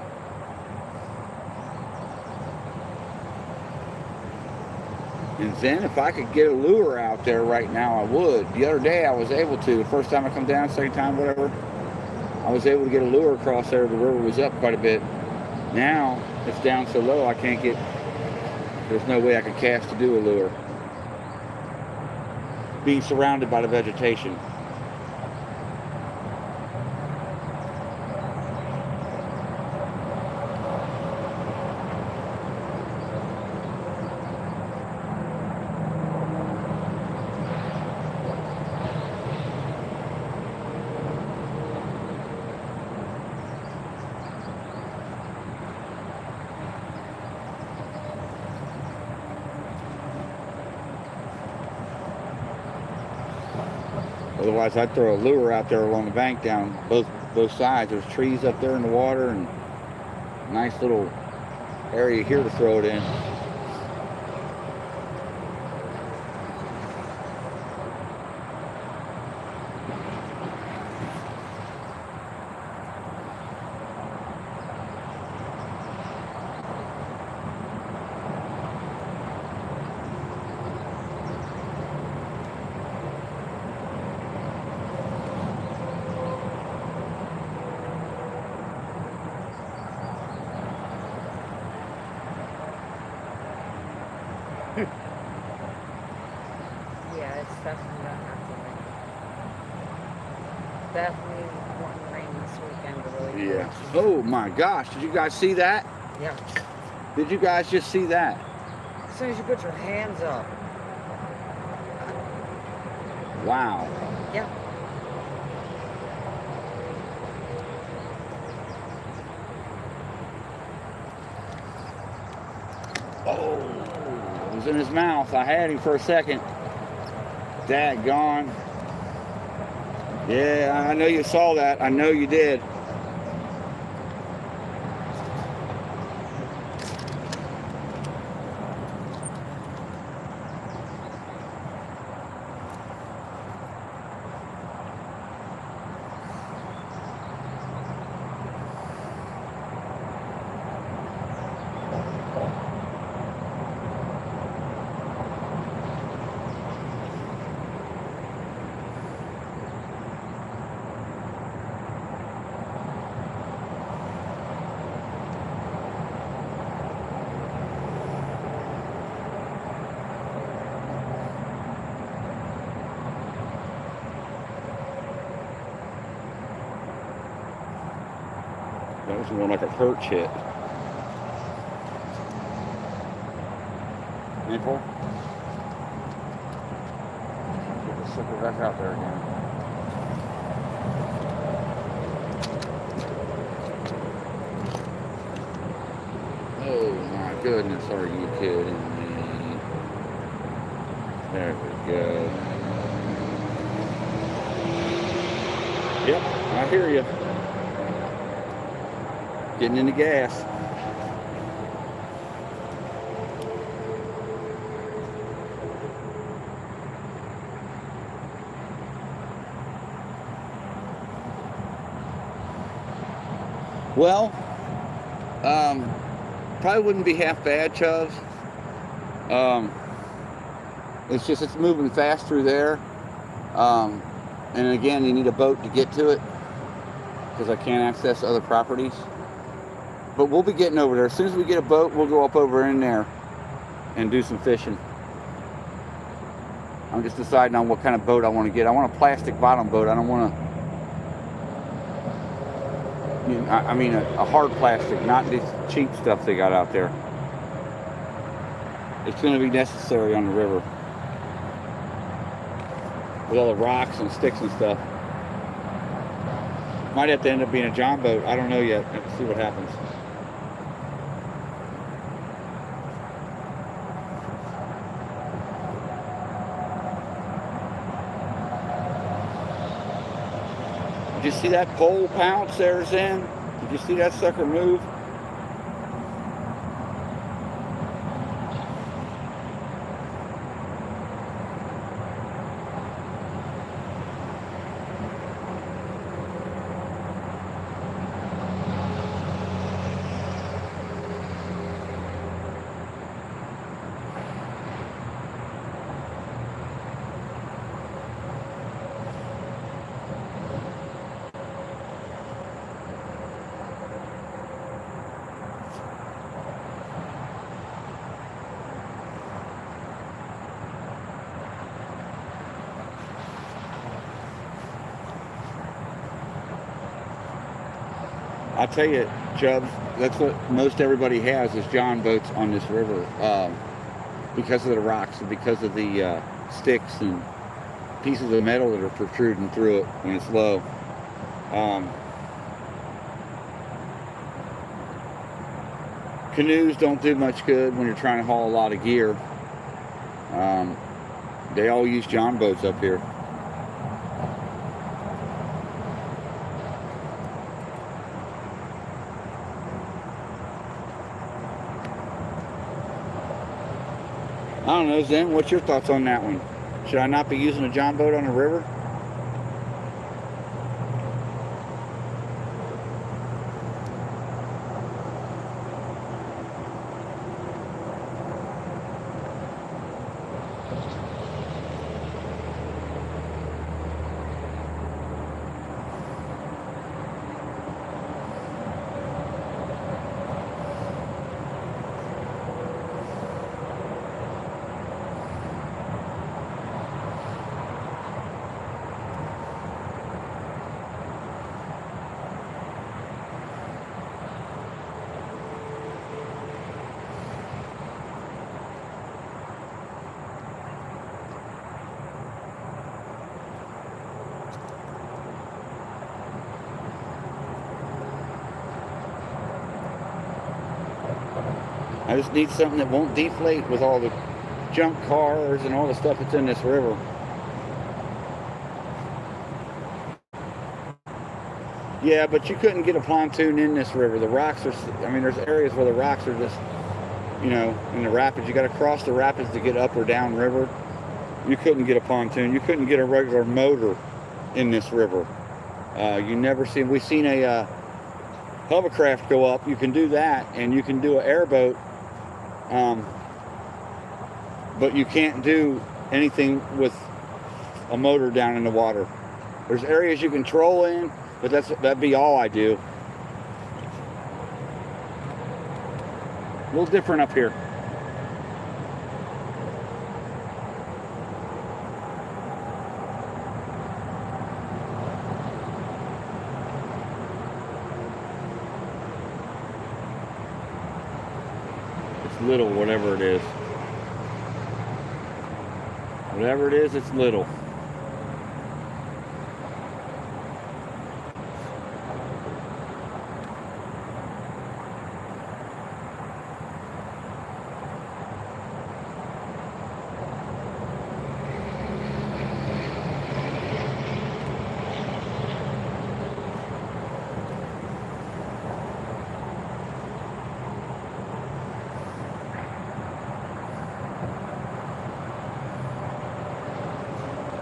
And then if I could get a lure out there right now, I would. The other day I was able to. The first time I come down, second time, whatever, I was able to get a lure across there. The river was up quite a bit. Now it's down so low I can't get, there's no way I could cast to do a lure. Being surrounded by the vegetation. Otherwise, I'd throw a lure out there along the bank down both sides. There's trees up there in the water and a nice little area here to throw it in. Yeah, it's definitely gonna have to rain. Definitely wanting rain this weekend to really. Yeah. Oh my gosh, did you guys see that? Yeah. Did you guys just see that? As soon as you put your hands up. Wow. Yeah. Oh, it was in his mouth. I had him for a second. Daggone. Yeah, I know you saw that. I know you did. That was more like a perch hit. Nipple. Get the sucker back out there again. Oh my goodness, are you kidding me? There we go. Yep, I hear you. Getting into gas. Well, probably wouldn't be half bad, Chubbs. It's just, it's moving fast through there. And again, you need a boat to get to it because I can't access other properties. But we'll be getting over there. As soon as we get a boat, we'll go up over in there and do some fishing. I'm just deciding on what kind of boat I want to get. I want a plastic bottom boat. I don't want to, you know, I mean a hard plastic, not this cheap stuff they got out there. It's going to be necessary on the river with all the rocks and sticks and stuff. Might have to end up being a John boat. I don't know yet. Let's see what happens. Did you see that pole pounce there, Zen? Did you see that sucker move? I'll tell you, Chubbs, that's what most everybody has is John boats on this river, because of the rocks and because of the sticks and pieces of metal that are protruding through it when it's low. Canoes don't do much good when you're trying to haul a lot of gear. They all use John boats up here. I don't know, Zen, what's your thoughts on that one? Should I not be using a John boat on the river? I just need something that won't deflate with all the junk cars and all the stuff that's in this river. Yeah, but you couldn't get a pontoon in this river. The rocks are, I mean, there's areas where the rocks are just, you know, in the rapids. You got to cross the rapids to get up or down river. You couldn't get a pontoon. You couldn't get a regular motor in this river. You never see, we've seen a hovercraft go up. You can do that, and you can do an airboat. But you can't do anything with a motor down in the water. There's areas you can troll in, but that'd be all I do. A little different up here. It's little, whatever it is. Whatever it is, it's little.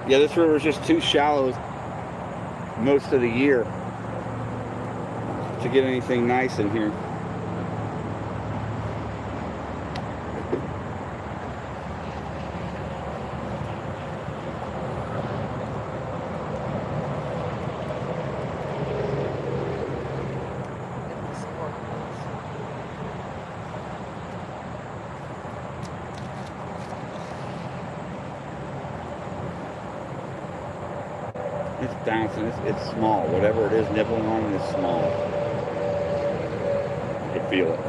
Yeah, this river is just too shallow most of the year to get anything nice in here. It's bouncing. It's small. Whatever it is nibbling on it is small. You can feel it.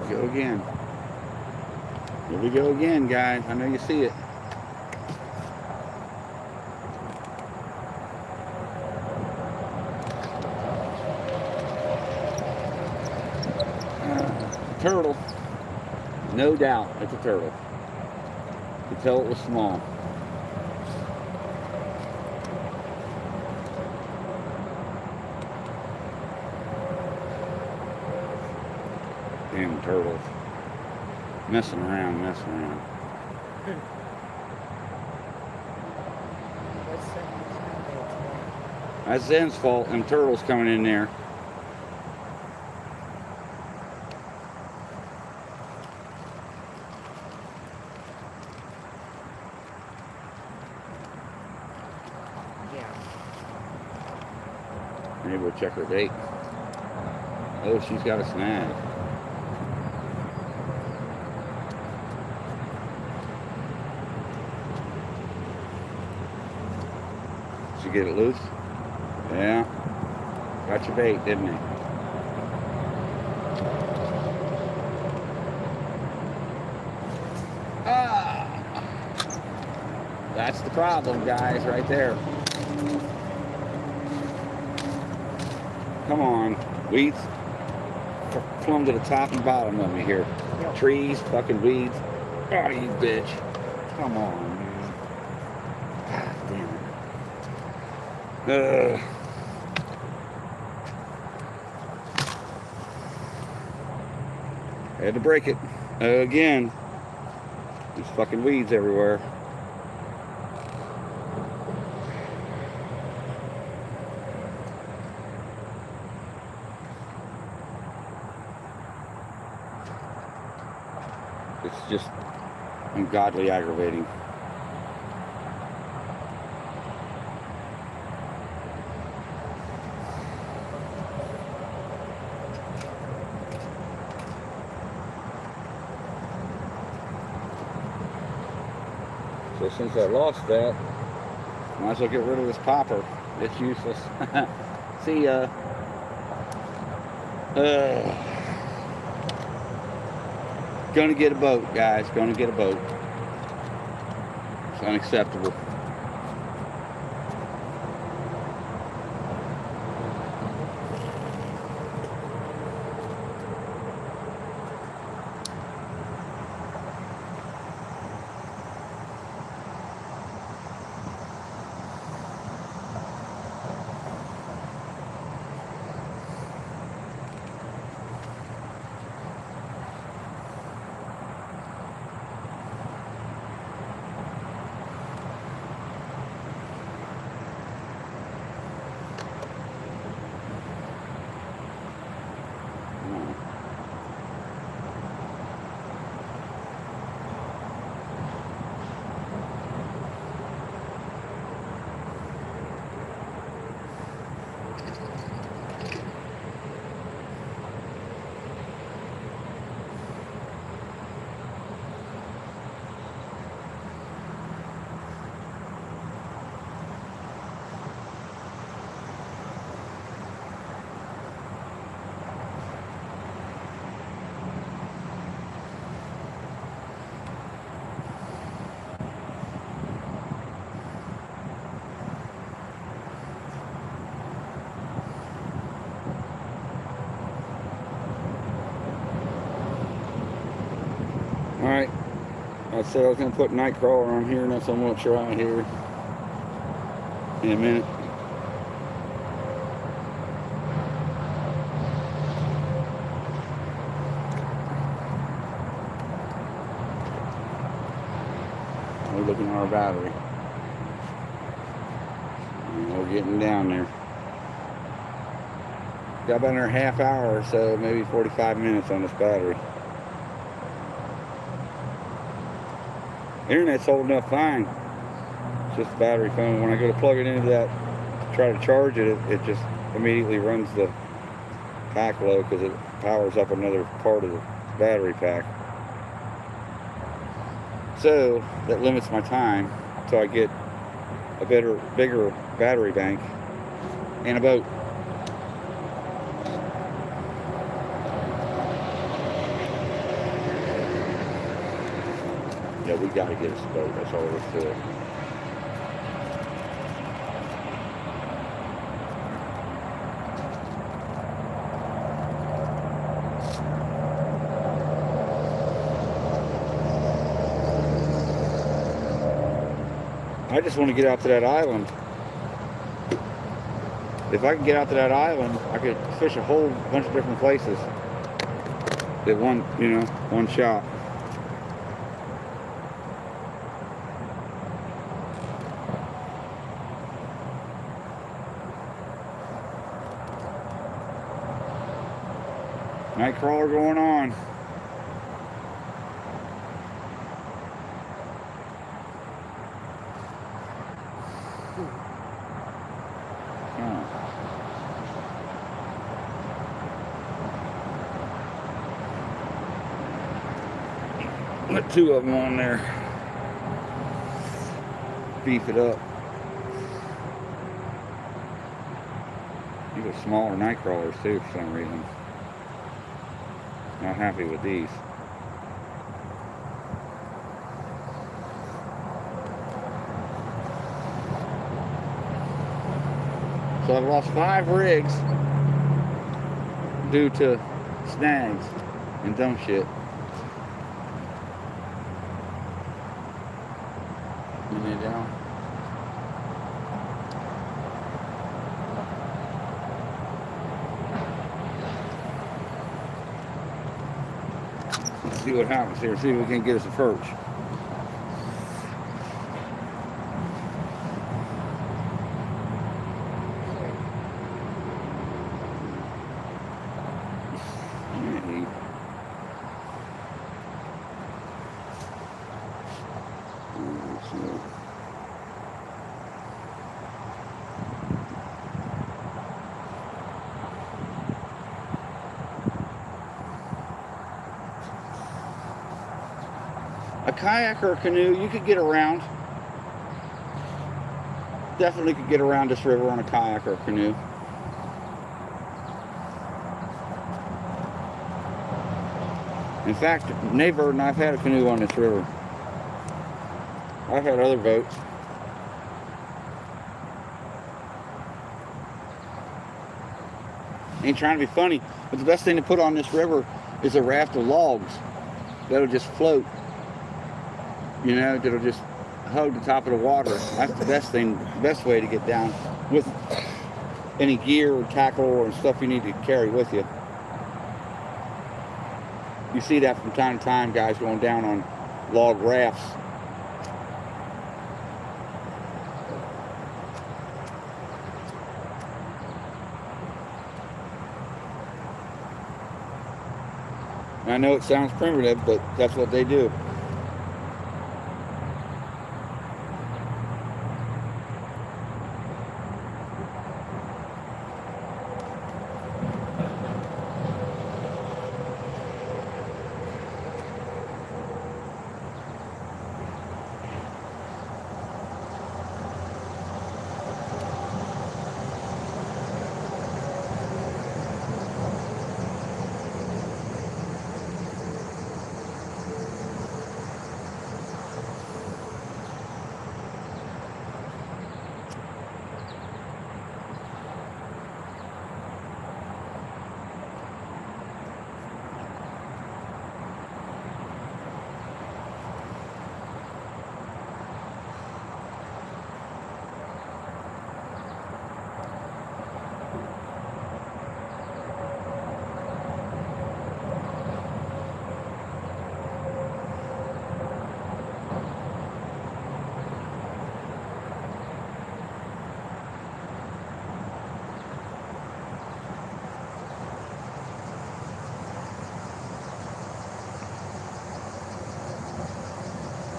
Go again. Here we go again, guys. I know you see it. Turtle. No doubt, it's a turtle. You could tell it was small. Damn turtles. Messing around. What's that? That's Zen's fault. Them turtles coming in there. Yeah. Maybe we'll check her bait. Oh, she's got a snag. Did you get it loose? Yeah. Got your bait, didn't he? Ah! That's the problem, guys, right there. Come on. Weeds. Plumb to the top and bottom of me here. Yep. Trees, fucking weeds. Oh, you bitch. Come on, man. God damn it. Had to break it. Again. There's fucking weeds everywhere. It's just ungodly aggravating. So since I lost that, might as well get rid of this popper. It's useless. See ya. Gonna get a boat, guys. Gonna get a boat. It's unacceptable. Alright, I said I was going to put Nightcrawler on here, and that's what I'm going to try here in a minute. We're looking at our battery. And we're getting down there. Got about another half hour or so, maybe 45 minutes on this battery. Internet's holding up fine. It's just the battery phone. When I go to plug it into that, try to charge it, it just immediately runs the pack low because it powers up another part of the battery pack. So that limits my time until I get a bigger battery bank and a boat. Yeah, we got to get us a boat. That's all there is to it. I just want to get out to that island. If I could get out to that island, I could fish a whole bunch of different places. at one, you know, one shot. Night crawler going on. Put two of them on there. Beef it up. These are smaller night crawlers too for some reason. Not happy with these. So I've lost 5 rigs due to snags and dumb shit. And then down. Let's see what happens here. See if we can get us a perch. A kayak or a canoe, you could get around. Definitely could get around this river on a kayak or a canoe. In fact, Neighbor and I've had a canoe on this river. I've had other boats. Ain't trying to be funny, but the best thing to put on this river is a raft of logs that'll just float. You know, that'll just hug the top of the water. That's the best thing, best way to get down with any gear or tackle or stuff you need to carry with you. You see that from time to time, guys going down on log rafts. I know it sounds primitive, but that's what they do.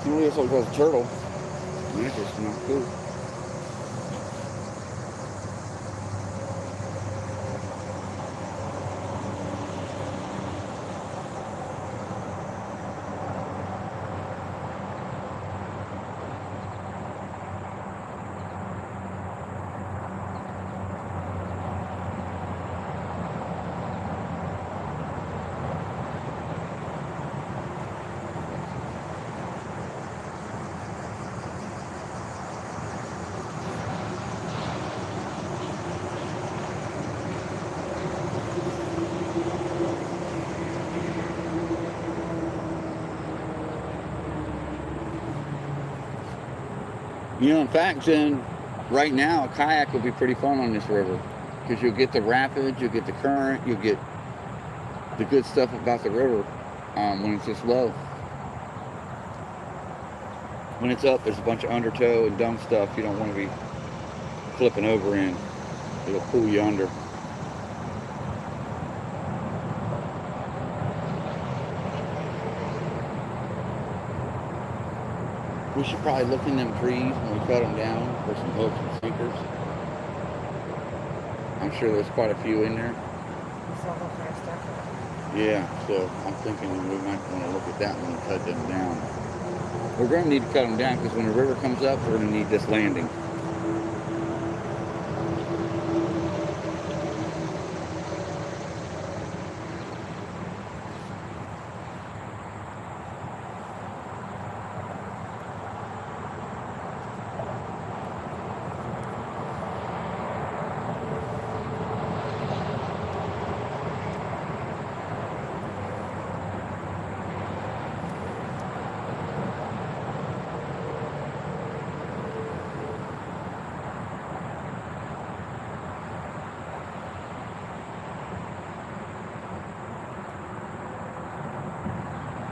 This looks like a turtle. That's just not cool. You know, in fact, Jen, right now, a kayak would be pretty fun on this river because you'll get the rapids, you'll get the current, you'll get the good stuff about the river when it's this low. When it's up, there's a bunch of undertow and dumb stuff you don't want to be flipping over in. It'll pull you under. We should probably look in them trees when we cut them down for some hooks and sinkers. I'm sure there's quite a few in there. Some of them are stuck. Yeah, so I'm thinking we might want to look at that when we cut them down. We're going to need to cut them down because when the river comes up, we're going to need this landing.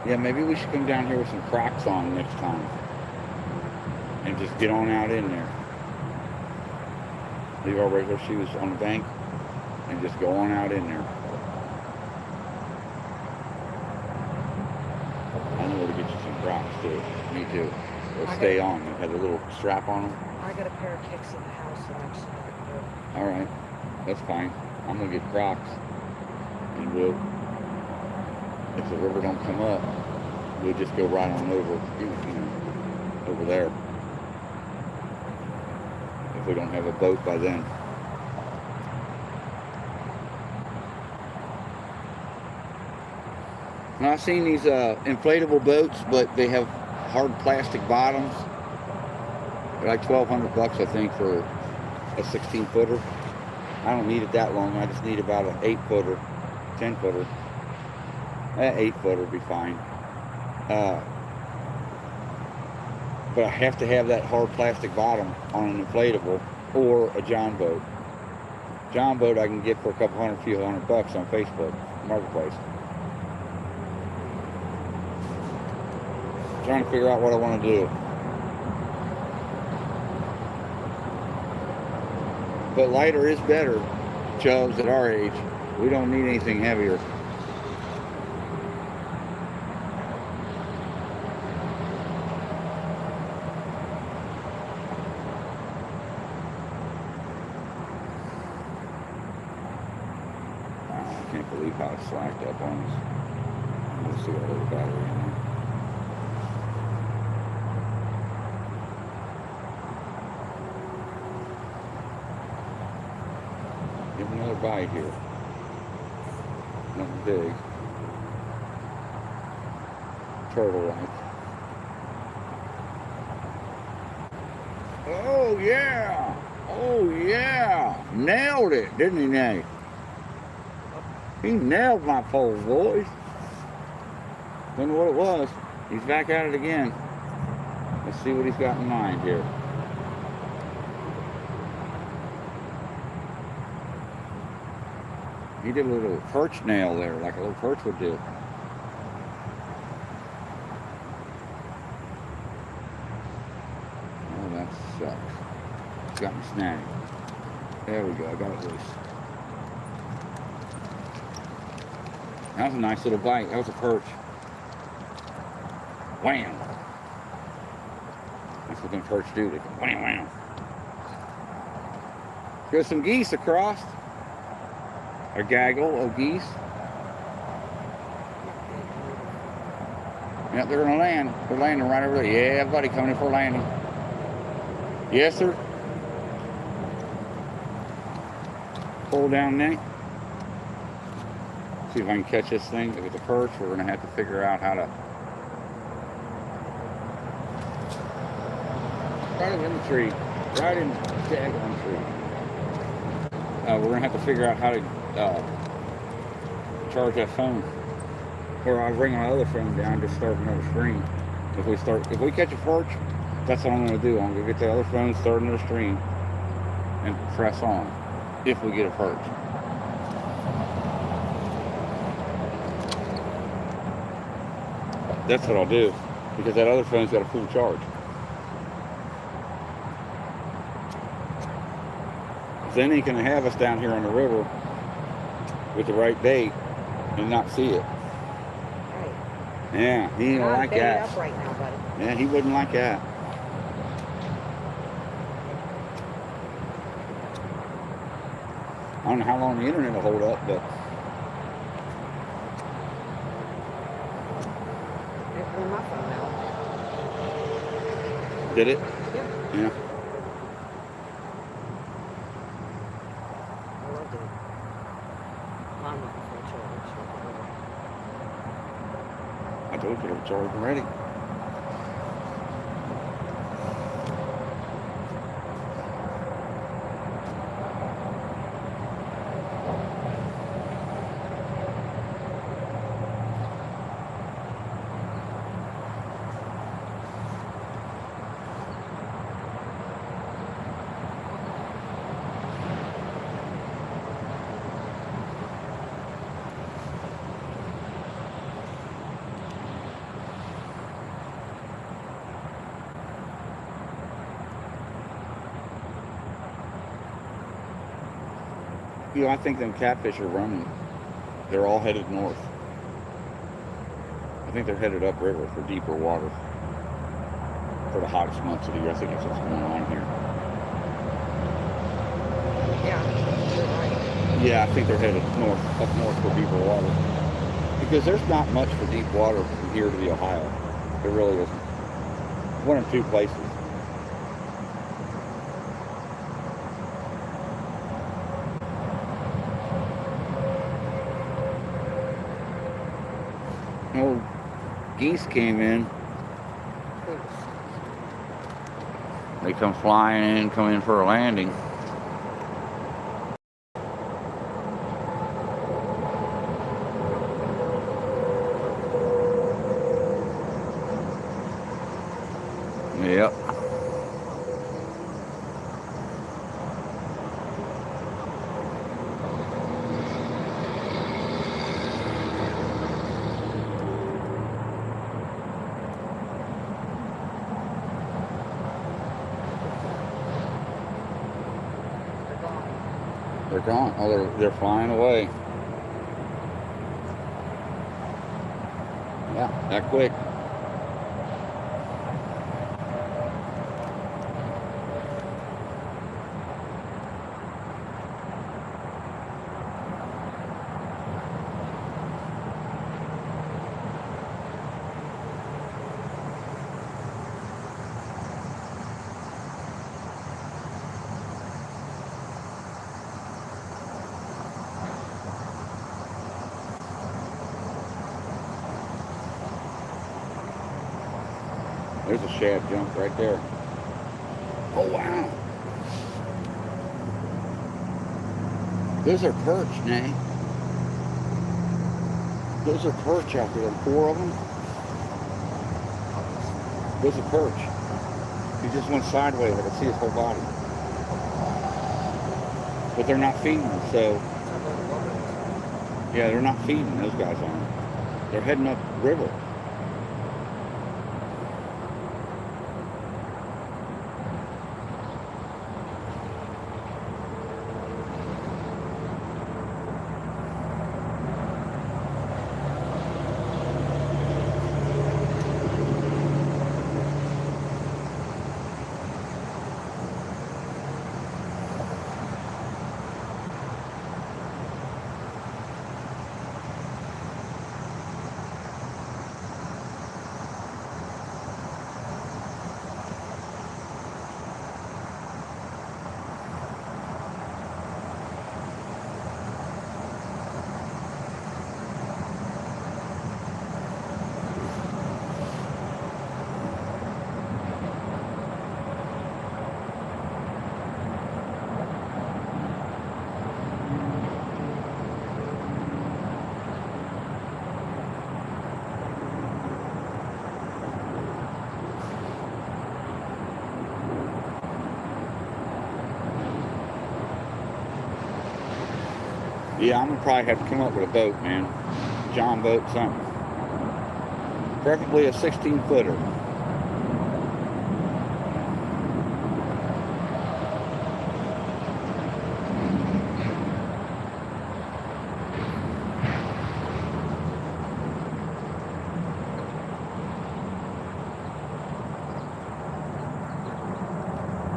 Yeah, maybe we should come down here with some Crocs on next time. And just get on out in there. Leave our regular shoes on the bank and just go on out in there. I know where to get you some Crocs too. Me too. They'll stay on. They have a little strap on them. I got a pair of kicks in the house the next night. Alright. That's fine. I'm gonna get Crocs. And we'll, if the river don't come up, we'll just go right on over, you know, over there. If we don't have a boat by then. Now I've seen these inflatable boats, but they have hard plastic bottoms. They're like $1,200, I think, for a 16-footer. I don't need it that long. I just need about an 8-footer, 10-footer. An 8-footer would be fine. But I have to have that hard plastic bottom on an inflatable or a John boat. John boat I can get for a few hundred bucks on Facebook Marketplace. Trying to figure out what I want to do. But lighter is better, chubs at our age. We don't need anything heavier. I can't believe how it's slacked up on us. Let's see what other battery in there. Give another bite here. Nothing big. Turtle-like. Oh yeah! Oh yeah! Nailed it, didn't he, Nate? He nailed my pole, boys. Don't know what it was. He's back at it again. Let's see what he's got in mind here. He did a little perch nail there, like a little perch would do. Oh, that sucks. It's got me snagged. There we go, I got it loose. That was a nice little bite. That was a perch. Wham! That's what them perch do. They go wham, wham. There's some geese across. A gaggle of geese. Yep, they're gonna land. They're landing right over there. Yeah, buddy, coming in for landing. Yes, sir. Pull down, Nick. See if I can catch this thing with the perch. We're gonna have to figure out how to. Right in the tree. Right in the daggone tree. We're gonna have to figure out how to charge that phone, or I'll bring my other phone down, just start another stream. If we catch a perch, that's what I'm gonna do. I'm gonna get the other phone, start another stream, and press on. If we get a perch, That's what I'll do, because that other phone's got a full charge. Then he can have us down here on the river with the right bait and not see it. Right. Yeah, he ain't I'm like baited that. up right now, buddy. Yeah, he wouldn't like that. I don't know how long the internet will hold up, but It blew my phone out. did it? Yeah. Yeah. I loved it. Mine went full charge. I told you it was charged already. You know, I think them catfish are running. They're all headed north. I think they're headed upriver for deeper water. For the hottest months of the year. I think that's what's going on here. Yeah, you're right. Yeah, I think they're headed north, up north for deeper water. Because there's not much for deep water from here to the Ohio. There really isn't. One or two places. Old geese came in. They come flying in, come in for a landing. Yep. They're gone. Oh, they're flying away. Yeah, that quick. There's a shad jump right there. Oh, wow. Those are perch, Nay. Those are perch out there. 4 of them. Those are perch. He just went sideways. I could see his whole body. But they're not feeding, so... Yeah, they're not feeding. Those guys aren't. They're heading up river. Yeah, I'm gonna probably have to come up with a boat, man. John boat, something. Preferably a 16-footer.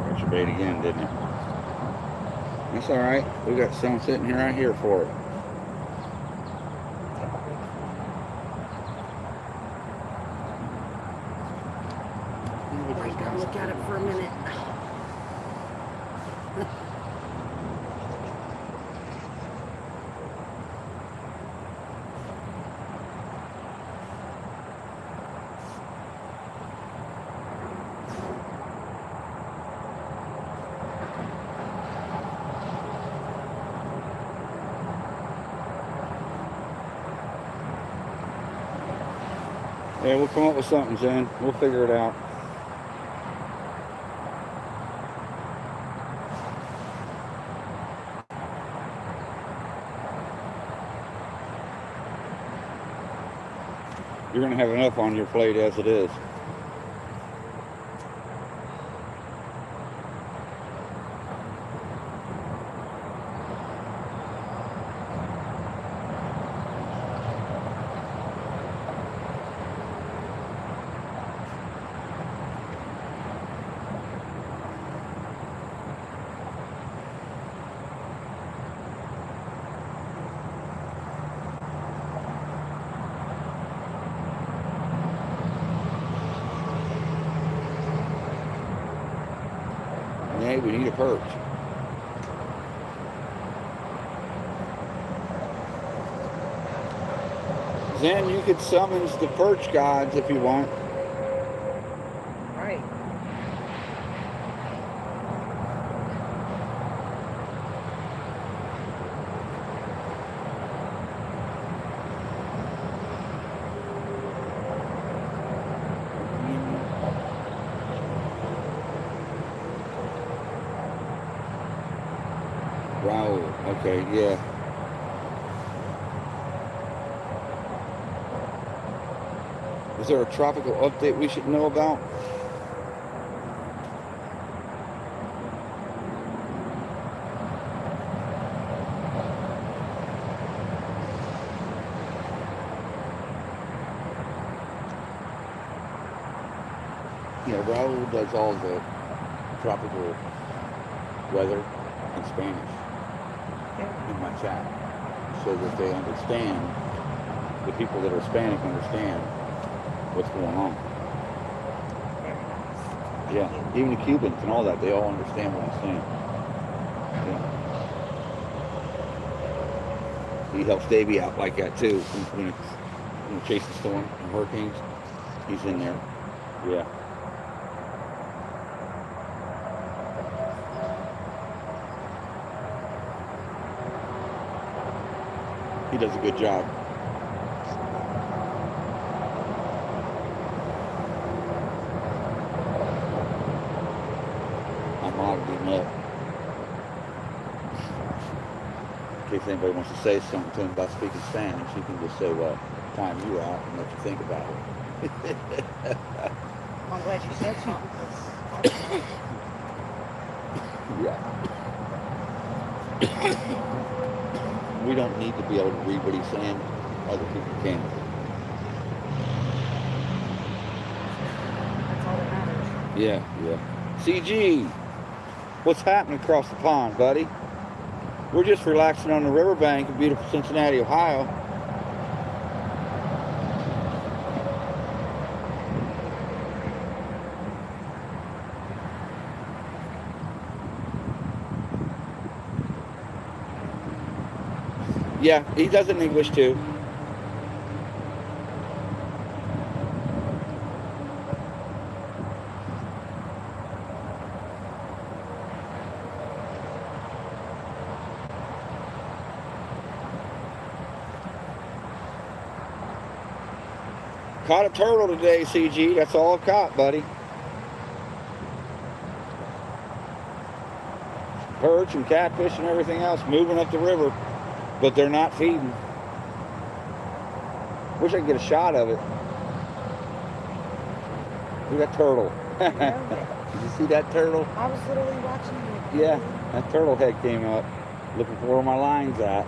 Got your bait again, didn't it? That's all right. We got some sitting here right here for it. I gotta look at it for a minute. Yeah, we'll come up with something, Jen. We'll figure it out. You're going to have enough on your plate as it is. Yeah, we need a perch. Zen, you could summons the perch gods if you want. Right. Wow, okay, yeah. Is there a tropical update we should know about? Yeah, Raul does all the tropical weather in Spanish in my chat, so that they understand, the people that are Hispanic understand what's going on. Yeah, even the Cubans and all that, they all understand what he's saying. Yeah. He helps Davey out like that too, when it's chasing storms and hurricanes. He's in there. Yeah. He does a good job. I'm modded him up. In case anybody wants to say something to him about speaking Spanish, you can just say, well, time you out and let you think about it. I'm glad you said something. Yeah. We don't need to be able to read what he's saying. Other people can. That's all that matters. Yeah, yeah. CG, what's happening across the pond, buddy? We're just relaxing on the riverbank of beautiful Cincinnati, Ohio. Yeah, he does it in English too. Caught a turtle today, CG. That's all I've caught, buddy. Perch and catfish and everything else moving up the river, but they're not feeding. Wish I could get a shot of it. Look at that turtle. I know it. Did you see that turtle? I was literally watching it. Yeah, that turtle head came up, looking for where my line's at.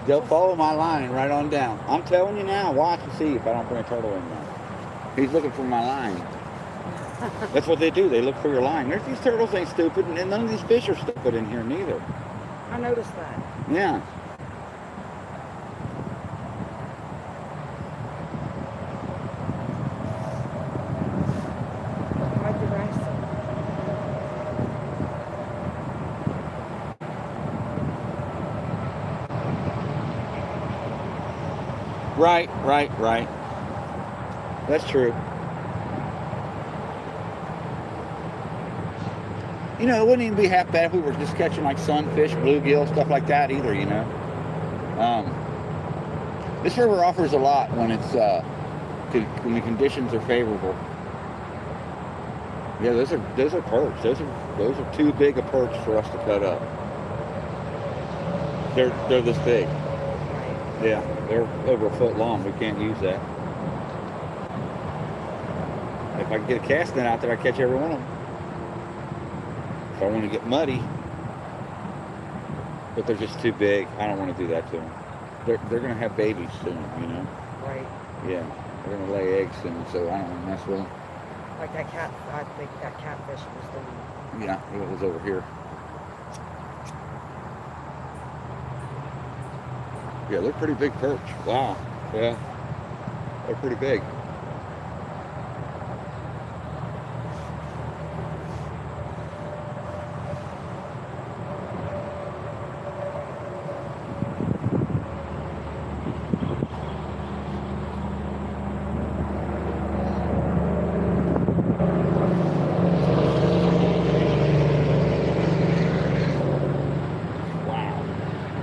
They'll follow my line right on down. I'm telling you now, watch and see if I don't bring a turtle in there. He's looking for my line. That's what they do. They look for your line. There's these turtles ain't stupid, and none of these fish are stupid in here neither. I noticed that. Yeah. Why'd you rise so? Right. That's true. You know, it wouldn't even be half bad if we were just catching like sunfish, bluegill, stuff like that either, you know. This river offers a lot when it's when the conditions are favorable. Yeah, those are perch. Those are too big a perch for us to cut up. They're this big. Yeah, they're over a foot long. We can't use that. If I could get a cast net out there, I'd catch every one of them. If I want to get muddy, but they're just too big. I don't want to do that to them. They're going to have babies soon, you know. Right. Yeah, they're going to lay eggs soon, so I don't want to mess with them. Like that cat, I think that catfish was doing. Yeah, it was over here. Yeah, they're pretty big perch. Wow. Yeah, they're pretty big.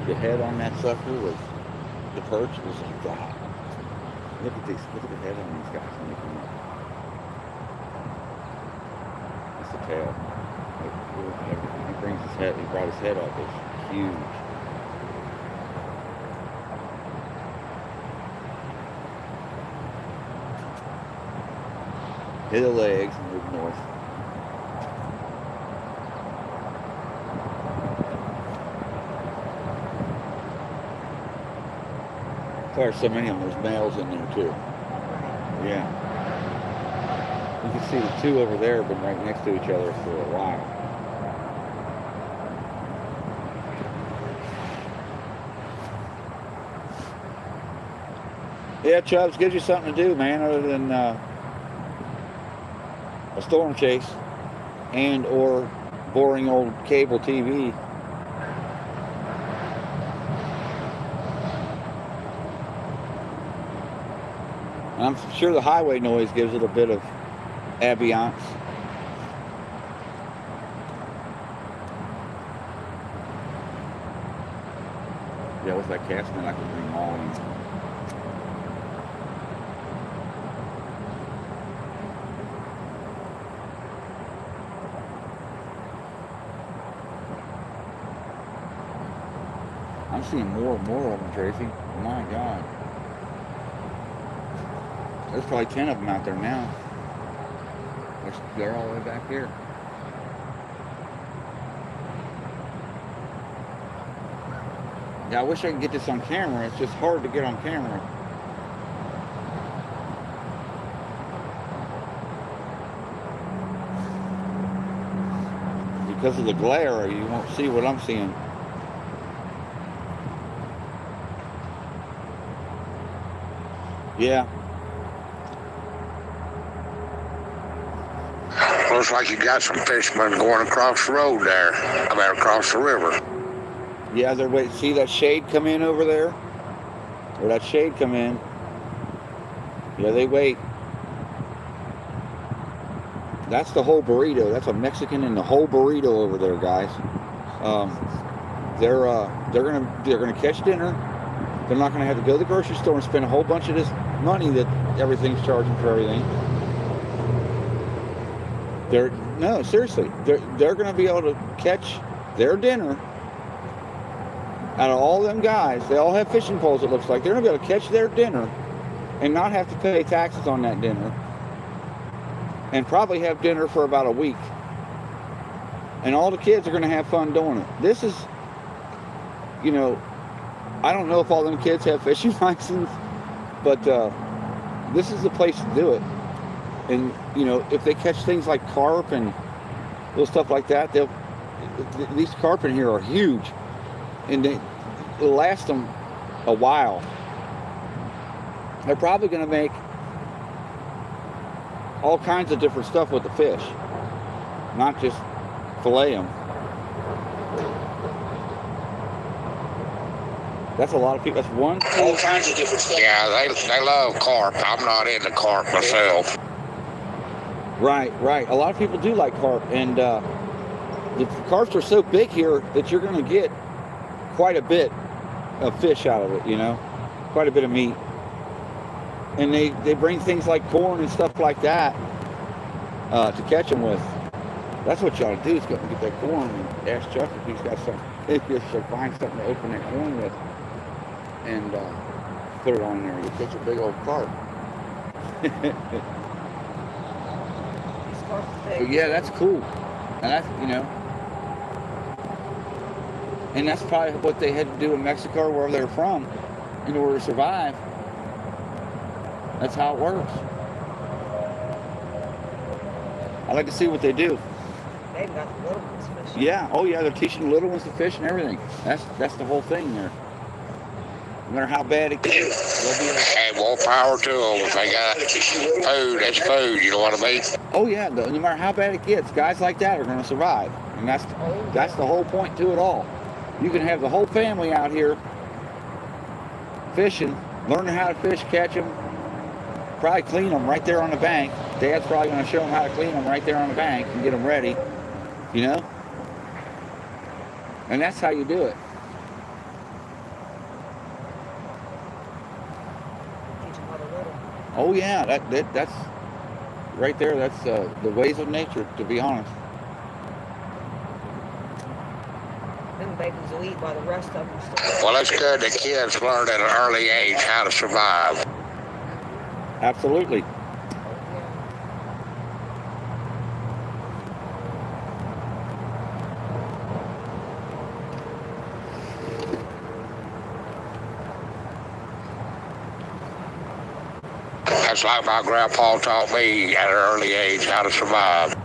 The head on that sucker was, the perch was like that. Look at the head on these guys when they come up. That's the tail. He brings his head, he brought his head up, it's huge. Hit the legs and move north. There's so many of them. There's males in there too. Yeah. You can see the two over there have been right next to each other for a while. Yeah, Chubbs, gives you something to do, man, other than a storm chase and or boring old cable TV. I'm sure the highway noise gives it a bit of ambiance. Yeah, with that cast net, I could bring them all in. I'm seeing more and more of them, Tracy. My God. There's probably 10 of them out there now. They're all the way back here. Yeah, I wish I could get this on camera. It's just hard to get on camera. Because of the glare, you won't see what I'm seeing. Yeah. Looks like you got some fishermen going across the road there. I mean, across the river. Yeah, they're waiting. See that shade come in over there? Or that shade come in? Yeah, they wait. That's the whole burrito. That's a Mexican in the whole burrito over there, guys. They're gonna catch dinner. They're not gonna have to go to the grocery store and spend a whole bunch of this money that everything's charging for everything. No, seriously, they're gonna be able to catch their dinner. Out of all them guys, they all have fishing poles, it looks like. They're gonna be able to catch their dinner and not have to pay taxes on that dinner. and probably have dinner for about a week. And all the kids are going to have fun doing it. This is, you know, I don't know if all them kids have fishing license, but this is the place to do it. And, you know, if they catch things like carp and little stuff like that, these carp in here are huge. And it'll last them a while. They're probably going to make all kinds of different stuff with the fish, not just fillet them. That's a lot of people. That's one. All kinds of different stuff. Yeah, they love carp. I'm not into carp myself. Right. A lot of people do like carp, and the carps are so big here that you're going to get quite a bit of fish out of it. You know, quite a bit of meat. And they bring things like corn and stuff like that to catch them with. That's what y'all do, is go and get that corn and ask Chuck if he's got some, if you should find something to open that corn with, and put it on there. You catch a big old carp. But yeah, that's cool. And that's, you know, and that's probably what they had to do in Mexico or wherever they're from in order to survive. That's how it works. I like to see what they do. They've got the little ones fishing. Yeah, oh yeah, they're teaching the little ones to fish and everything. That's the whole thing there. No matter how bad it gets, they'll be like, Hey, more power to them. If they got food, that's food. You know what I mean? oh yeah, no matter how bad it gets, guys like that are going to survive. And that's the whole point to it all. You can have the whole family out here fishing, learning how to fish, catch them, probably clean them right there on the bank. Dad's probably going to show them how to clean them right there on the bank and get them ready, you know? And that's how you do it. Teach them how to little. Oh yeah, that's right there. That's the ways of nature, to be honest. Them babies will eat while the rest of them still. Well, it's good that kids learn at an early age how to survive. Absolutely. That's like my grandpa taught me at an early age how to survive.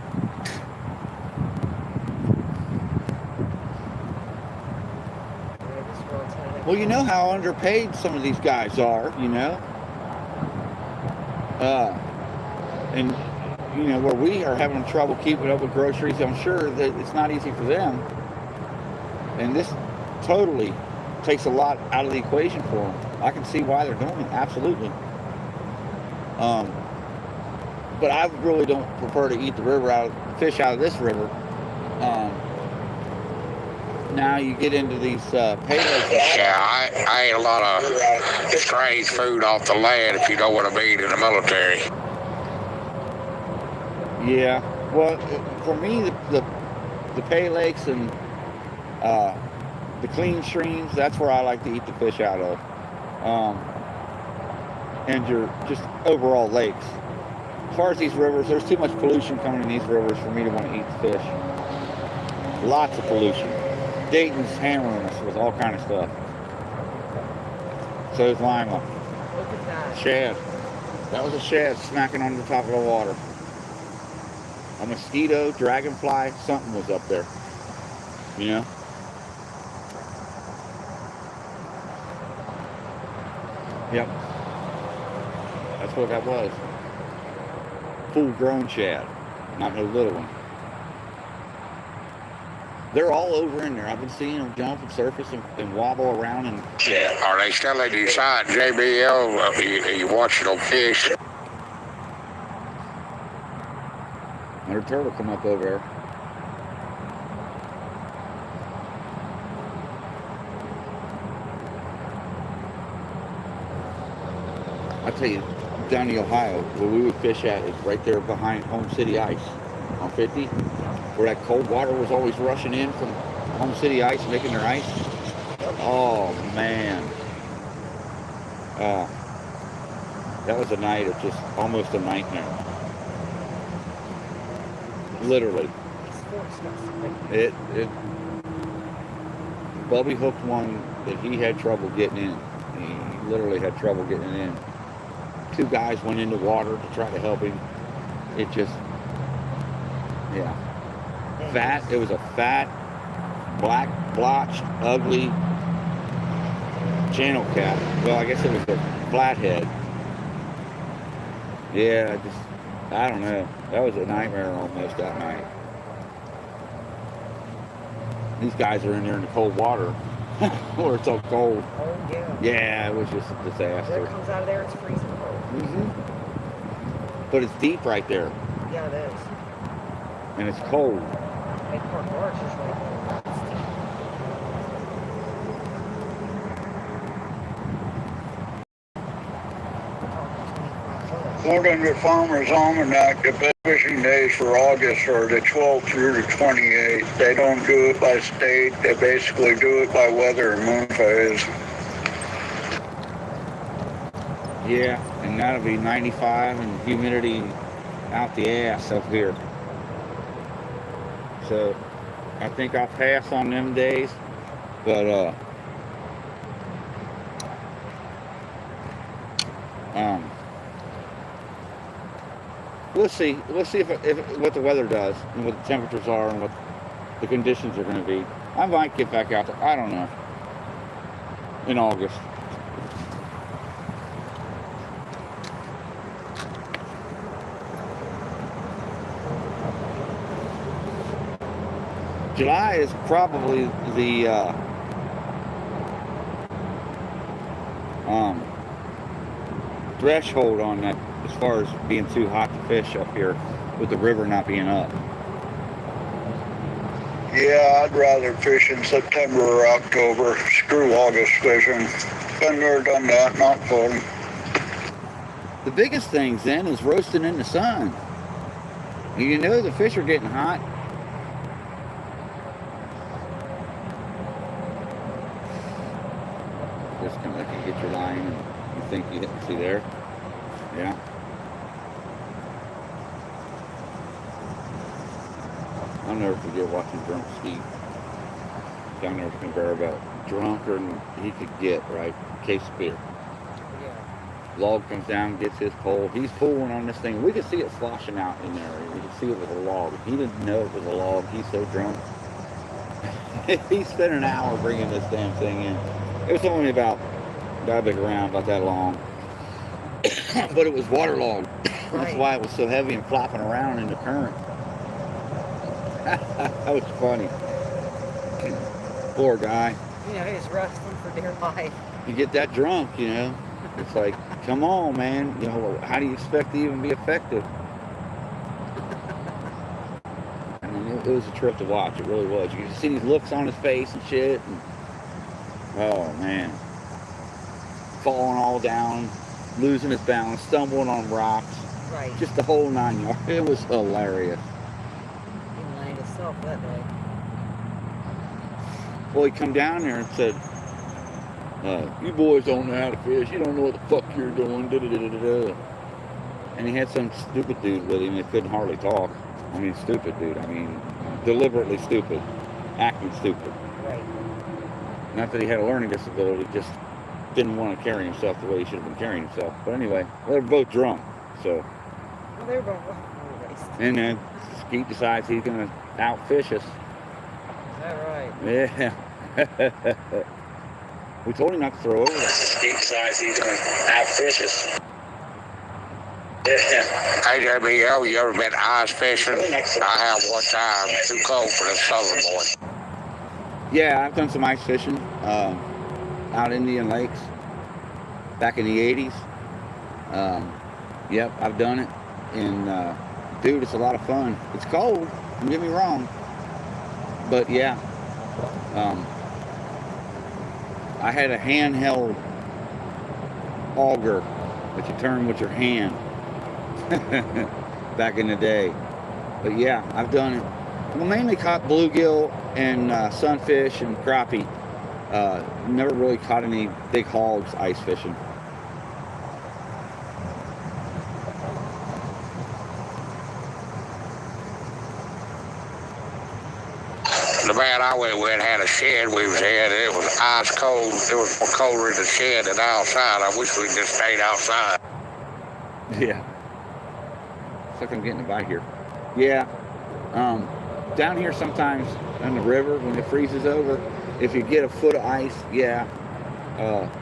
Yeah, this world's headed. Well, you know how underpaid some of these guys are, you know? And, you know, where we are having trouble keeping up with groceries, I'm sure that it's not easy for them. And this totally takes a lot out of the equation for them. I can see why they're doing it, absolutely. But I really don't prefer to eat the fish out of this river. Now you get into these paydays. Yeah, I ate a lot of strange food off the land, if you know what I mean, in the military. Yeah, well, for me, the pay lakes and the clean streams, that's where I like to eat the fish out of. And your just overall lakes. As far as these rivers, there's too much pollution coming in these rivers for me to want to eat the fish. Lots of pollution. Dayton's hammering us with all kind of stuff. So is Lima. Look at that. Shad. That was a shad smacking on the top of the water. A mosquito, dragonfly, something was up there. You know? Yep. That's what that was. Full-grown shad, not no little one. They're all over in there. I've been seeing them jump and surface and wobble around. And Yeah. Are they still in your side, JBL? Are you watching them fish? another turtle come up over there. I tell you, down in Ohio, where we would fish at is right there behind Home City Ice on 50, where that cold water was always rushing in from Home City Ice, making their ice. Oh man, that was a night of just almost a nightmare. Literally. These forks got something. It Bubby hooked one that he had trouble getting in. He literally had trouble getting in. 2 guys went into water to try to help him. It just, yeah. Fat. It was a fat, black, blotched, ugly channel cat. Well, I guess it was a flathead. Yeah, I don't know. That was a nightmare almost that night. These guys are in there in the cold water. Or it's so cold. Oh, yeah. Yeah, it was just a When disaster. it comes out of there, it's freezing cold. But it's deep right there, Yeah, it is. and it's cold. Make Park Lodge is really cold. It's deep. According to Farmer's Almanac, the best fishing days for August are the 12th through the 28th. They don't do it by state. They basically do it by weather and moon phase. Yeah, and that'll be 95 and humidity out the ass up here. So I think I'll pass on them days, but we'll see. We'll see if what the weather does and what the temperatures are and what the conditions are going to be. I might get back out there. I don't know. In August. July is probably the threshold on that as far as being too hot to fish up here with the river not being up. Yeah, I'd rather fish in September or October. Screw August fishing. Been there, done that. Not fun. The biggest thing then is roasting in the sun. You know the fish are getting hot. Just kind of like you get your line and you think you see there. Yeah. I'll never forget watching Drunk Steve down there with Bear about drunker than he could get, right? Case of beer. Yeah. Log comes down, gets his pole. He's pulling on this thing. We could see it sloshing out in there. We could see it was a log. He didn't know it was a log. He's so drunk. He spent an hour bringing this damn thing in. It was only about that big around, about that long. But it was waterlogged. That's Right. why it was so heavy and flopping around in the current. That was funny. Poor guy. You know, he's wrestling for dear life. You get that drunk, you know. It's like, come on, man. You know, how do you expect to even be effective? I mean, it was a trip to watch. It really was. You could see these looks on his face and shit. And, oh, man. Falling all down, losing his balance, stumbling on rocks. Right. Just the whole 9 yards. It was hilarious. He landed himself that day. Well, he come down there and said, you boys don't know how to fish. You don't know what the fuck you're doing. Da-da-da-da-da. And he had some stupid dude with him that couldn't hardly talk. I mean, stupid dude. I mean, deliberately stupid. Acting stupid. Right. Not that he had a learning disability, just didn't want to carry himself the way he should have been carrying himself. But anyway, they were both drunk. So, Well, they're both raced. and then Skeet decides he's going to outfish us. Is that right? Yeah. We told him not to throw over. He decides he's going to outfish us. Yeah. Hey, JBL, you ever been ice fishing? I have one time. Too cold for the southern boy. Yeah, I've done some ice fishing out Indian Lakes back in the 80s. Yep, I've done it. And, dude, it's a lot of fun. It's cold, don't get me wrong. But, yeah. I had a handheld auger that you turn with your hand back in the day. But yeah, I've done it. Well, mainly caught bluegill and sunfish and crappie. Never really caught any big hogs ice fishing. the man I went with had a shed we was in. It was ice cold. It was more colder in the shed than outside. I wish we just stayed outside. Yeah. Looks like I'm getting it by here. Yeah. Down here sometimes on the river when it freezes over, if you get a foot of ice, yeah,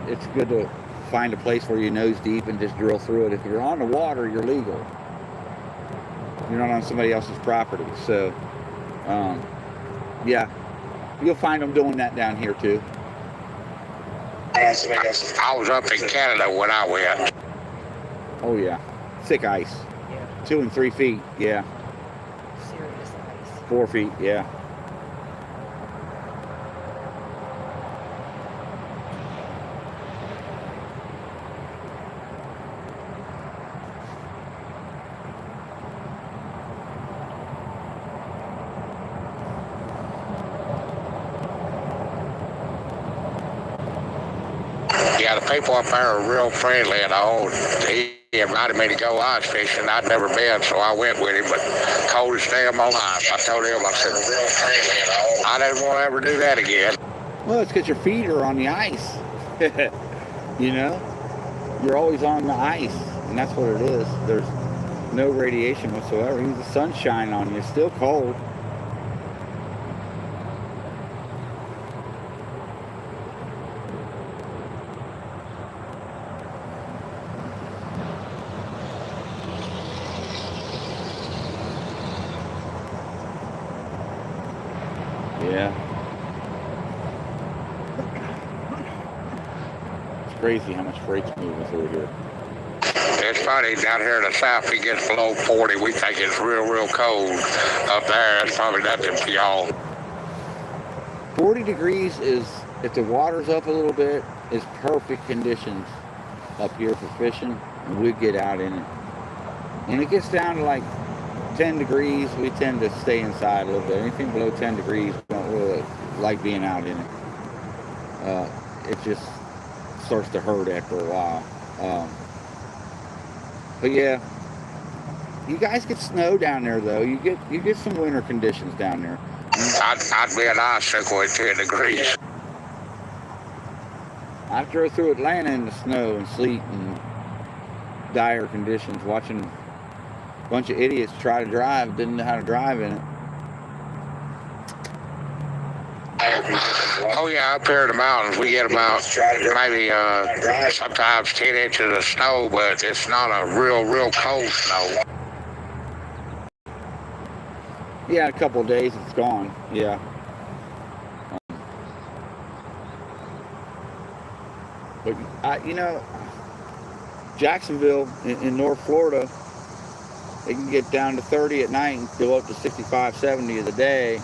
it's good to find a place where you're nose deep and just drill through it. If you're on the water, you're legal. You're not on somebody else's property. So, yeah, you'll find them doing that down here too. I was up in Canada when I went. Oh yeah, thick ice, Yeah. 2 and 3 feet, yeah, Serious ice. 4 feet, yeah. Yeah, the people up there are real friendly and all. He invited me to go ice fishing. I'd never been, so I went with him, but coldest day of my life. I told him, I said, I didn't want to ever do that again. Well, it's because your feet are on the ice. You know, you're always on the ice, and that's what it is. There's no radiation whatsoever. Even the sun's shining on you, it's still cold. Yeah. It's crazy how much freight's moving through here. It's funny, down here in the south, it gets below 40. We think it's real cold. Up there, it's probably nothing for y'all. 40 degrees is, if the water's up a little bit, is perfect conditions up here for fishing, and we get out in it. When it gets down to like 10 degrees, we tend to stay inside a little bit. Anything below 10 degrees, we don't really like being out in it. It just starts to hurt after a while. But yeah, you guys get snow down there though. You get some winter conditions down there. I'd be an icicle at 10 degrees. I drove through Atlanta in the snow and sleet and dire conditions, watching a bunch of idiots try to drive, didn't know how to drive in it. Oh yeah, up here in the mountains, we get about maybe sometimes 10 inches of snow, but it's not a real cold snow. Yeah, in a couple of days it's gone. Yeah. But you know, Jacksonville in North Florida, it can get down to 30 at night and go up to 65, 70 of the day.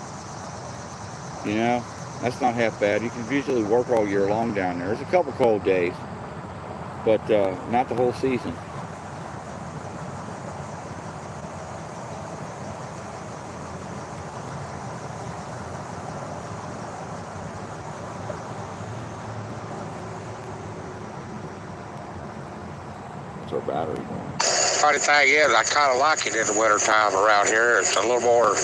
You know, that's not half bad. You can usually work all year long down there. There's a couple cold days, but not the whole season. What's our battery going? Funny thing is, I kind of like it in the wintertime around here. It's a little more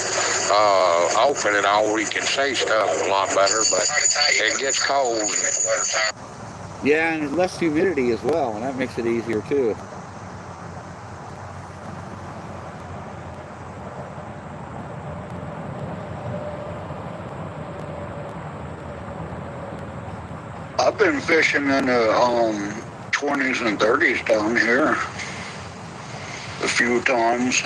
open and all. We can see stuff a lot better, but it gets cold in the wintertime. Yeah, and less humidity as well, and that makes it easier too. I've been fishing in the 20s and 30s down here a few times.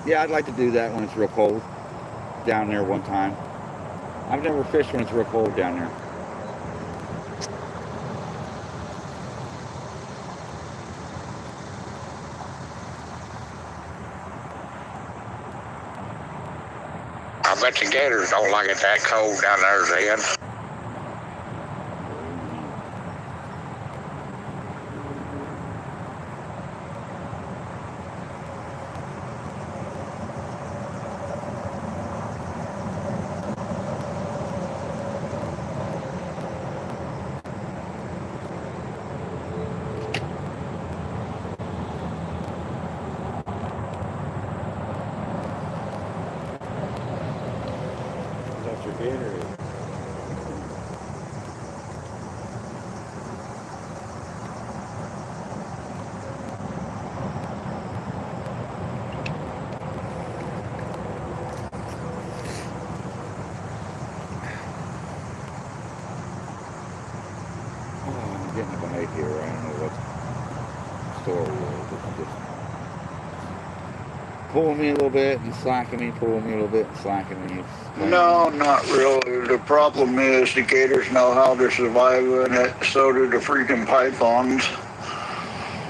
Yeah, I'd like to do that when it's real cold down there one time. I've never fished when it's real cold down there. I bet the gators don't like it that cold down there, Zen. here. I don't know what story it is. It's just pulling me a little bit and slacking me, pulling me a little bit and slacking me. No, not really. The problem is the gators know how to survive in it, so do the freaking pythons.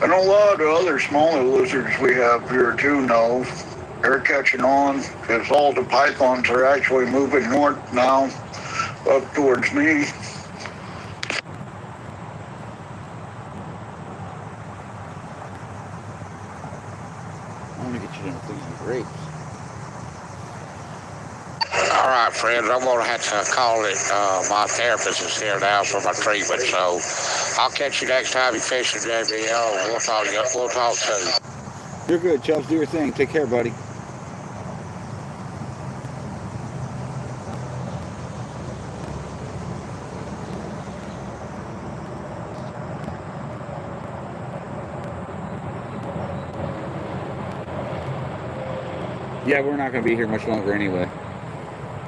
And a lot of other smaller lizards we have here too know. They're catching on because all the pythons are actually moving north now, up towards me. I want to get you them freezing grapes. All right, friends, I'm going to have to call it. My therapist is here now for my treatment, so I'll catch you next time you fishing, JBL. We'll talk soon. You're good, Chubbs. Do your thing. Take care, buddy. Yeah, we're not going to be here much longer anyway.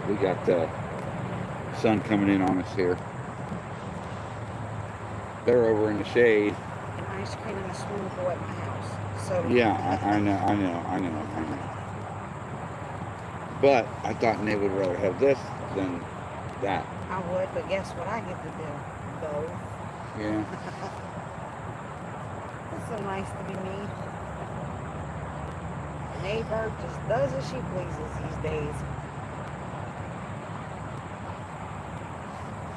We got sun coming in on us here. They're over in the shade. And ice cream and a swimming pool at my house. So Yeah, I know. But I thought they would rather have this than that. I would, but guess what I get to do? Both. Yeah. It's so nice to be me. Neighbor just does as she pleases these days.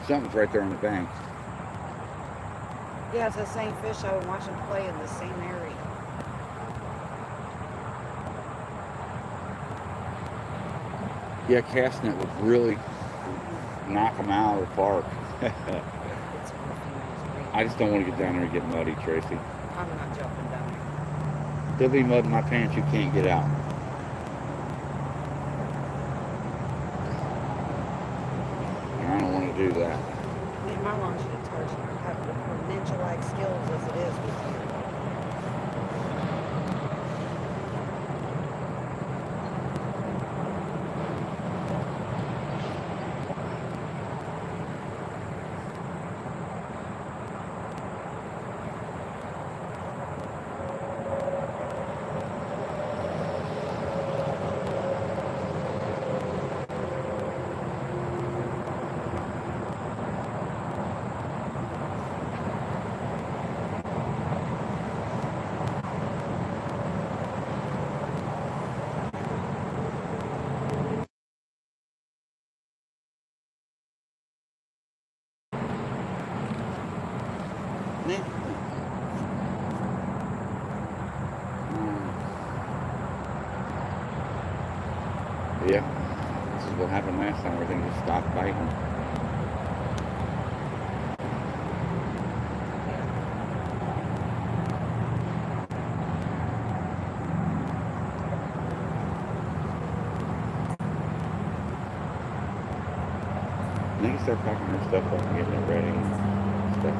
Something's right there on the bank. Yeah, it's the same fish I would watch them play in the same area. Yeah, casting it would really knock them out of the park. It's great. I just don't want to get down there and get muddy, Tracy. I'm not jumping down there. There'll be mud in my pants you can't get out. And I don't want to do that. Man, my lunch detergent have the ninja-like skills as it is with you. Yeah, this is what happened last time. Everything just stopped biting. And they can start packing their stuff up and getting it ready and stuff.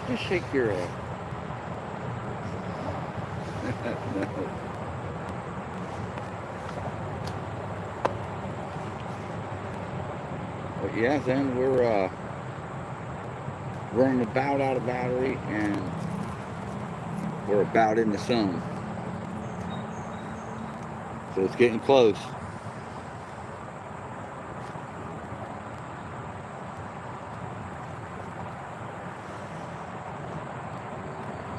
Just shake your ass. No. But yeah, then we're running about out of battery and we're about in the sun. So it's getting close.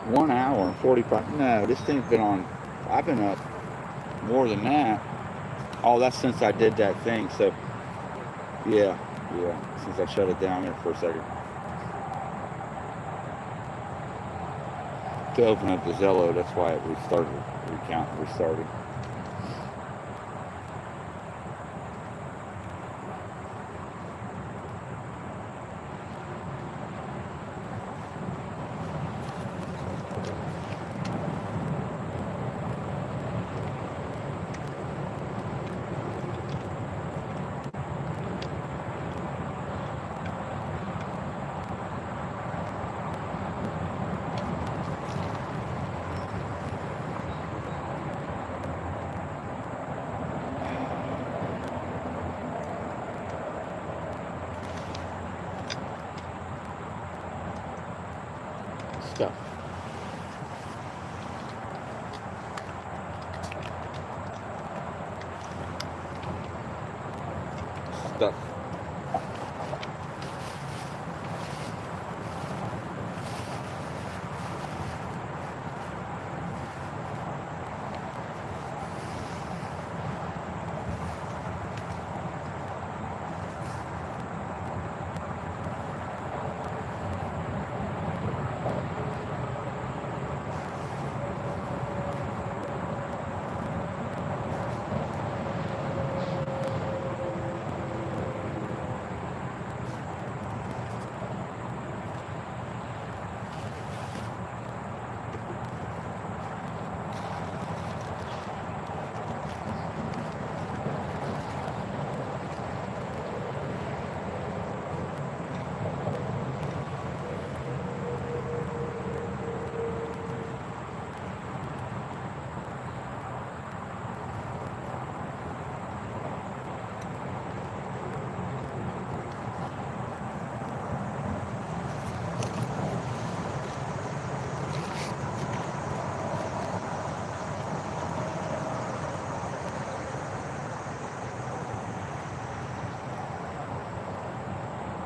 One hour and 45. No, this thing's been on. I've been up more than that. Oh, that's since I did that thing. So, yeah. Since I shut it down there for a second. to open up the Zello. That's why it restarted. Restarted. Stuff. Stuff.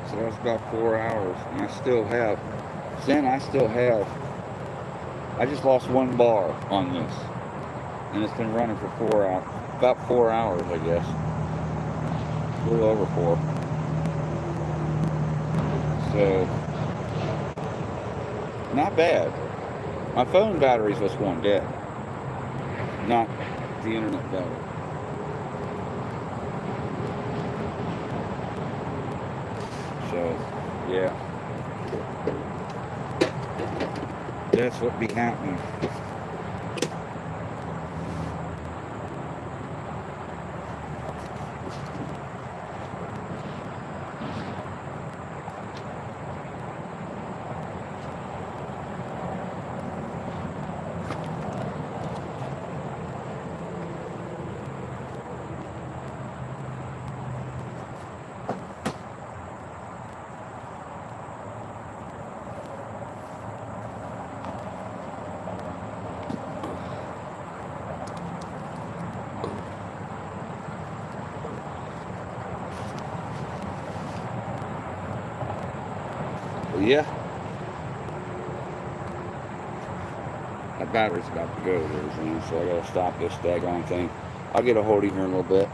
So that's about 4 hours, and I still have. I just lost 1 bar on this, and it's been running for 4 hours, about 4 hours, I guess, a little over 4. So, not bad. My phone battery's what's going dead, not the internet battery. So, yeah, that's what be happening. Yeah, that battery's about to go there, so I gotta stop this daggone thing. I'll get a hold of you here in a little bit.